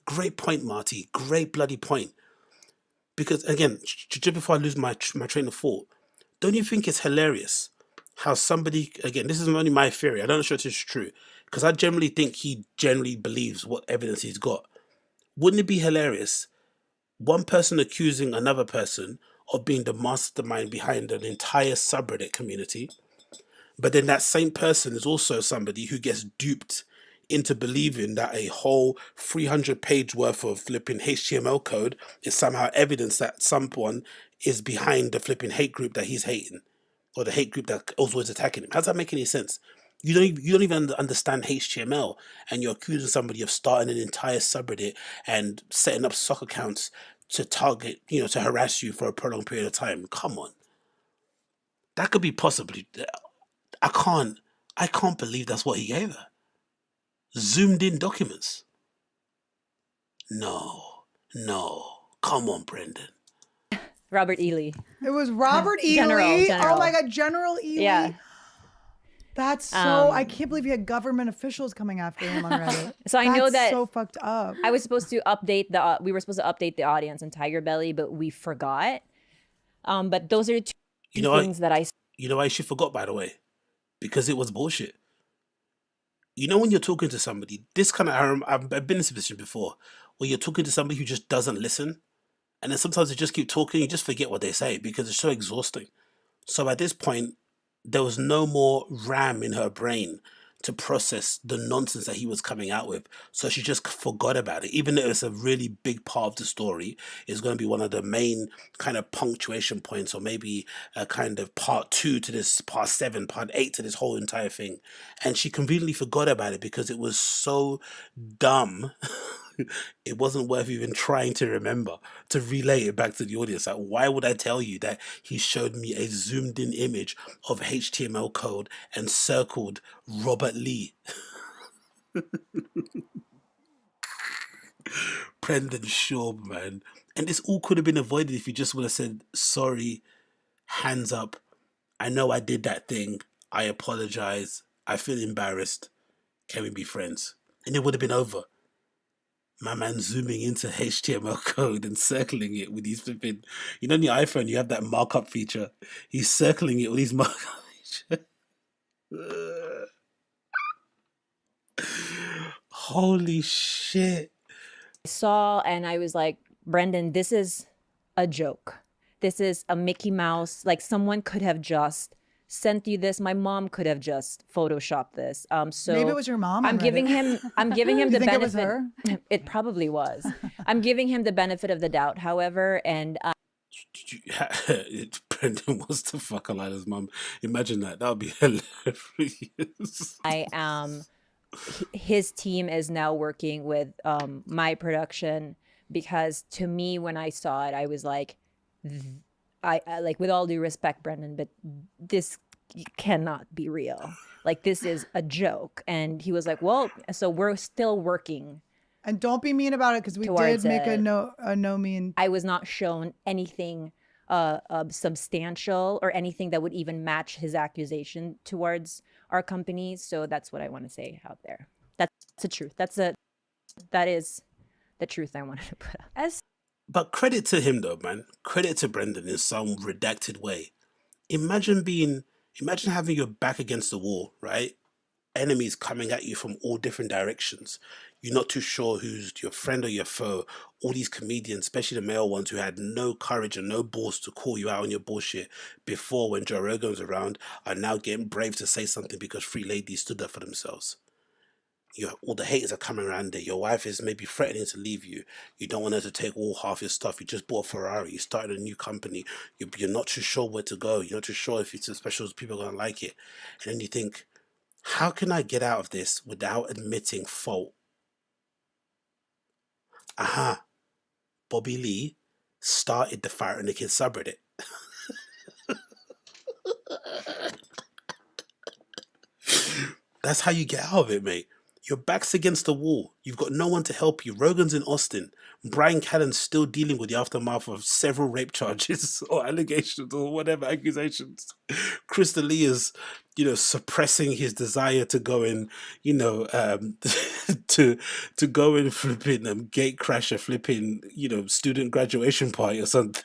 Great point, Marty. Great bloody point. Because again, just before I lose my train of thought, don't you think it's hilarious how somebody, again, this is only my theory, I don't know if it's true, because I generally think he generally believes what evidence he's got. Wouldn't it be hilarious? One person accusing another person of being the mastermind behind an entire subreddit community, but then that same person is also somebody who gets duped into believing that a whole 300-page worth of flipping HTML code is somehow evidence that someone is behind the flipping hate group that he's hating, or the hate group that also is attacking him. How does that make any sense? You don't even understand HTML, and you're accusing somebody of starting an entire subreddit and setting up stock accounts to target, to harass you for a prolonged period of time. Come on. That could be possibly. I can't believe that's what he gave her. Zoomed in documents. No. Come on, Brendan. Robert Ely. It was Robert Ely. General. Oh my God, General Ely. Yeah. That's so. I can't believe you had government officials coming after him on Reddit. So I know that so fucked up. I was supposed to update we were supposed to update the audience on TigerBelly, but we forgot. But those are two things that I. You know why she forgot, by the way? Because it was bullshit. You know, when you're talking to somebody, this kind of, I've been in this position before, where you're talking to somebody who just doesn't listen. And then sometimes they just keep talking, you just forget what they say because it's so exhausting. So at this point, there was no more RAM in her brain to process the nonsense that he was coming out with. So she just forgot about it. Even though it's a really big part of the story, it's going to be one of the main kind of punctuation points, or maybe a kind of part 2 to this, part 7, part 8 to this whole entire thing. And she conveniently forgot about it because it was so dumb. It wasn't worth even trying to remember to relay it back to the audience. Like, why would I tell you that he showed me a zoomed in image of HTML code and circled Robert Lee? Brendan Schaub, man. And this all could have been avoided if you just would have said, sorry, hands up. I know I did that thing. I apologize. I feel embarrassed. Can we be friends? And it would have been over. My man zooming into HTML code and circling it with his flipping. You know, on the iPhone, you have that markup feature. He's circling it with his markup feature. Holy shit. I saw and I was like, Brendan, this is a joke. This is a Mickey Mouse. Like, someone could have just sent you this. My mom could have just photoshopped this. So maybe it was your mom. I'm giving him You the think it was benefit. her? It probably was. I'm giving him the benefit of the doubt, however, and Brendan wants to fuck Alana's mum. Imagine that. That would be hilarious. I am. His team is now working with my production, because to me, when I saw it, I was like, I like, with all due respect, Brendan, but this cannot be real. Like, this is a joke. And he was like, well, so we're still working. And don't be mean about it, because we did Towards make it. a no mean. I was not shown anything substantial or anything that would even match his accusation towards our company. So that's what I want to say out there. That's the truth. That is the truth I wanted to put up. But credit to him though, man. Credit to Brendan in some redacted way. Imagine having your back against the wall, right? Enemies coming at you from all different directions. You're not too sure who's your friend or your foe. All these comedians, especially the male ones, who had no courage and no balls to call you out on your bullshit before, when Joe Rogan was around, are now getting brave to say something because three ladies stood up for themselves. All the haters are coming around there. Your wife is maybe threatening to leave you. You don't want her to take all half your stuff. You just bought a Ferrari. You started a new company. You're not too sure where to go. You're not too sure if it's a special, people are going to like it. And then you think, how can I get out of this without admitting fault? Aha. Bobby Lee started the Fire and the Kid subreddit. That's how you get out of it, mate. Your back's against the wall. You've got no one to help you. Rogan's in Austin. Bryan Callen's still dealing with the aftermath of several rape charges or allegations or whatever accusations. Chris D'Elia is, suppressing his desire to go and, to go and flipping gate crash a flipping, student graduation party or something.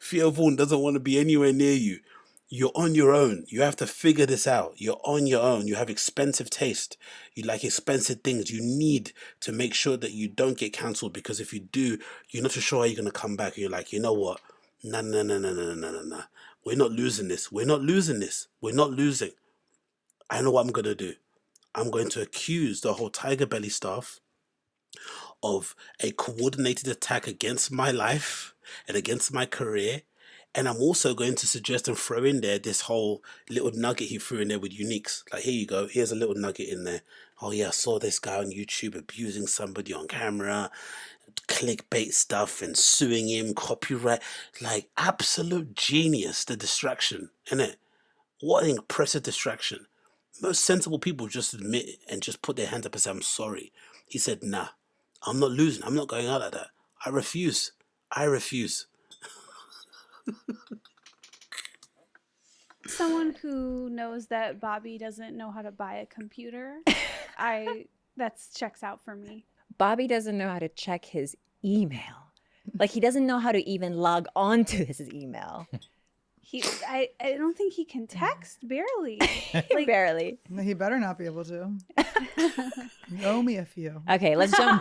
Theo Vaughn doesn't want to be anywhere near you. You're on your own. You have to figure this out. You're on your own. You have expensive taste. You like expensive things. You need to make sure that you don't get cancelled, because if you do, you're not too sure how you're going to come back. And you're like, you know what? No. We're not losing this. We're not losing this. We're not losing. I know what I'm going to do. I'm going to accuse the whole TigerBelly staff of a coordinated attack against my life and against my career. And I'm also going to suggest and throw in there this whole little nugget he threw in there with Yew Neeks. Like, here you go. Here's a little nugget in there. Oh, yeah, I saw this guy on YouTube abusing somebody on camera, clickbait stuff and suing him, copyright. Like, absolute genius, the distraction, innit? What an impressive distraction. Most sensible people just admit it and just put their hands up and say, I'm sorry. He said, nah, I'm not losing. I'm not going out like that. I refuse. Someone who knows that Bobby doesn't know how to buy a computer, that checks out for me. Bobby doesn't know how to check his email. Like, he doesn't know how to even log on to his email. I don't think he can text, barely. Like, Barely. He better not be able to. You owe me a few. Okay, let's jump.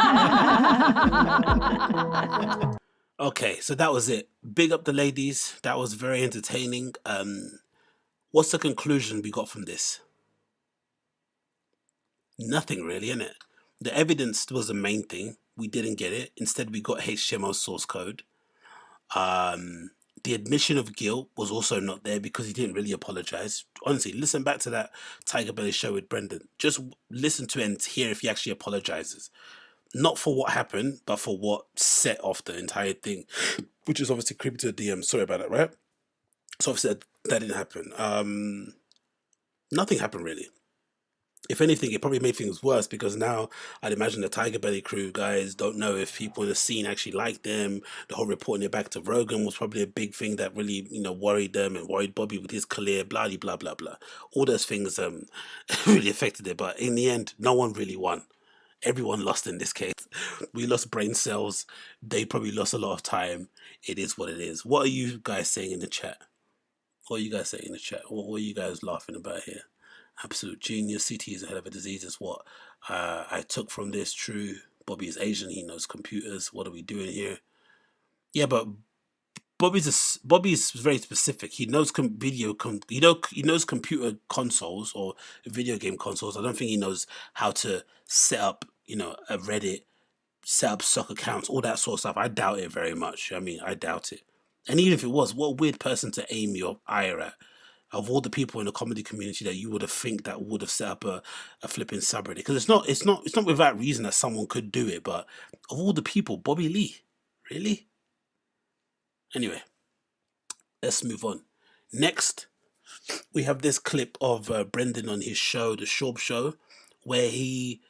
Okay, so that was it. Big up the ladies. That was very entertaining. What's the conclusion we got from this? Nothing really, innit? The evidence was the main thing. We didn't get it. Instead, we got HTML source code. The admission of guilt was also not there because he didn't really apologize. Honestly, listen back to that TigerBelly show with Brendan. Just listen to it and hear if he actually apologizes. Not for what happened, but for what set off the entire thing, which is obviously creepy to the DM. Sorry about that, right? So obviously that didn't happen. Nothing happened really. If anything, it probably made things worse because now I'd imagine the TigerBelly crew guys don't know if people in the scene actually like them. The whole reporting it back to Rogan was probably a big thing that really, worried them and worried Bobby with his career, blah, blah, blah, blah. All those things really affected it. But in the end, no one really won. Everyone lost in this case. We lost brain cells. They probably lost a lot of time. It is what it is. What are you guys saying in the chat? What are you guys saying in the chat? What are you guys laughing about here? Absolute genius. CT is a hell of a disease is what I took from this. True. Bobby is Asian. He knows computers. What are we doing here? Yeah, but Bobby's very specific. He knows he knows computer consoles or video game consoles. I don't think he knows how to set up, a Reddit, set up stock accounts, all that sort of stuff. I doubt it very much. I mean, I doubt it. And even if it was, what a weird person to aim your ire at. Of all the people in the comedy community that you would have think that would have set up a flipping subreddit, because it's not without reason that someone could do it. But of all the people, Bobby Lee, really? Anyway, let's move on. Next, we have this clip of Brendan on his show, the Schaub show, where he,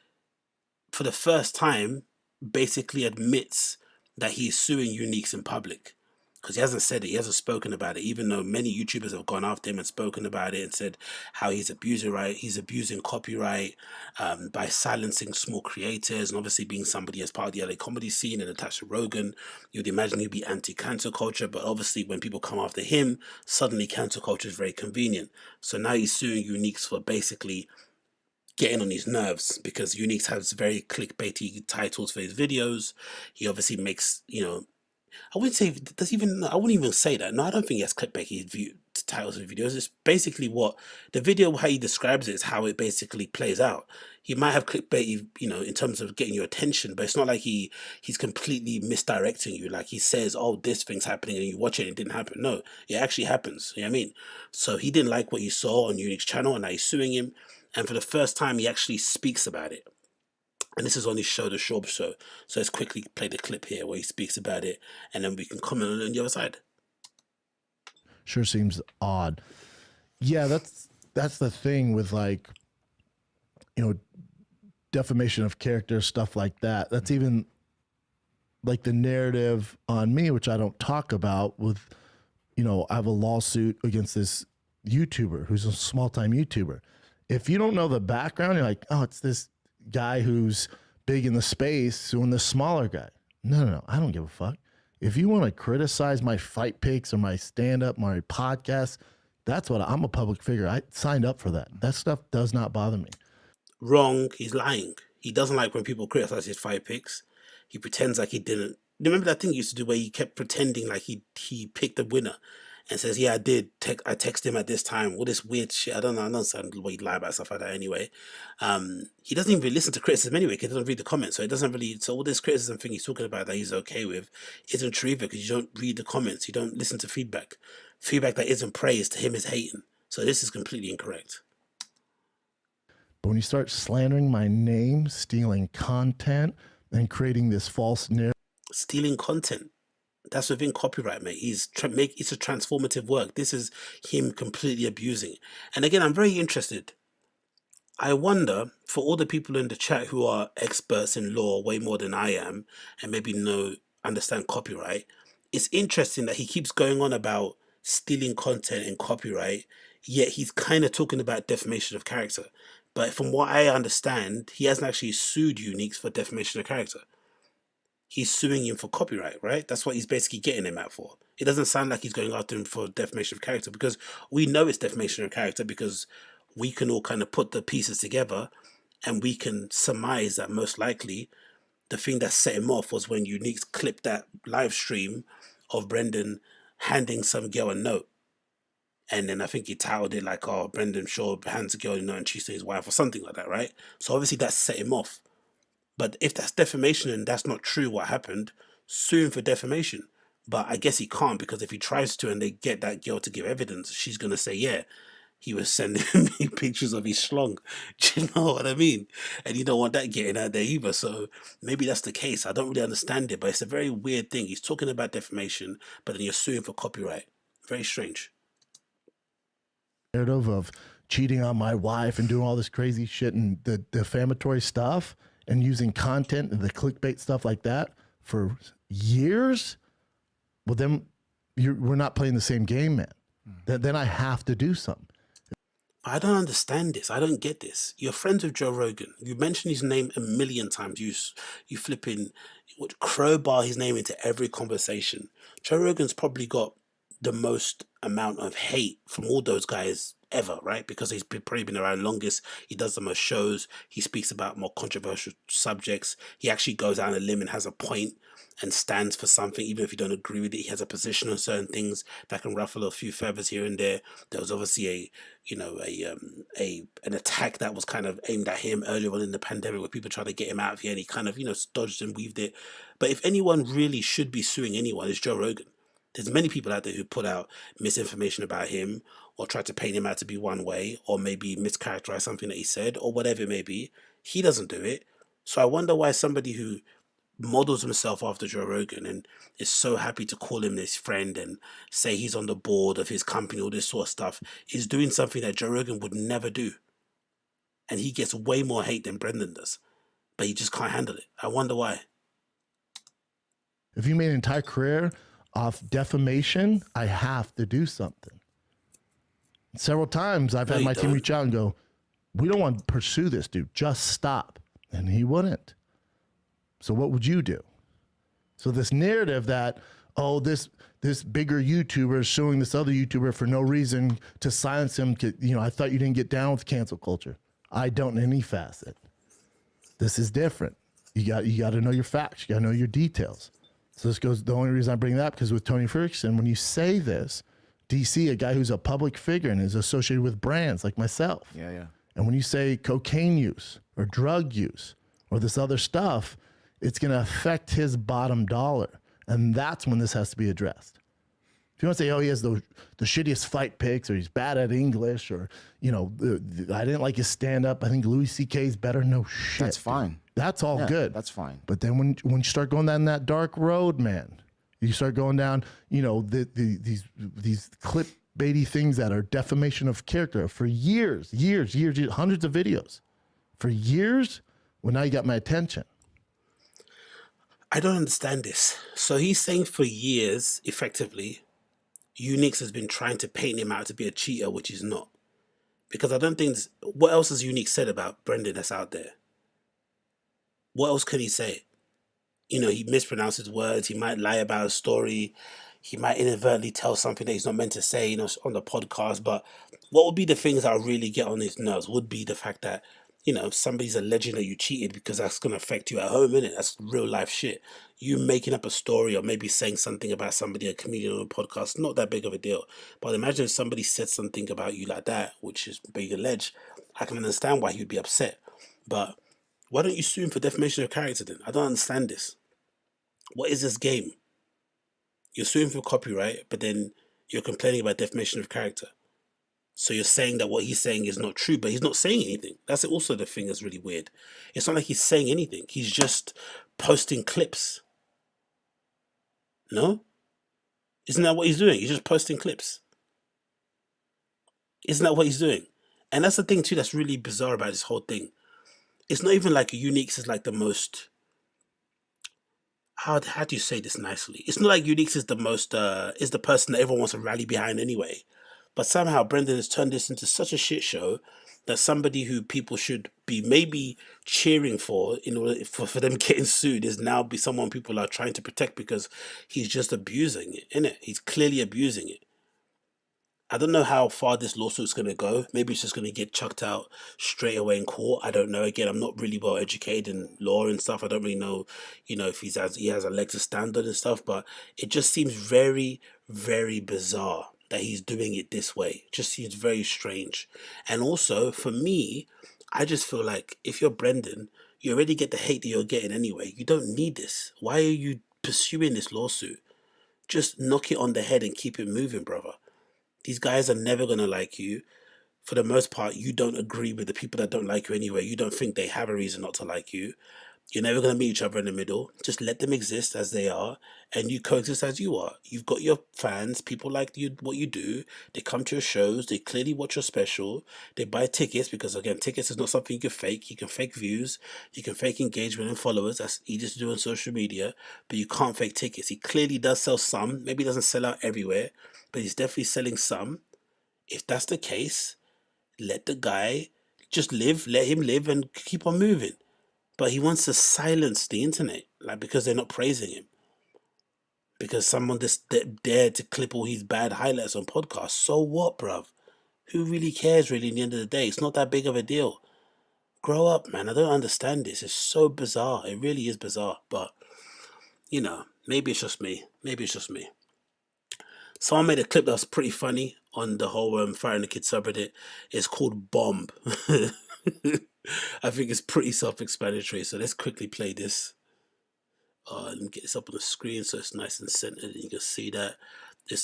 for the first time, basically admits that he's suing Yew Neek in public. Because he hasn't said it, he hasn't spoken about it, even though many YouTubers have gone after him and spoken about it and said how he's abusing copyright by silencing small creators, and obviously being somebody as part of the LA comedy scene and attached to Rogan, you'd imagine he'd be anti-cancel culture, but obviously when people come after him, suddenly cancel culture is very convenient. So now he's suing Yew Neek for basically getting on his nerves, because Yew Neek has very clickbaity titles for his videos. He obviously makes, I wouldn't even say that. No, I don't think he has clickbait titles of videos. It's basically what the video, how he describes it, is how it basically plays out. He might have clickbait, in terms of getting your attention, but it's not like he's completely misdirecting you. Like he says, oh, this thing's happening, and you watch it and it didn't happen. No, it actually happens. You know what I mean? So he didn't like what he saw on Yew Neek's channel, and now he's suing him. And for the first time, he actually speaks about it. And this is on his show, the Schaub show. So let's quickly play the clip here where he speaks about it, and then we can comment on the other side. Sure seems odd. Yeah, that's the thing with defamation of character, stuff like that. That's even like the narrative on me, which I don't talk about with, I have a lawsuit against this YouTuber who's a small time YouTuber. If you don't know the background, you're like, oh, it's this guy who's big in the space suing this smaller guy. No, I don't give a fuck. If you want to criticize my fight picks or my stand-up, my podcast, that's what I'm a public figure. I signed up for that. That stuff does not bother me. Wrong. He's lying. He doesn't like when people criticize his fight picks. He pretends like he didn't. Remember that thing he used to do where he kept pretending like he picked the winner and says, yeah, I did. I texted him at this time. All this weird shit. I don't understand why he'd lie about stuff like that anyway. He doesn't even listen to criticism anyway because he doesn't read the comments. So it doesn't really. So all this criticism thing he's talking about that he's okay with isn't true either, because you don't read the comments. You don't listen to feedback. Feedback that isn't praise to him is hating. So this is completely incorrect. But when you start slandering my name, stealing content, and creating this false narrative. Stealing content. That's within copyright, mate. It's a transformative work. This is him completely abusing. And again, I'm very interested. I wonder, for all the people in the chat who are experts in law way more than I am, and maybe understand copyright, it's interesting that he keeps going on about stealing content and copyright, yet he's kind of talking about defamation of character. But from what I understand, he hasn't actually sued Yew Neek for defamation of character. he's suing him for copyright, right? That's what he's basically getting him out for. It doesn't sound like he's going after him for defamation of character, because we know it's defamation of character, because we can all kind of put the pieces together and we can surmise that most likely the thing that set him off was when Yew Neek clipped that live stream of Brendan handing some girl a note. And then I think he titled it like, oh, Brendan Schaub hands a girl a note and she's to his wife or something like that, right? So obviously that set him off. But if that's defamation and that's not true what happened, sue him for defamation. But I guess he can't, because if he tries to and they get that girl to give evidence, she's going to say, yeah, he was sending me pictures of his schlong. Do you know what I mean? And you don't want that getting out there either. So maybe that's the case. I don't really understand it, but it's a very weird thing. He's talking about defamation, but then you're suing for copyright. Very strange. Narrative of cheating on my wife and doing all this crazy shit and the defamatory stuff and using content and the clickbait stuff like that for years. Well, then we're not playing the same game, man. Then I have to do something. I don't understand this. I don't get this. You're friends with Joe Rogan. You mention his name a million times. You flipping crowbar his name into every conversation. Joe Rogan's probably got the most amount of hate from all those guys ever, right? Because he's probably been around longest. He does the most shows. He speaks about more controversial subjects. He actually goes down a limb and has a point and stands for something, even if you don't agree with it. He has a position on certain things that can ruffle a few feathers here and there. There was obviously an attack that was kind of aimed at him earlier on in the pandemic, where people tried to get him out of here, and he kind of dodged and weaved it. But if anyone really should be suing anyone, it's Joe Rogan. There's many people out there who put out misinformation about him, or try to paint him out to be one way, or maybe mischaracterize something that he said, or whatever it may be. He doesn't do it. So I wonder why somebody who models himself after Joe Rogan and is so happy to call him his friend and say he's on the board of his company, all this sort of stuff, is doing something that Joe Rogan would never do. And he gets way more hate than Brendan does, but he just can't handle it. I wonder why. If you made an entire career off defamation, I have to do something. Several times I've had my team reach out and go, we don't want to pursue this, dude. Just stop. And he wouldn't. So what would you do? So this narrative that, oh, this bigger YouTuber is suing this other YouTuber for no reason to silence him. I thought you didn't get down with cancel culture. I don't in any facet. This is different. You got to know your facts. You got to know your details. So this goes, the only reason I bring that up, because with Tony Ferguson, when you say this, DC, a guy who's a public figure and is associated with brands like myself. Yeah. And when you say cocaine use or drug use or this other stuff, it's going to affect his bottom dollar. And that's when this has to be addressed. If you want to say, oh, he has the shittiest fight picks, or he's bad at English, or, I didn't like his stand-up, I think Louis C.K. is better. No shit. That's fine. That's all good. That's fine. But then when you start going down that dark road, man, you start going down, these clickbaity things that are defamation of character for years, hundreds of videos. For years, well, now you got my attention. I don't understand this. So he's saying for years, effectively, Yew Neek has been trying to paint him out to be a cheater, which he's not. Because I don't think... What else has Yew Neek said about Brendan that's out there? What else could he say? He mispronounces words. He might lie about a story. He might inadvertently tell something that he's not meant to say, on the podcast. But what would be the things that really get on his nerves would be the fact that, somebody's alleging that you cheated, because that's going to affect you at home, innit? That's real life shit. You making up a story or maybe saying something about somebody, a comedian on a podcast, not that big of a deal. But imagine if somebody said something about you like that, which is being alleged. I can understand why he would be upset. But why don't you sue him for defamation of character then? I don't understand this. What is this game? You're suing for copyright, but then you're complaining about defamation of character. So you're saying that what he's saying is not true, but he's not saying anything. That's also the thing that's really weird. It's not like he's saying anything. He's just posting clips. No? Isn't that what he's doing? He's just posting clips. Isn't that what he's doing? And that's the thing too that's really bizarre about this whole thing. It's not even like Yew Neek is like the most... How do you say this nicely? It's not like Yew Neek is the most... is the person that everyone wants to rally behind anyway. But somehow Brendan has turned this into such a shit show that somebody who people should be maybe cheering for in order for them getting sued is now be someone people are trying to protect because he's just abusing it, innit? He's clearly abusing it. I don't know how far this lawsuit's going to go. Maybe it's just going to get chucked out straight away in court. I don't know. Again, I'm not really well educated in law and stuff. I don't really know, if he has a leg to stand on and stuff. But it just seems very, very bizarre that he's doing it this way. It just seems very strange. And also, for me, I just feel like if you're Brendan, you already get the hate that you're getting anyway. You don't need this. Why are you pursuing this lawsuit? Just knock it on the head and keep it moving, brother. These guys are never going to like you. For the most part, you don't agree with the people that don't like you anyway. You don't think they have a reason not to like you. You're never going to meet each other in the middle. Just let them exist as they are, and you coexist as you are. You've got your fans. People like you, what you do. They come to your shows. They clearly watch your special. They buy tickets because, again, tickets is not something you can fake. You can fake views. You can fake engagement and followers. That's easy to do on social media, but you can't fake tickets. He clearly does sell some. Maybe he doesn't sell out everywhere, but he's definitely selling some. If that's the case, let the guy just live. Let him live and keep on moving. But he wants to silence the internet, like, because they're not praising him. Because someone just dared to clip all his bad highlights on podcasts. So what, bruv? Who really cares, really, in the end of the day? It's not that big of a deal. Grow up, man. I don't understand this. It's so bizarre. It really is bizarre. But, maybe it's just me. Someone made a clip that was pretty funny on the whole Fire in the Kid subreddit. It's called Bomb. I think it's pretty self-explanatory. So let's quickly play this. Let me get this up on the screen so it's nice and centered and you can see that.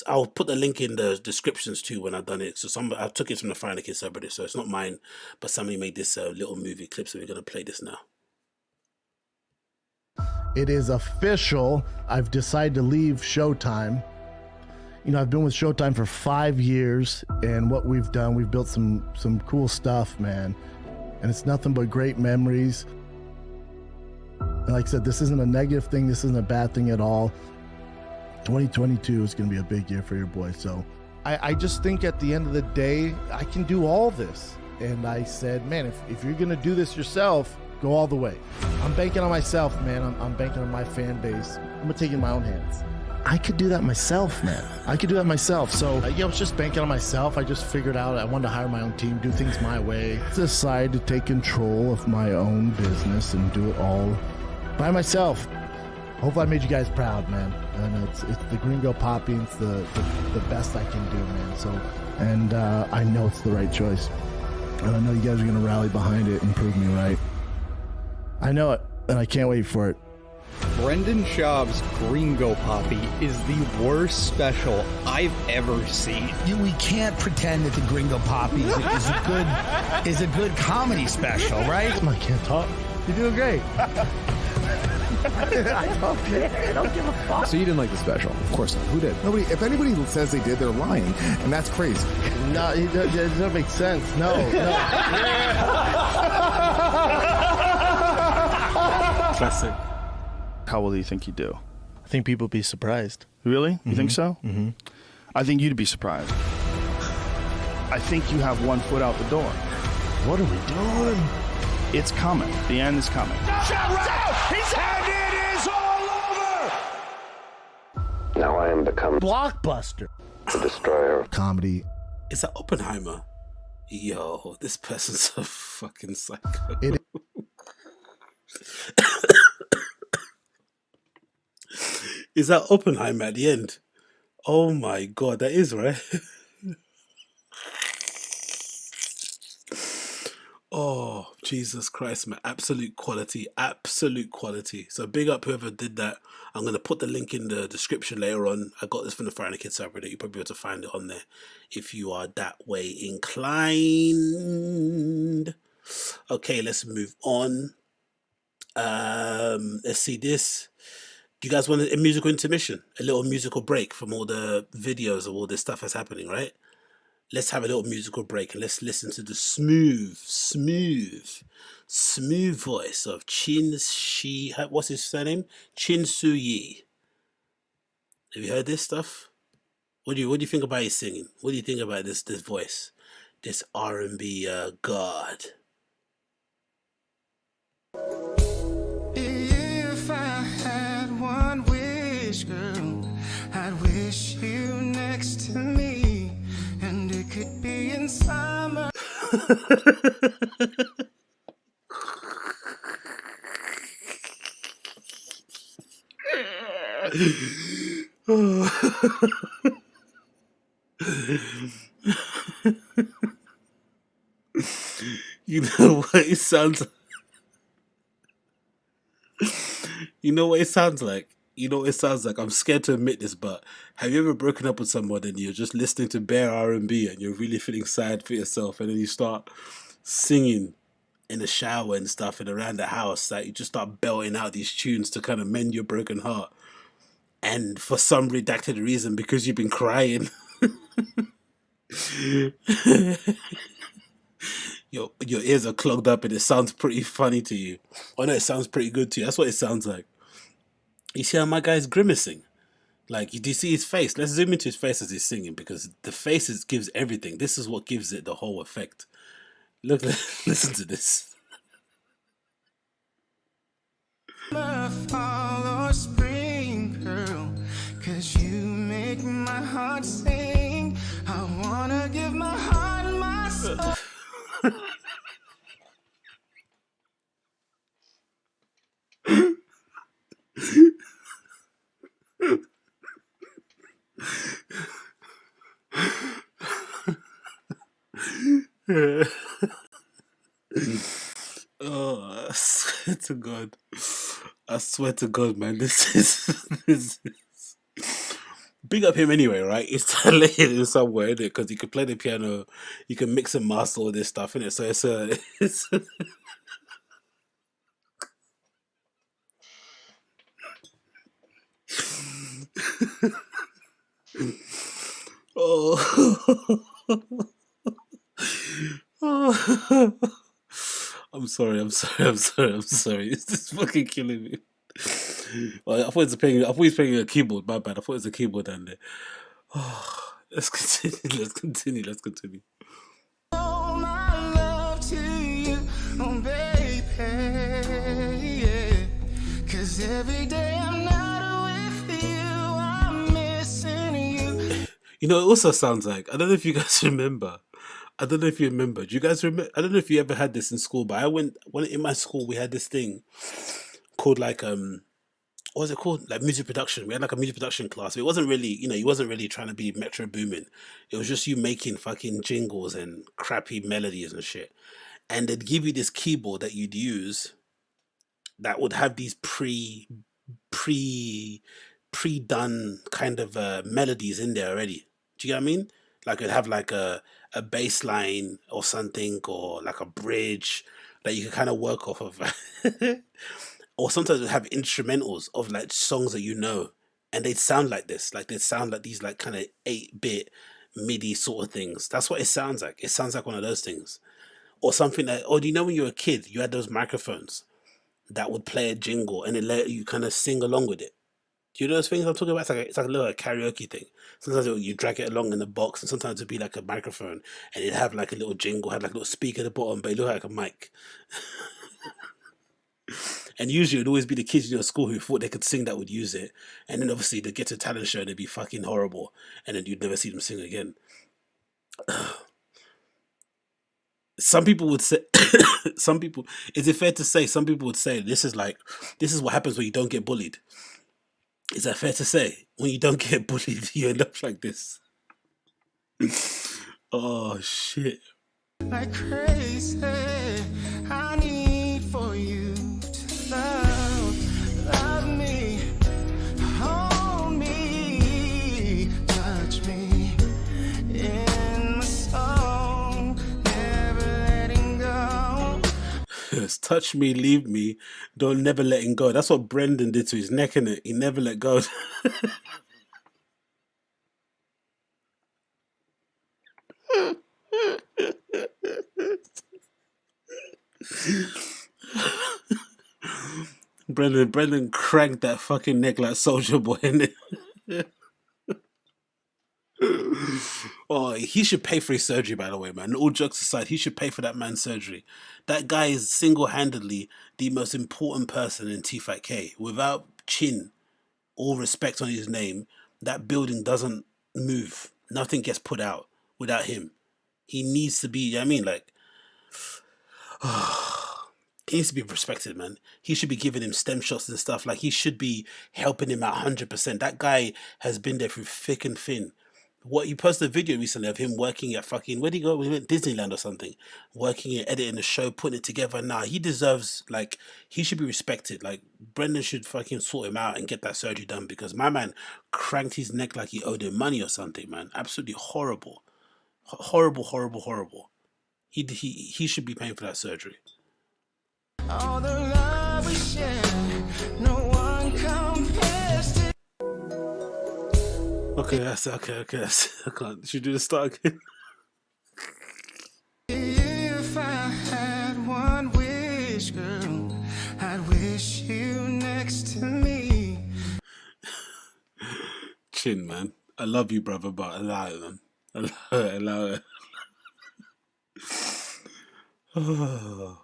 I'll put the link in the descriptions too when I've done it. So I took it from the Fire in the Kid subreddit, so it's not mine, but somebody made this little movie clip, so we're going to play this now. It is official. I've decided to leave Showtime. I've been with Showtime for 5 years, and what we've done, we've built some cool stuff, man. And it's nothing but great memories. And like I said, this isn't a negative thing. This isn't a bad thing at all. 2022 is going to be a big year for your boy. So I just think at the end of the day, I can do all this. And I said, man, if you're going to do this yourself, go all the way. I'm banking on myself, man. I'm banking on my fan base. I'm going to take it in my own hands. I could do that myself, man. I could do that myself. So, I was just banking on myself. I just figured out I wanted to hire my own team, do things my way. Decided to take control of my own business and do it all by myself. Hopefully I made you guys proud, man. And it's the Gringo Poppy. It's the best I can do, man. So, and I know it's the right choice. And I know you guys are going to rally behind it and prove me right. I know it, and I can't wait for it. Brendan Schaub's Gringo Poppy is the worst special I've ever seen. We can't pretend that the Gringo Poppy is a good comedy special, right? I can't talk. You're doing great. I don't give a fuck. So you didn't like the special? Of course not. Who did? Nobody. If anybody says they did, they're lying, and that's crazy. No, it doesn't make sense. No. Classic. How well do you think you do? I think people would be surprised. Really? You think so? Mm-hmm. I think you'd be surprised. I think you have one foot out the door. What are we doing? It's coming. The end is coming. And it is all over! Now I am become Blockbuster. the destroyer of Comedy. Is that Oppenheimer? Yo, this person's a fucking psycho. It Is that Oppenheimer at the end? Oh my god, that is right. Oh, Jesus Christ, man. Absolute quality. So big up whoever did that. I'm going to put the link in the description later on. I got this from the Fire in the Kid subreddit. You'll probably be able to find it on there if you are that way inclined. Okay, let's move on. Let's see this. Do you guys want a musical intermission? A little musical break from all the videos of all this stuff that's happening, right? Let's have a little musical break and let's listen to the smooth voice of what's his surname? Chin Su Yi. Have you heard this stuff? What do you think about his singing? What do you think about this voice? This R&B god. If I had one wish, girl, I'd wish you next to me, and it could be in summer. You know what it sounds like? You know what it sounds like? You know what it sounds like? I'm scared to admit this, but have you ever broken up with someone and you're just listening to bare R&B and you're really feeling sad for yourself, and then you start singing in the shower and stuff and around the house, like you just start belting out these tunes to kind of mend your broken heart, and for some redacted reason, because you've been crying, your ears are clogged up and it sounds pretty funny to you. Oh no, it sounds pretty good to you. That's what it sounds like. You see how my guy's grimacing? Like, do you see his face? Let's zoom into his face as he's singing, because the face gives everything. This is what gives it the whole effect. Look, listen to this. Fall or spring, girl, 'cause you make my heart sing. I wanna give my heart my soul. Oh, I swear to God. I swear to God, man. This is big up him anyway, right? He's talented in some way, innit? Because he can play the piano, you can mix and master all this stuff, innit? So it's oh. Oh. I'm sorry. It's just fucking killing me. Well, I thought he was playing a keyboard. My bad. I thought it was a keyboard down there. Oh, let's continue. Oh, my love to you, oh baby, yeah. 'Cause every day I'm not with you, I'm missing you. You know, it also sounds like, I don't know if you guys remember. I don't know if you remember. Do you guys remember? I don't know if you ever had this in school, but when in my school we had this thing called like what was it called? Like music production. We had like a music production class. It wasn't really, you wasn't really trying to be Metro Boomin. It was just you making fucking jingles and crappy melodies and shit. And they'd give you this keyboard that you'd use that would have these pre-done kind of melodies in there already. Do you get what I mean? Like it'd have like a bass line or something, or like a bridge that you could kind of work off of. Or sometimes it'd have instrumentals of like songs that and they'd sound like this. Like they'd sound like these like kind of 8-bit MIDI sort of things. That's what it sounds like. It sounds like one of those things. Or something that, do you know when you were a kid, you had those microphones that would play a jingle and it let you kind of sing along with it? Do you know those things I'm talking about? It's like a little karaoke thing. Sometimes you drag it along in the box, and sometimes it'd be like a microphone, and it'd have like a little jingle, had like a little speaker at the bottom, but it looked like a mic. And usually it'd always be the kids in your school who thought they could sing that would use it, and then obviously they'd get to a talent show and they'd be fucking horrible, and then you'd never see them sing again. Some people would say, is it fair to say, some people would say this is what happens when you don't get bullied? Is that fair to say? When you don't get bullied, you end up like this. Oh, shit. Like crazy, I need for you to love me, hold me, touch me in my soul, never letting go. Yes, touch me, leave me, don't never letting go. That's what Brendan did to his neck, innit? He never let go. Brendan cranked that fucking neck like Soldier Boy, innit? Oh, he should pay for his surgery, by the way, man. All jokes aside, he should pay for that man's surgery. That guy is single-handedly the most important person in TFATK. Without Chin, all respect on his name, that building doesn't move. Nothing gets put out without him. He needs to be, you know what I mean? Like, he needs to be respected, man. He should be giving him stem shots and stuff. Like, he should be helping him out 100%. That guy has been there through thick and thin. What, he posted a video recently of him working at fucking, where did he go? We went Disneyland or something. Working and editing the show, putting it together. Nah, he deserves, like, he should be respected. Like, Brendan should fucking sort him out and get that surgery done, because my man cranked his neck like he owed him money or something, man. Absolutely horrible. Horrible, horrible, horrible. He should be paying for that surgery. All the love we share, no one compares to. Okay, I can't. Should we do the start again? If I had one wish, girl, I'd wish you next to me. Chin, man. I love you, brother, but allow it, man. Allow it. Oh.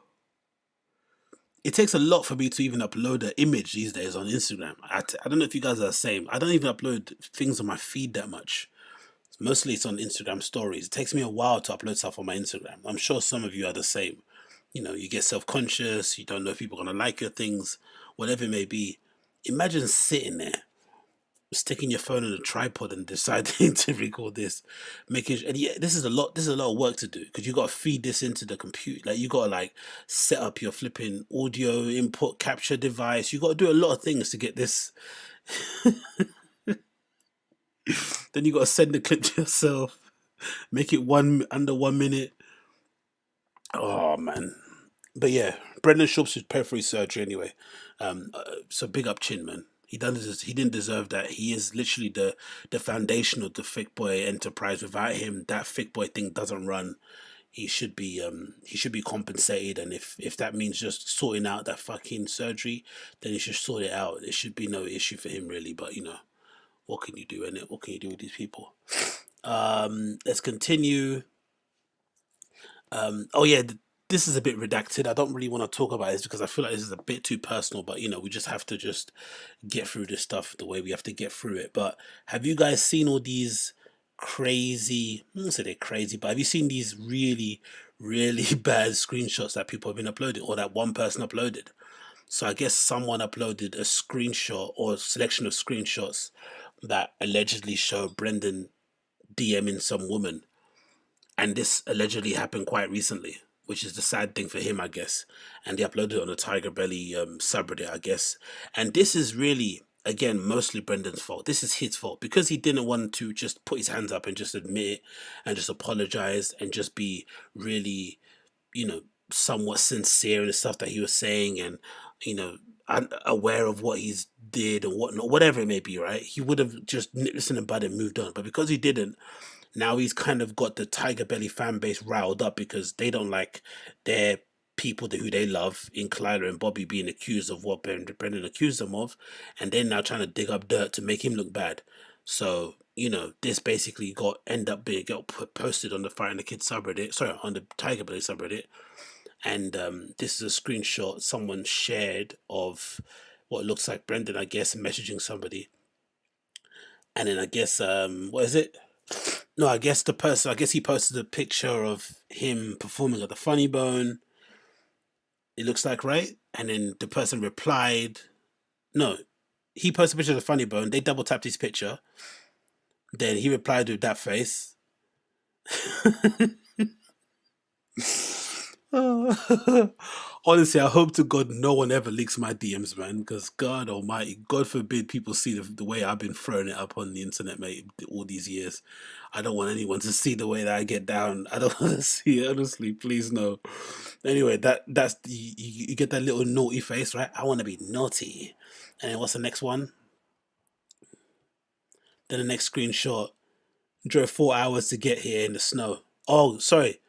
It takes a lot for me to even upload an image these days on Instagram. I don't know if you guys are the same. I don't even upload things on my feed that much. Mostly it's on Instagram stories. It takes me a while to upload stuff on my Instagram. I'm sure some of you are the same. You know, you get self-conscious. You don't know if people are going to like your things, whatever it may be. Imagine sitting there, sticking your phone on a tripod and deciding to record this, and yeah, this is a lot of work to do, because you got to feed this into the computer. Like, you got to like set up your flipping audio input capture device. You got to do a lot of things to get this. Then you got to send the clip to yourself, make it under 1 minute. Oh man. But yeah, Brendan Schaub should pay for his surgery anyway. So big up Chin, man. He didn't deserve that. He is literally the foundation of the Thick Boy enterprise. Without him, that Thick Boy thing doesn't run. He should be compensated, and if that means just sorting out that fucking surgery, then he should sort it out. It should be no issue for him, really. But you know, what can you do, innit? What can you do with these people? Let's continue. Oh yeah, this is a bit redacted. I don't really want to talk about this because I feel like this is a bit too personal, but you know, we just have to just get through this stuff the way we have to get through it. But have you guys seen all these crazy, I won't say they're crazy, but have you seen these really, really bad screenshots that people have been uploading, or that one person uploaded? So I guess someone uploaded a screenshot or a selection of screenshots that allegedly show Brendan DMing some woman. And this allegedly happened quite recently, which is the sad thing for him, I guess. And they uploaded it on the TigerBelly subreddit, I guess. And this is really, again, mostly Brendan's fault. This is his fault, because he didn't want to just put his hands up and just admit it and just apologize and just be really, you know, somewhat sincere in the stuff that he was saying, and, you know, aware of what he's did and whatnot, whatever it may be, right? He would have just nipped this in the bud and moved on. But because he didn't, now he's kind of got the TigerBelly fan base riled up, because they don't like their people who they love in Kalila and Bobby being accused of what Brendan accused them of, and they're now trying to dig up dirt to make him look bad. So, you know, this basically got posted on the Fighting the Kid subreddit, sorry, on the TigerBelly subreddit. And this is a screenshot someone shared of what looks like Brendan, I guess, messaging somebody. And then I guess, what is it? No, I guess he posted a picture of him performing at the Funny Bone. It looks like, right? And then the person replied, no, he posted a picture of the Funny Bone. They double tapped his picture. Then he replied with that face. Honestly, I hope to God no one ever leaks my DMs, man, because God almighty, God forbid people see the way I've been throwing it up on the internet, mate, all these years. I don't want anyone to see the way that I get down. I don't want to see it, honestly, please no. Anyway, that's you get that little naughty face, right? I want to be naughty. And then what's the next one? Then the next screenshot, drove 4 hours to get here in the snow. Oh, sorry.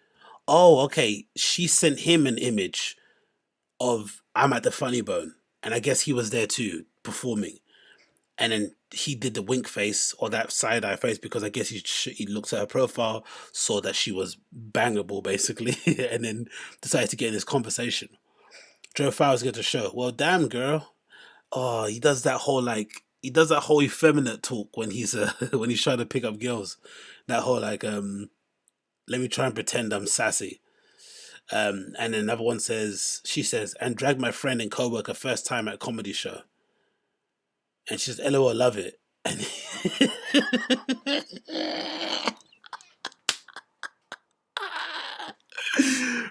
Oh, okay. She sent him an image of I'm at the Funny Bone, and I guess he was there too, performing. And then he did the wink face or that side eye face because I guess he looked at her profile, saw that she was bangable basically, and then decided to get in this conversation. Joe Flowers get the show. Well, damn girl. Oh, he does that whole effeminate talk when he's when he's trying to pick up girls. That whole like let me try and pretend I'm sassy. And then another one she says, and drag my friend and coworker first time at comedy show. And she says, LOL, love it. And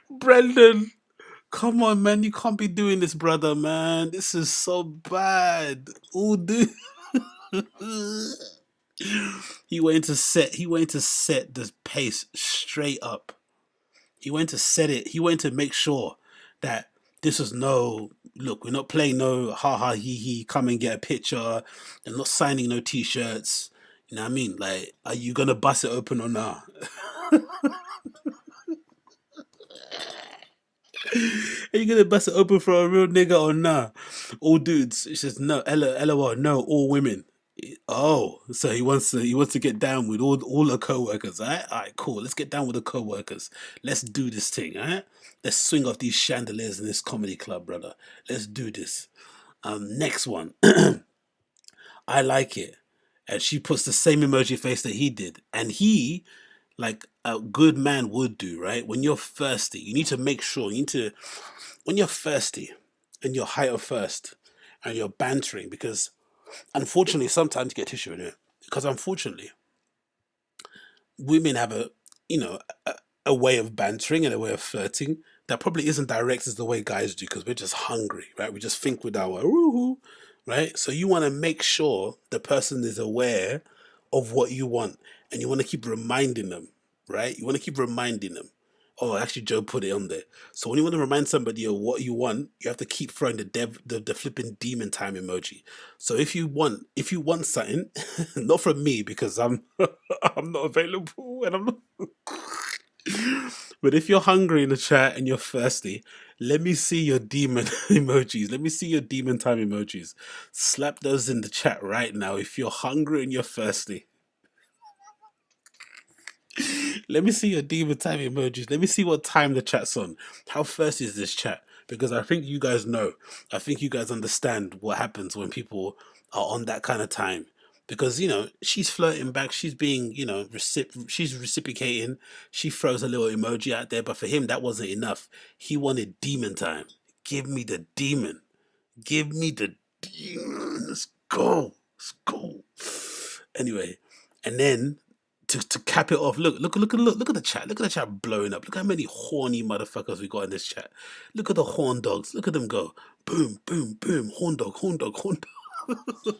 Brendan, come on, man. You can't be doing this, brother, man. This is so bad. Oh, dude. He went to set the pace straight up. He went to set it. He went to make sure that this was look, we're not playing no ha ha he he, come and get a picture. I'm not signing no t-shirts. You know what I mean? Like, are you gonna bust it open or not? Are you gonna bust it open for a real nigga or not? All dudes. It's just no, LOL, no, all women. Oh, so he wants to get down with all the co-workers. All right, cool. Let's get down with the co-workers. Let's do this thing. All right, let's swing off these chandeliers in this comedy club, brother. Let's do this. Next one. I like it, and she puts the same emoji face that he did, and he, like a good man would do, right? When you're thirsty, you need to make sure when you're thirsty and you're high of thirst and you're bantering, because unfortunately, sometimes you get tissue in it. Because unfortunately, women have a way of bantering and a way of flirting that probably isn't direct as the way guys do, because we're just hungry, right? We just think with our woohoo, right? So you want to make sure the person is aware of what you want, and you want to keep reminding them, right? You want to keep reminding them. Oh, actually, Joe put it on there. So when you want to remind somebody of what you want, you have to keep throwing the flipping demon time emoji. So if you want something, not from me because I'm I'm not available and I'm not. But if you're hungry in the chat and you're thirsty, let me see your demon emojis. Let me see your demon time emojis. Slap those in the chat right now if you're hungry and you're thirsty. Let me see your demon time emojis. Let me see what time the chat's on. How thirsty is this chat? Because I think you guys know. I think you guys understand what happens when people are on that kind of time. Because, she's flirting back. She's being, she's reciprocating. She throws a little emoji out there. But for him, that wasn't enough. He wanted demon time. Give me the demon. Give me the demon. Let's go. Let's go. Anyway, and then to cap it off, look at the chat. Look at the chat blowing up. Look how many horny motherfuckers we got in this chat. Look at the horn dogs. Look at them go. Boom, boom, boom. Horn dog, horn dog, horn dog.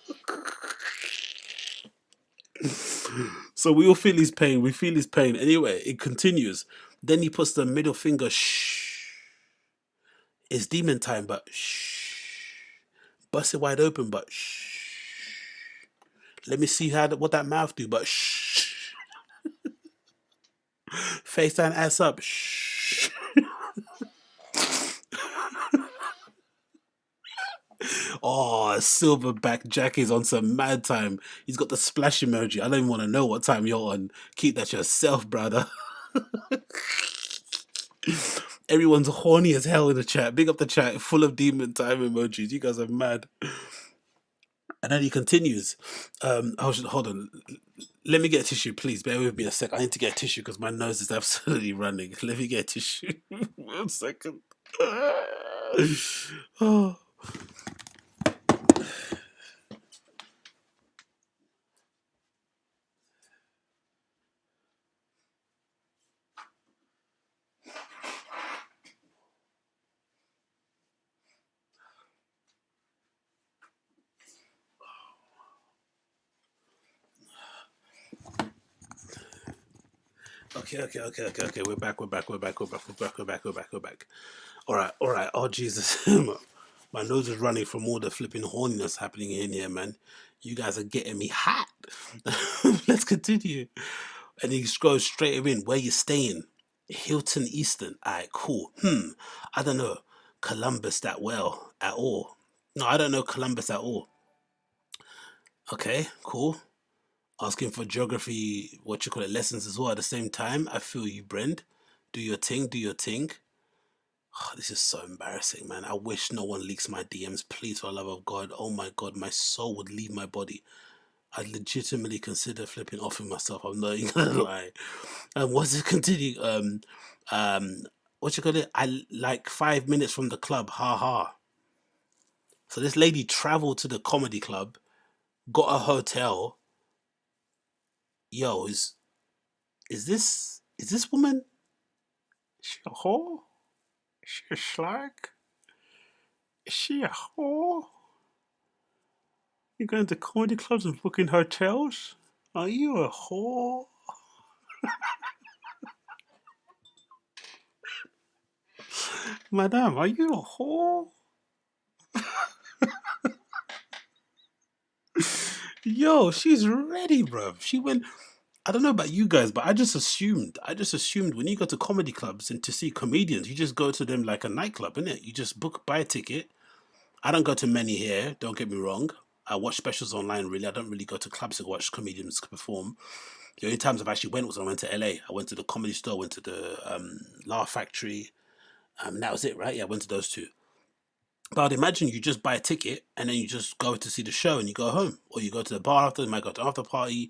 So we all feel his pain. We feel his pain. Anyway, it continues. Then he puts the middle finger. Shh. It's demon time, but shh. Bust it wide open, but shh. Let me see what that mouth do, but shh. Face down, ass up. Shh. Oh, Silverback Jack is on some mad time. He's got the splash emoji. I don't even want to know what time you're on. Keep that yourself, brother. Everyone's horny as hell in the chat. Big up the chat, full of demon time emojis. You guys are mad. And then he continues. Hold on. Let me get a tissue, please. Bear with me a sec. I need to get a tissue because my nose is absolutely running. Let me get a tissue. 1 second. Oh. Okay. We're back. All right. Oh, Jesus. My nose is running from all the flipping horniness happening in here, man. You guys are getting me hot. Let's continue. And he goes straight in. Where you staying? Hilton Eastern. All right, cool. I don't know Columbus that well at all. No, I don't know Columbus at all. Okay, cool. Asking for geography, what you call it, lessons as well at the same time. I feel you, Brent. Do your thing, do your thing. Oh, this is so embarrassing, man. I wish no one leaks my DMs. Please, for the love of God. Oh my God, my soul would leave my body. I'd legitimately consider flipping off with myself. I'm not even gonna lie. What's it continue? What you call it? I like 5 minutes from the club. Ha ha. So this lady traveled to the comedy club, got a hotel. Yo, is this woman? Is she a whore? Is she a slag? Is she a whore? You going to comedy clubs and booking hotels? Are you a whore? Madame, are you a whore? Yo, she's ready, bruv. She went. I don't know about you guys, but I just assumed when you go to comedy clubs and to see comedians, you just go to them like a nightclub, innit? You just buy a ticket. I don't go to many here, don't get me wrong. I watch specials online, really. I don't really go to clubs to watch comedians perform. The only times I've actually went was when I went to LA. I went to the Comedy Store, went to the Laugh Factory. That was it, right? Yeah, I went to those two. But I'd imagine you just buy a ticket and then you just go to see the show and you go home. Or you go to the bar after, you might go to after party,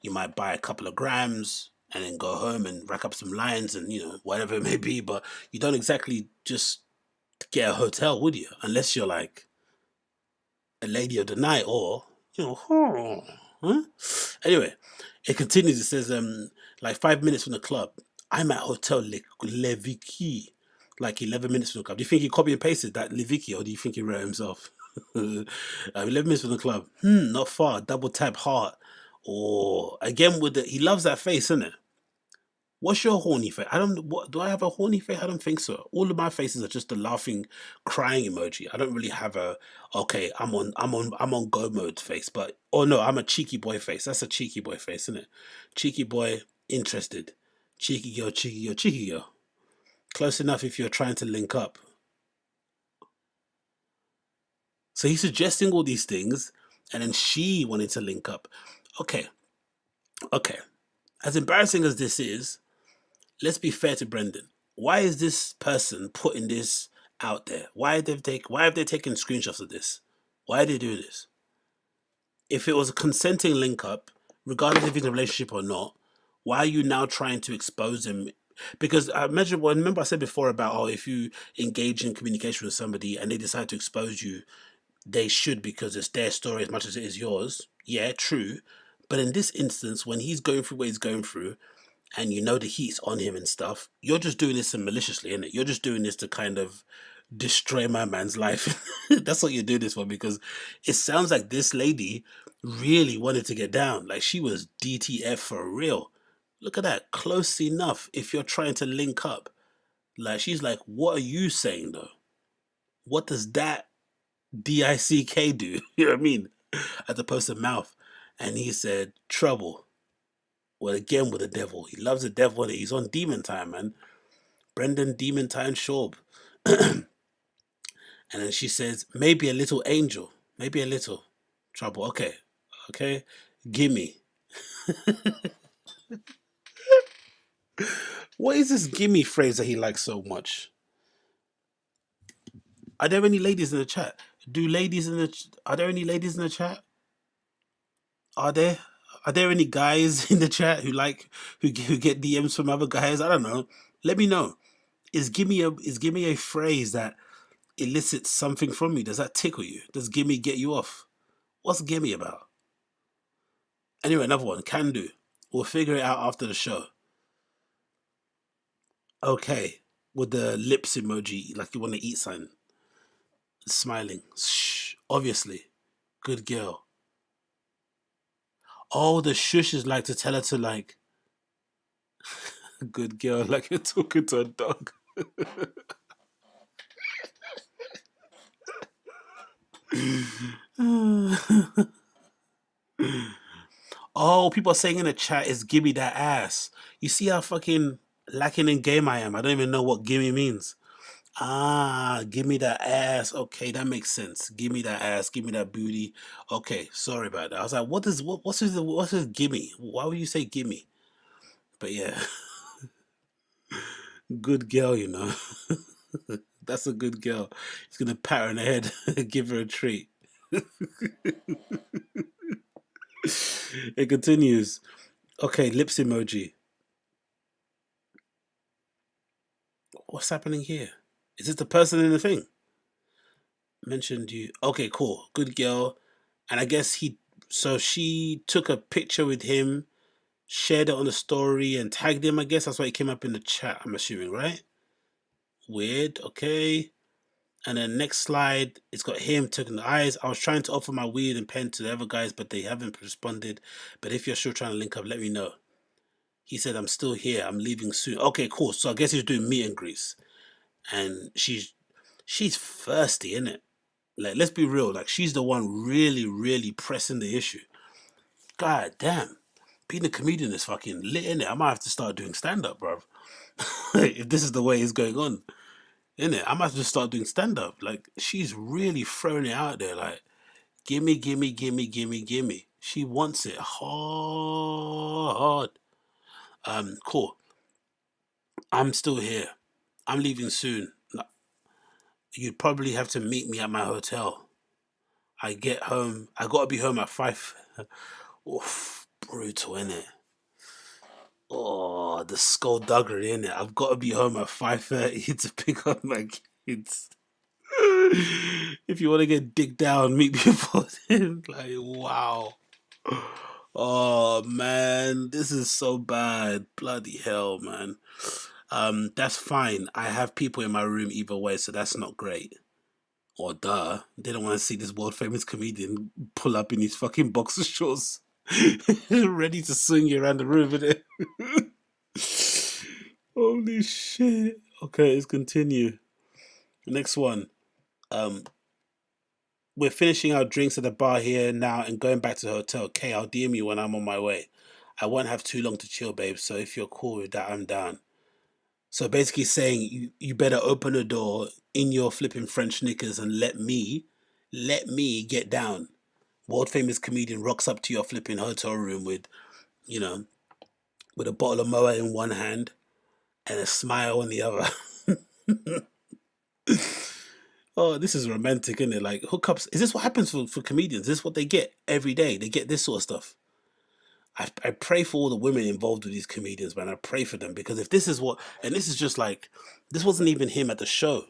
you might buy a couple of grams and then go home and rack up some lines and, whatever it may be. But you don't exactly just get a hotel, would you? Unless you're like a lady of the night or, huh? Anyway, it continues. It says, like 5 minutes from the club, I'm at Hotel Le Vicky, like 11 minutes from the club. Do you think he copy and pasted that Le Vicky or do you think he wrote it himself? 11 minutes from the club. Not far. Double tap heart. Or again with he loves that face, isn't it? What's your horny face? Do I have a horny face? I don't think so. All of my faces are just a laughing, crying emoji. I don't really have okay, I'm on go mode face, but no, I'm a cheeky boy face. That's a cheeky boy face, isn't it? Cheeky boy, interested. Cheeky girl, cheeky girl, cheeky girl. Close enough if you're trying to link up. So he's suggesting all these things, and then she wanted to link up. Okay. As embarrassing as this is, let's be fair to Brendan. Why is this person putting this out there? Why have they taken screenshots of this? Why are they doing this? If it was a consenting link up, regardless if it's a relationship or not, why are you now trying to expose him? Because remember I said before about if you engage in communication with somebody and they decide to expose you, they should, because it's their story as much as it is yours. Yeah, true. But in this instance, when he's going through what he's going through, and the heat's on him and stuff, you're just doing this maliciously, innit? You're just doing this to kind of destroy my man's life. That's what you're doing this for, because it sounds like this lady really wanted to get down. Like she was DTF for real. Look at that. Close enough if you're trying to link up. Like she's like, what are you saying though? What does that DICK do? You know what I mean? As opposed to mouth. And he said, trouble. Well, again with the devil. He loves the devil. He's on demon time, man. Brendan Demon Time Schaub. And then she says, maybe a little angel. Maybe a little trouble. Okay. Gimme. What is this gimme phrase that he likes so much? Are there any ladies in the chat? Are there any ladies in the chat? Are there any guys in the chat who get DMs from other guys? I don't know. Let me know. Is gimme a phrase that elicits something from you? Does that tickle you? Does gimme get you off? What's gimme about? Anyway, another one. Can do. We'll figure it out after the show. Okay. With the lips emoji, like you want to eat something. Smiling. Shh. Obviously. Good girl. Oh, the shush is like to tell her to like. Good girl, like you're talking to a dog. Oh, people are saying in the chat is gimme that ass. You see how fucking lacking in game I am. I don't even know what gimme means. Ah, give me that ass. Okay, that makes sense. Give me that ass. Give me that booty. Okay, sorry about that. I was like, what's his gimme? Why would you say gimme? But yeah, good girl, you know. That's a good girl. He's gonna pat her on the head, give her a treat. It continues. Okay, lips emoji. What's happening here? Is this the person in the thing? Mentioned you. Okay, cool. Good girl. And I guess she took a picture with him, shared it on the story, and tagged him. I guess that's why it came up in the chat, I'm assuming, right? Weird. Okay. And then next slide, it's got him taking the eyes. I was trying to offer my weed and pen to the other guys, but they haven't responded. But if you're still trying to link up, let me know. He said, I'm still here. I'm leaving soon. Okay, cool. So I guess he's doing meet and greets. And she's thirsty, isn't it? Like, let's be real. Like, she's the one really, really pressing the issue. God damn. Being a comedian is fucking lit, innit? I might have to start doing stand-up, bro. If this is the way it's going on. Innit? I might have to start doing stand-up. Like, she's really throwing it out there. Like, gimme, gimme, gimme, gimme, gimme. She wants it hard. Cool. I'm still here. I'm leaving soon. You'd probably have to meet me at my hotel. I get home. I gotta be home at 5. Oof, brutal, innit? Oh, the skullduggery, innit? I've got to be home at 5:30 to pick up my kids. If you want to get digged down, meet me before then. Like, wow. Oh, man. This is so bad. Bloody hell, man. That's fine. I have people in my room either way, so that's not great. Or duh. They don't want to see this world famous comedian pull up in his fucking boxer shorts. Ready to swing you around the room with it. Holy shit. Okay, let's continue. Next one. We're finishing our drinks at the bar here now and going back to the hotel. Okay, I'll DM you when I'm on my way. I won't have too long to chill, babe, so if you're cool with that, I'm down. So basically saying you better open the door in your flipping French knickers and let me get down. World famous comedian rocks up to your flipping hotel room with, you know, with a bottle of Moa in one hand and a smile on the other. Oh, this is romantic, isn't it? Like, hookups. Is this what happens for comedians? Is this what they get every day? They get this sort of stuff. I pray for all the women involved with these comedians, man. I pray for them, because if this is what, and this is just like, this wasn't even him at the show.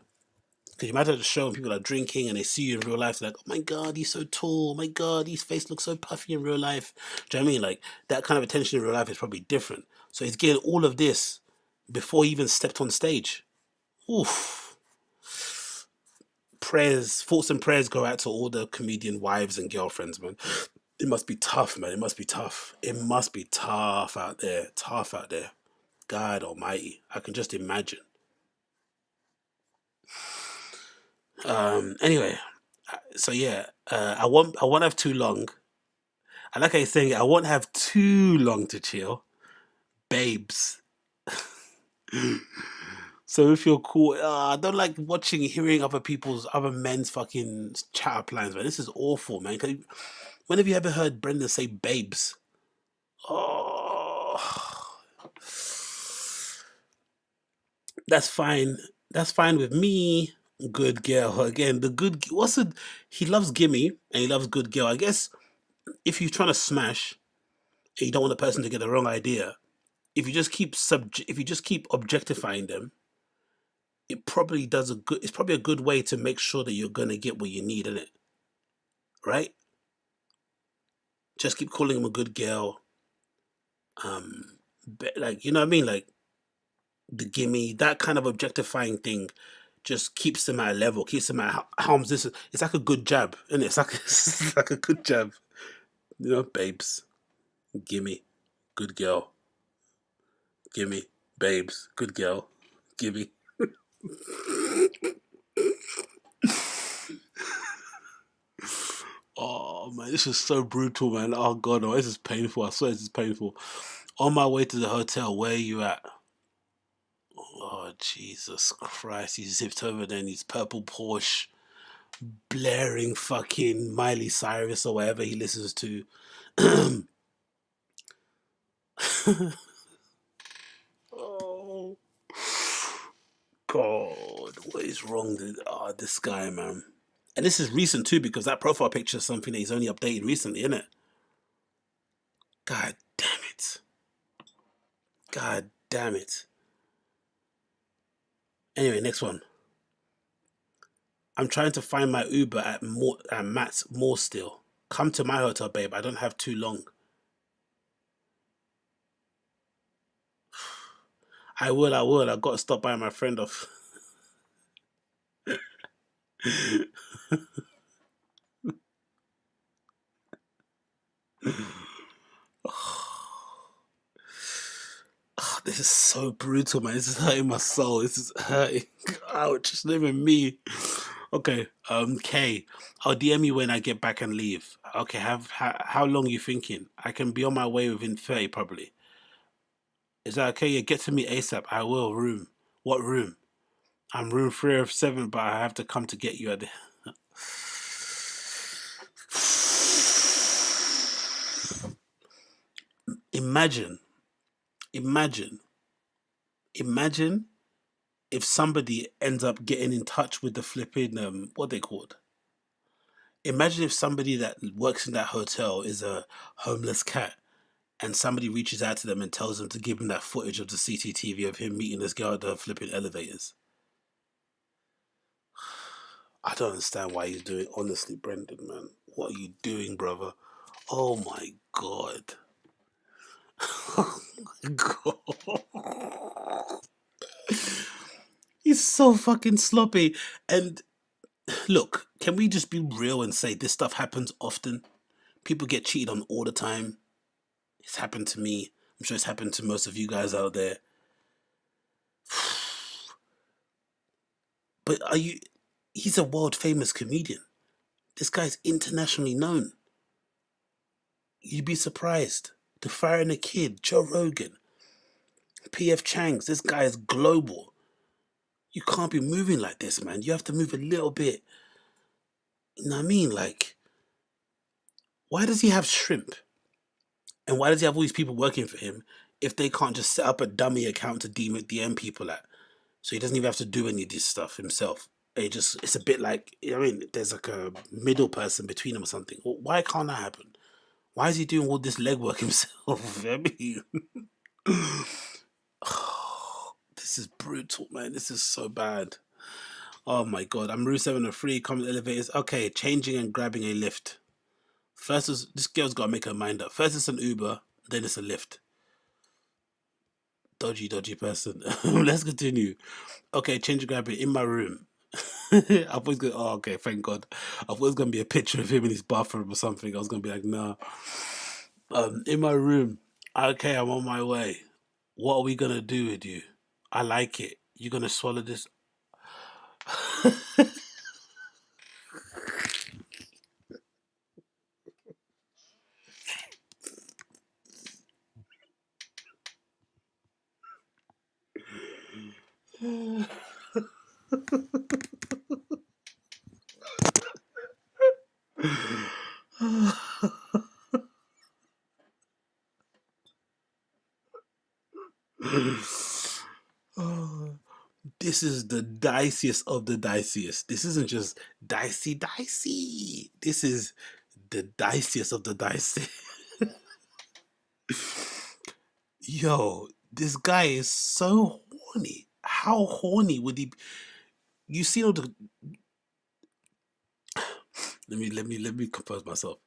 Because you might have the show and people are drinking and they see you in real life. They're like, oh my God, he's so tall. Oh my God, his face looks so puffy in real life. Do you know what I mean? Like, that kind of attention in real life is probably different. So he's getting all of this before he even stepped on stage. Oof. Prayers, thoughts and prayers go out to all the comedian wives and girlfriends, man. It must be tough, man. It must be tough. It must be tough out there. Tough out there. God almighty. I can just imagine. Anyway, so yeah, I won't have too long. I like how he's saying I won't have too long to chill, babes. So if you're cool, I don't like hearing other men's fucking chat up lines, man. This is awful, man. When have you ever heard Brendan say babes? Oh, that's fine. That's fine with me. Good girl. Again, he loves gimme and he loves good girl. I guess if you're trying to smash and you don't want the person to get the wrong idea, if you just keep objectifying them, it's probably a good way to make sure that you're gonna get what you need in it. Right? Just keep calling him a good girl. Like, you know what I mean? Like, the gimme, that kind of objectifying thing just keeps them at a level, keeps them at harm's distance. It's like a good jab, isn't it? It's like a good jab. You know, babes, gimme, good girl. Gimme, babes, good girl. Gimme. Oh man, this is so brutal, man. Oh God, this is painful. I swear this is painful. On my way to the hotel, where are you at? Oh Jesus Christ. He zipped over there in his purple Porsche, blaring fucking Miley Cyrus or whatever he listens to. Oh, God. What is wrong with this guy, man? And this is recent too, because that profile picture is something that he's only updated recently, isn't it? God damn it. God damn it. Anyway, next one. I'm trying to find my Uber at Matt's Mall still. Come to my hotel, babe. I don't have too long. I will. I've got to stop by my friend off. This is so brutal, man. This is hurting my soul. This is hurting. Ouch, it's not even me. Okay, Kay, I'll DM you when I get back and leave. Okay, how long are you thinking? I can be on my way within 30 probably. Is that okay? Yeah, get to me ASAP. I will. Room. What room? I'm room 307, but I have to come to get you at the... Imagine if somebody ends up getting in touch with the flipping, what they called? Imagine if somebody that works in that hotel is a homeless cat and somebody reaches out to them and tells them to give him that footage of the CCTV of him meeting this girl at the flipping elevators. I don't understand why you're doing it. Honestly, Brendan, man. What are you doing, brother? Oh my God. Oh my God. He's so fucking sloppy. And look, can we just be real and say this stuff happens often? People get cheated on all the time. It's happened to me. I'm sure it's happened to most of you guys out there. But he's a world famous comedian. This guy's internationally known. You'd be surprised. The Fire and the Kid, Joe Rogan, P.F. Chang's. This guy is global. You can't be moving like this, man. You have to move a little bit. You know what I mean? Like, why does he have shrimp? And why does he have all these people working for him if they can't just set up a dummy account to DM people at? So he doesn't even have to do any of this stuff himself. It's a bit like, I mean, there's like a middle person between them or something. Well, why can't that happen? Why is he doing all this legwork himself? I mean, this is brutal, man. This is so bad. Oh my God. I'm route 703, coming to elevators. Okay, changing and grabbing a lift. First, this girl's got to make her mind up. First, it's an Uber, then it's a lift. Dodgy person. Let's continue. Okay, change and grab it in my room. I thought it was going, oh, okay, thank God. I thought it was going to be a picture of him in his bathroom or something. I was going to be like, nah. In my room. Okay, I'm on my way. What are we going to do with you? I like it. You going to swallow this? This is the diciest of the diciest. This isn't just dicey. This is the diciest of the dicey. Yo, this guy is so horny. How horny would he be? You see all the... Let me compose myself.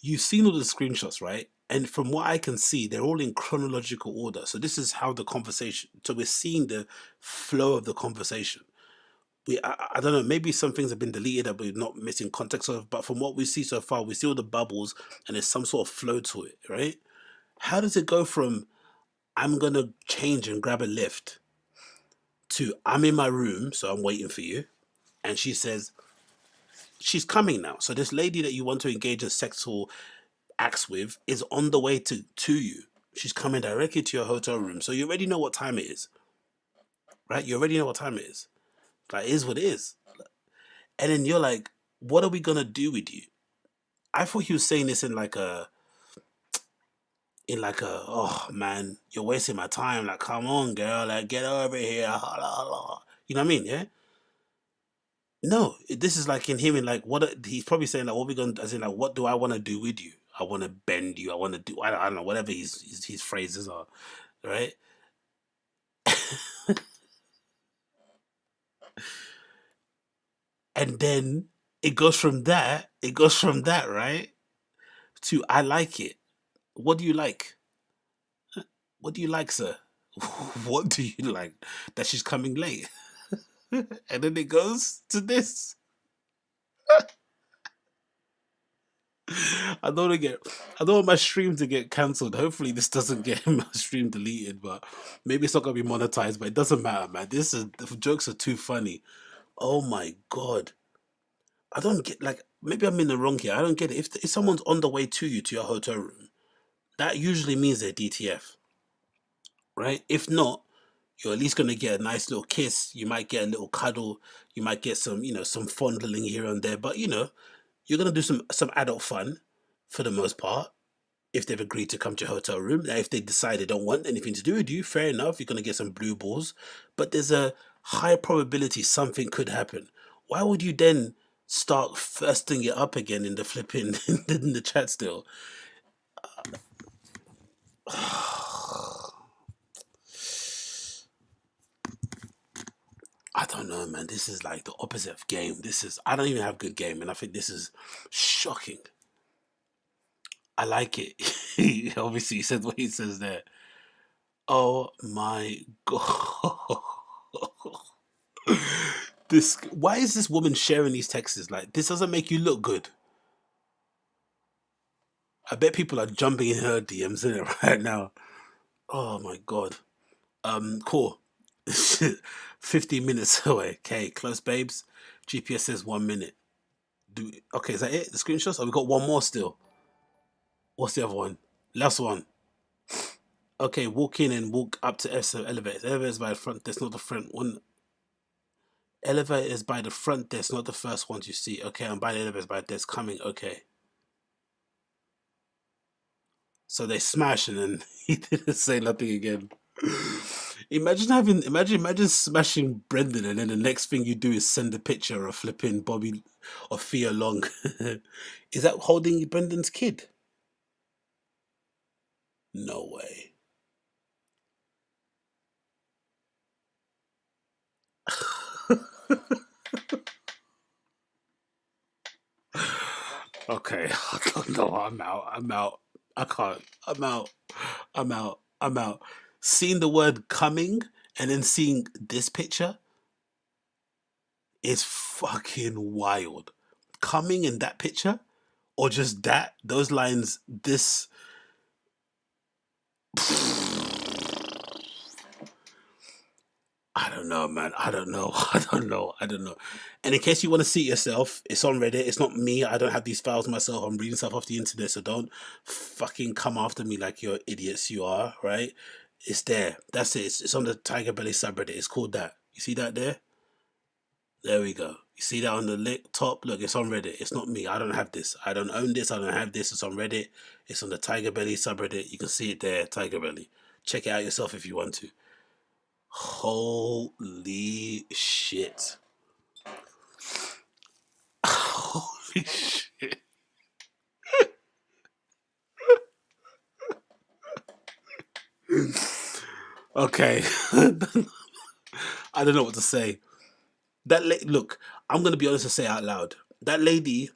You've seen all the screenshots, right? And from what I can see, they're all in chronological order. So this is how the conversation... So we're seeing the flow of the conversation. I don't know, maybe some things have been deleted that we're not missing context of, but from what we see so far, we see all the bubbles and there's some sort of flow to it, right? How does it go from, I'm going to change and grab a lift, to I'm in my room, so I'm waiting for you, and she says, she's coming now. So this lady that you want to engage in sexual acts with is on the way to you. She's coming directly to your hotel room. So you already know what time it is, right? You already know what time it is. Like, it is what it is. And then you're like, what are we gonna do with you? I thought he was saying this in like a, oh man, you're wasting my time. Like, come on, girl, like get over here. You know what I mean? Yeah. No, this is like in him in like he's probably saying like, what we gonna, as in like, what do I want to do with you? I want to bend you. I want to do. I don't know, whatever his phrases are, right? And then it goes from that. It goes from that, right, to I like it. What do you like? What do you like, sir? What do you like? That she's coming late. And then it goes to this. I don't want my stream to get cancelled. Hopefully this doesn't get my stream deleted, but maybe it's not gonna be monetized, but it doesn't matter, man. The jokes are too funny. Oh my god. I don't get, like, maybe I'm in the wrong here. I don't get it. If someone's on the way to you to your hotel room, that usually means they're DTF. Right? If not, you're at least gonna get a nice little kiss. You might get a little cuddle. You might get some, some fondling here and there. But you're gonna do some adult fun for the most part. If they've agreed to come to your hotel room, now if they decide they don't want anything to do with you, fair enough. You're gonna get some blue balls. But there's a high probability something could happen. Why would you then start thirsting it up again in the flipping in the chat still? I don't know, man. This is like the opposite of game. I don't even have good game, and I think this is shocking. I like it. Obviously, he said what he says there. Oh my god. Why is this woman sharing these texts? Like, this doesn't make you look good. I bet people are jumping in her DMs in it right now. Oh my god. Cool. 15 minutes away. Okay, close, babes. GPS says 1 minute. Okay, is that it? The screenshots? Oh, we got one more still. What's the other one? Last one. Okay, walk in and walk up to elevator. The elevator is by the front desk, not the front one. Elevator is by the front desk, not the first ones you see. Okay, I'm by the elevator by the desk coming. Okay. So they smash and then he didn't say nothing again. Imagine smashing Brendan and then the next thing you do is send a picture of flipping Bobby or Thea Long. Is that holding Brendan's kid? No way. Okay, I don't know. I'm out. I can't. I'm out. Seeing the word coming and then seeing this picture is fucking wild. Coming in that picture, or just those lines, this. I don't know, man. I don't know. And in case you want to see it yourself, it's on Reddit. It's not me. I don't have these files myself. I'm reading stuff off the internet, so don't fucking come after me like you're idiots you are, right? It's there. That's it. It's on the TigerBelly subreddit. It's called that. You see that there? There we go. You see that on the top? Look, it's on Reddit. It's not me. I don't have this. I don't own this. I don't have this. It's on Reddit. It's on the TigerBelly subreddit. You can see it there, TigerBelly. Check it out yourself if you want to. Holy shit. Holy shit. Okay. I don't know what to say. Look, I'm going to be honest and say out loud. That lady,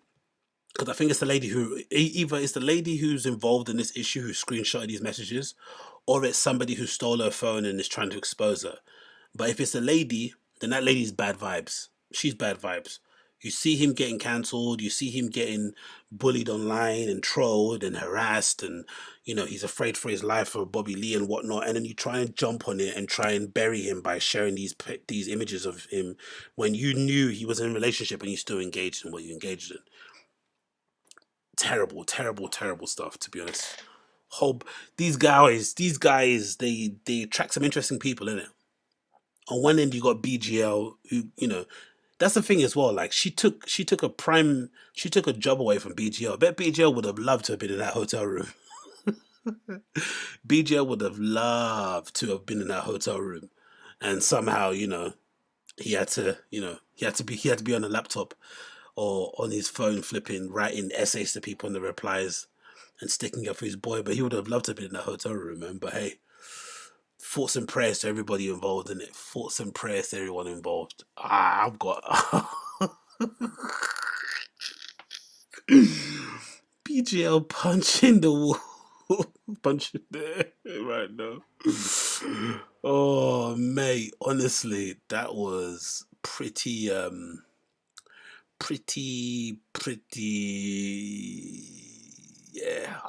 because I think it's the lady who, either it's the lady who's involved in this issue who screenshotted these messages, or it's somebody who stole her phone and is trying to expose her. But if it's a lady, then that lady's bad vibes. She's bad vibes. You see him getting cancelled. You see him getting bullied online and trolled and harassed. And, he's afraid for his life for Bobby Lee and whatnot. And then you try and jump on it and try and bury him by sharing these images of him when you knew he was in a relationship and you still engaged in what you engaged in. Terrible, terrible, terrible stuff, to be honest. These guys, they attract some interesting people, innit? On one end, you got BGL, who, you know, that's the thing as well. Like she took a job away from BGL. I bet BGL would have loved to have been in that hotel room. BGL would have loved to have been in that hotel room, and somehow, you know, he had to be on a laptop or on his phone, flipping, writing essays to people in the replies and sticking up for his boy. But he would have loved to have been in that hotel room, man. But hey, thoughts and prayers to everybody involved in it. Thoughts and prayers to everyone involved. I've got BGL punching the wall. Punching there right now. Oh, mate, honestly, that was pretty, yeah,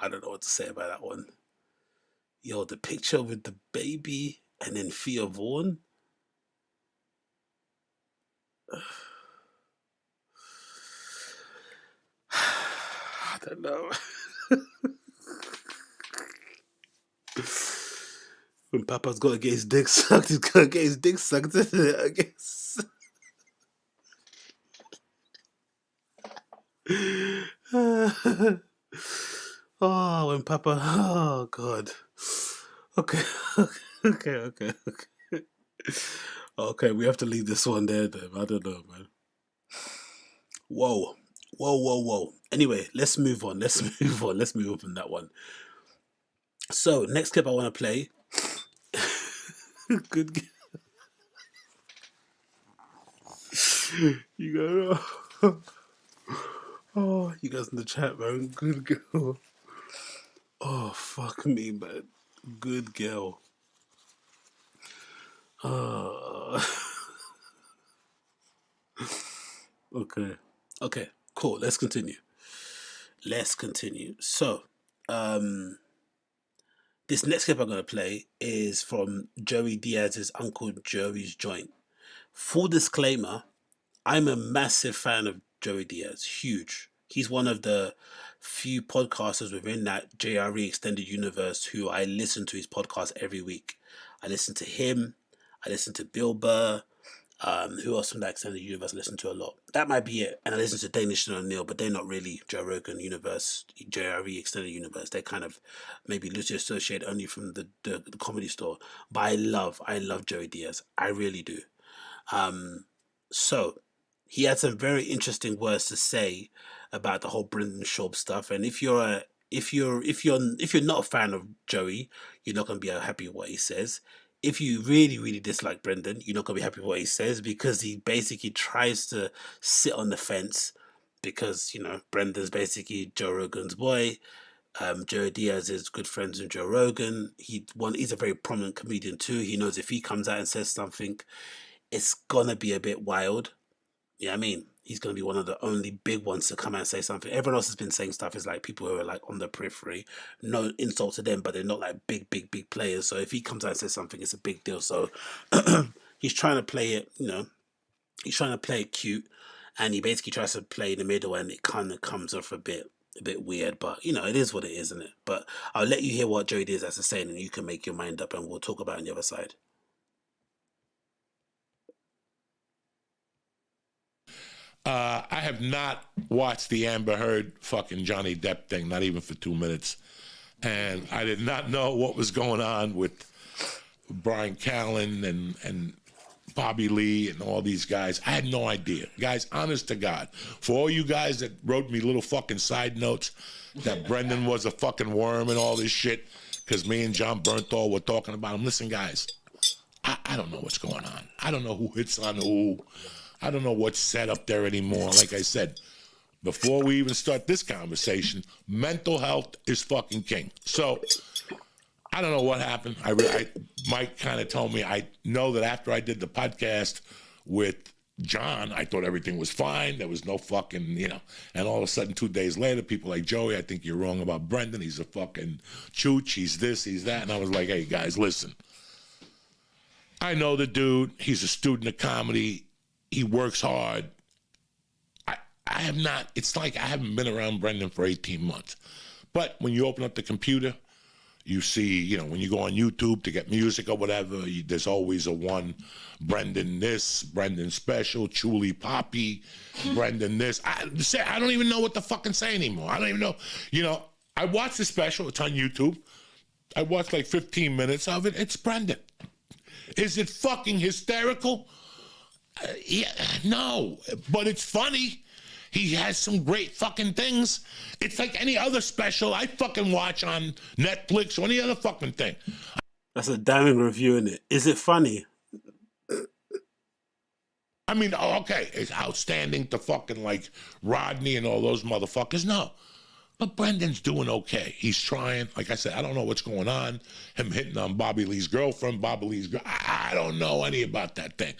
I don't know what to say about that one. Yo, the picture with the baby and then Thea Vaughn. I don't know. When Papa's got to get his dick sucked, he's got to get his dick sucked, isn't it? I guess. Oh, when Papa. Oh, God. Okay. Okay, we have to leave this one there, then. I don't know, man. Whoa. Anyway, let's move on. Let's move on from that one. So, next clip I want to play. Good. You go. Oh, you guys in the chat, man. Good girl. Oh, fuck me, man. Good girl. Okay, cool. Let's continue. So, this next clip I'm going to play is from Joey Diaz's Uncle Joey's Joint. Full disclaimer, I'm a massive fan of Joey Diaz. Huge. He's one of the few podcasters within that JRE extended universe who I listen to his podcast every week. I listen to him. I listen to Bill Burr. Who else from that extended universe I listen to a lot? That might be it. And I listen to Danish and O'Neill, but they're not really Joe Rogan universe, JRE extended universe. They're kind of maybe loosely associated only from the Comedy Store. But I love Joey Diaz. I really do. So he had some very interesting words to say about the whole Brendan Schaub stuff. And if you're not a fan of Joey, you're not going to be happy with what he says. If you really, really dislike Brendan, you're not going to be happy with what he says, because he basically tries to sit on the fence because, you know, Brendan's basically Joe Rogan's boy. Joe Diaz is good friends with Joe Rogan. He's a very prominent comedian too. He knows if he comes out and says something, it's going to be a bit wild. Yeah, I mean, he's going to be one of the only big ones to come out and say something. Everyone else has been saying stuff is like people who are like on the periphery. No insult to them, but they're not like big players. So if he comes out and says something, it's a big deal. So he's trying to play it, you know, he's trying to play it cute, and he basically tries to play in the middle, and it kind of comes off a bit weird, but you know, it is what it is, isn't it? But I'll let you hear what Joey Diaz has to say, and you can make your mind up, and we'll talk about it on the other side. I have not watched the Amber Heard fucking Johnny Depp thing, not even for 2 minutes. And I did not know what was going on with Bryan Callen and Bobby Lee and all these guys. I had no idea. Guys, honest to God, for all you guys that wrote me little fucking side notes that Brendan was a fucking worm and all this shit because me and John Bernthal were talking about him. Listen, guys, I don't know what's going on. I don't know who hits on who. I don't know what's said up there anymore. Like I said, before we even start this conversation, mental health is fucking king. So I don't know what happened. Mike kind of told me. I know that after I did the podcast with John, I thought everything was fine. There was no fucking, you know. And all of a sudden, 2 days later, people like, Joey, I think you're wrong about Brendan. He's a fucking chooch. He's this, he's that. And I was like, hey, guys, listen. I know the dude. He's a student of comedy. He works hard. I have not, it's like I haven't been around Brendan for 18 months. But when you open up the computer, You see, you know, when you go on YouTube to get music or whatever, there's always a one, Brendan this, Brendan special, Truly Poppy, Brendan this. I don't even know what to fucking say anymore. I don't even know. You know, I watched the special. It's on YouTube. I watched like 15 minutes of it. It's Brendan. Is it fucking hysterical? Yeah, no, but it's funny. He has some great fucking things. It's like any other special I fucking watch on Netflix or any other fucking thing. That's a damning review, isn't it? Is it funny? I mean, okay, it's outstanding to fucking like Rodney and all those motherfuckers. No. But Brendan's doing okay. He's trying. Like I said, I don't know what's going on. Him hitting on Bobby Lee's girlfriend, I don't know any about that thing.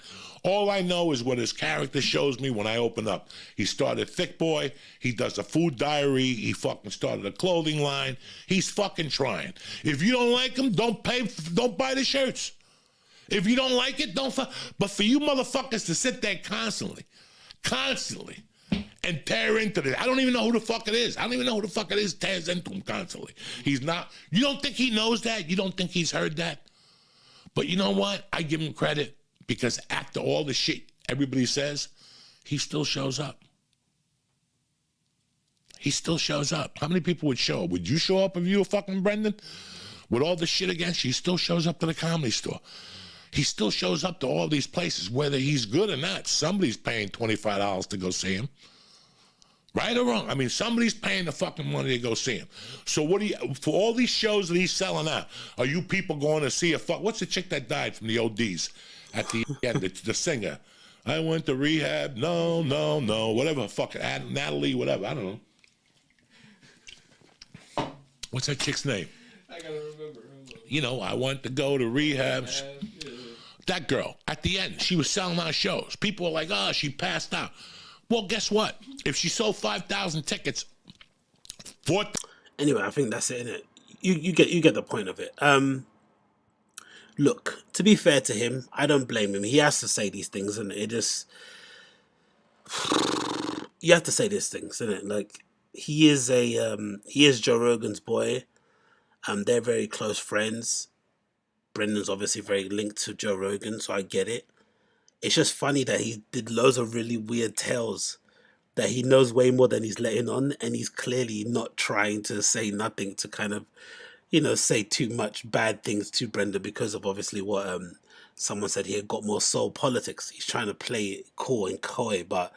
All I know is what his character shows me when I open up. He started Thick Boy. He does a food diary. He fucking started a clothing line. He's fucking trying. If you don't like him, don't buy the shirts. If you don't like it, don't. But for you motherfuckers to sit there constantly, and tear into this. I don't even know who the fuck it is. I don't even know who the fuck it is tears into him constantly. He's not. You don't think he knows that? You don't think he's heard that? But you know what? I give him credit because after all the shit everybody says, he still shows up. He still shows up. How many people would show up? Would you show up if you were fucking Brendan? With all the shit against you, he still shows up to the Comedy Store. He still shows up to all these places, whether he's good or not. Somebody's paying $25 to go see him. Right or wrong? I mean, somebody's paying the fucking money to go see him. So what do you, for all these shows that he's selling out, are you people going to see what's the chick that died from the ODs at the end, the singer? I went to rehab, no, whatever, fucking Natalie, whatever, I don't know. What's that chick's name? I gotta remember. You know, I went to go to rehab. That girl, at the end, she was selling out shows. People were like, oh, she passed out. Well, guess what? If she sold 5,000 tickets, anyway, I think that's it, innit? You get the point of it. Look, to be fair to him, I don't blame him. He has to say these things, and it just you have to say these things, innit? Like he is Joe Rogan's boy. They're very close friends. Brendan's obviously very linked to Joe Rogan, so I get it. It's just funny that he did loads of really weird tales that he knows way more than he's letting on, and he's clearly not trying to say nothing to kind of, you know, say too much bad things to Brendan because of obviously what someone said he had got more soul politics. He's trying to play it cool and coy, but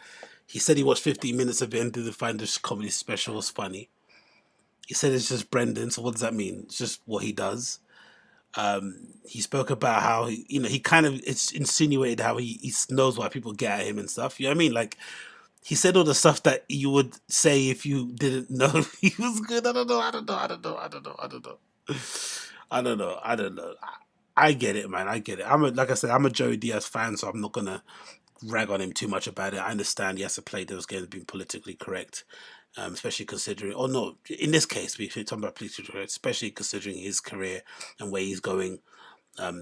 he said he watched 15 minutes of it and didn't find this comedy special was funny. He said it's just Brendan, so what does that mean? It's just what he does. He spoke about how he kind of insinuated how he knows why people get at him and stuff. You know what I mean? Like he said all the stuff that you would say if you didn't know he was good. I don't know. I get it, man. I get it. Like I said, I'm a Joey Diaz fan, so I'm not gonna rag on him too much about it. I understand he has to play those games, being politically correct. Especially considering, or no, in this case, we're talking about politically correct, especially considering his career and where he's going.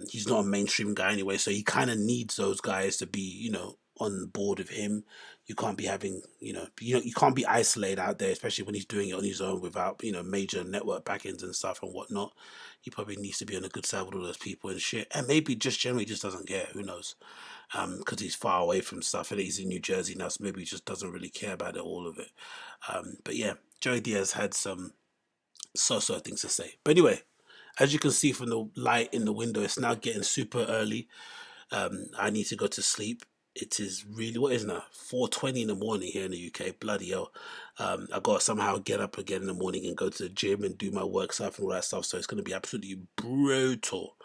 He's not a mainstream guy anyway, so he kind of needs those guys to be, you know, on board with him. You can't be having, you can't be isolated out there, especially when he's doing it on his own without, major network backings and stuff and whatnot. He probably needs to be on a good side with all those people and shit. And maybe just generally just doesn't care. Who knows? Because he's far away from stuff and he's in New Jersey now, so maybe he just doesn't really care about it, all of it. But yeah, Joey Diaz had some so-so things to say. But anyway, as you can see from the light in the window, it's now getting super early. I need to go to sleep. It is really, what is it now? 4:20 in the morning here in the UK. Bloody hell. I got to somehow get up again in the morning and go to the gym and do my work stuff and all that stuff. So it's going to be absolutely brutal.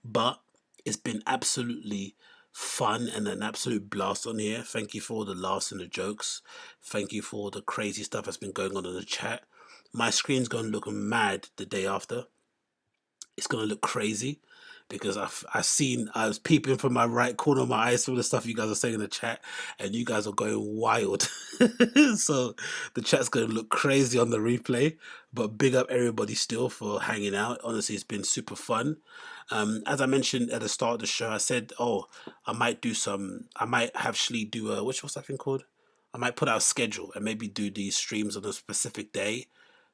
But it's been absolutely fun and an absolute blast on here. Thank you for all the laughs and the jokes. Thank you for all the crazy stuff that's been going on in the chat. My screen's going to look mad the day after. It's going to look crazy because I was peeping from my right corner of my eyes from the stuff you guys are saying in the chat, and you guys are going wild. So the chat's going to look crazy on the replay, but big up everybody still for hanging out. Honestly, it's been super fun. As I mentioned at the start of the show, I said, I might actually do what's that thing called? I might put out a schedule and maybe do these streams on a specific day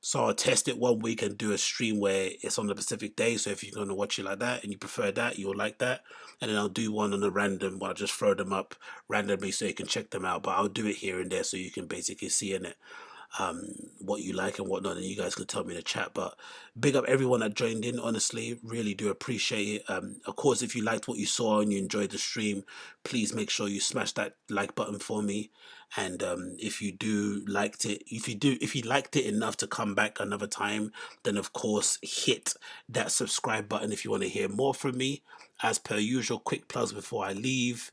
So I'll test it 1 week and do a stream where it's on a specific day. So if you're going to watch it like that and you prefer that, you'll like that. And then I'll do one on a random, where I'll just throw them up randomly so you can check them out. But I'll do it here and there so you can basically see in it what you like and whatnot, and you guys can tell me in the chat. But big up everyone that joined in, honestly, really do appreciate it. Of course, if you liked what you saw and you enjoyed the stream, please make sure you smash that like button for me. And if you liked it enough to come back another time, then of course hit that subscribe button if you want to hear more from me. As per usual, quick plugs before I leave.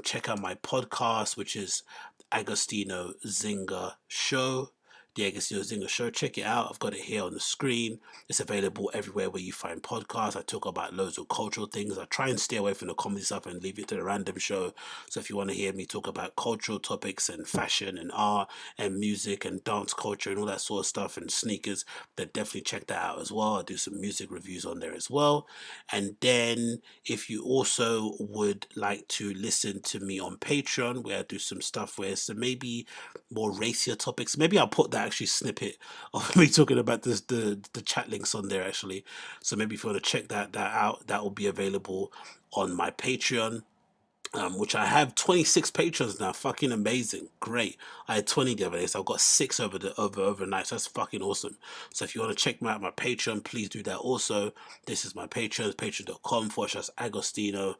Check out my podcast, which is AgostinhoZinga Show. The AgostinhoZinga Show. Check it out. I've got it here on the screen. It's available everywhere where you find podcasts. I talk about loads of cultural things. I try and stay away from the comedy stuff and leave it to the random show. So if you want to hear me talk about cultural topics and fashion and art and music and dance culture and all that sort of stuff and sneakers, then definitely check that out as well. I do some music reviews on there as well. And then if you also would like to listen to me on Patreon, where I do some stuff where some maybe more racier topics, maybe I'll put that actually snippet of me talking about this, the chat links on there actually. So maybe if you want to check that out, that will be available on my Patreon. Which I have 26 patrons now. Fucking amazing. Great. I had 20 the other day, so I've got 6 overnight. So that's fucking awesome. So if you want to check me out my Patreon, please do that also. This is my Patreon, patreon.com/Agostino.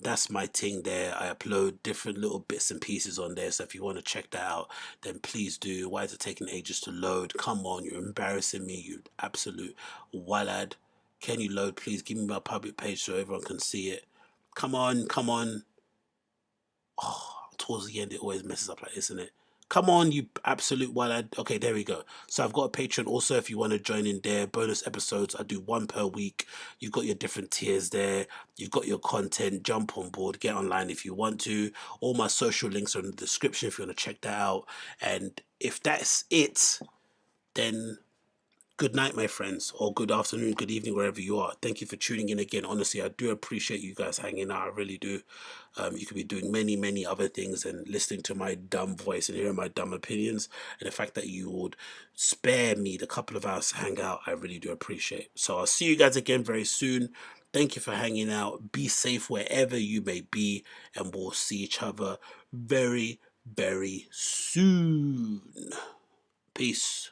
That's my thing there. I upload different little bits and pieces on there. So if you want to check that out, then please do. Why is it taking ages to load? Come on, you're embarrassing me, you absolute wallad. Can you load, please? Give me my public page so everyone can see it. Come on, come on. Oh, towards the end it always messes up like this, isn't it? Come on, you absolute wild. Okay, there we go. So I've got a Patreon also if you want to join in there. Bonus episodes, I do 1 per week. You've got your different tiers there. You've got your content. Jump on board, get online if you want to. All my social links are in the description if you want to check that out. And if that's it, then good night, my friends, or good afternoon, good evening, wherever you are. Thank you for tuning in again. Honestly, I do appreciate you guys hanging out. I really do. You could be doing many other things and listening to my dumb voice and hearing my dumb opinions. And the fact that you would spare me the couple of hours to hang out, I really do appreciate. So I'll see you guys again very soon. Thank you for hanging out. Be safe wherever you may be. And we'll see each other very soon. Peace.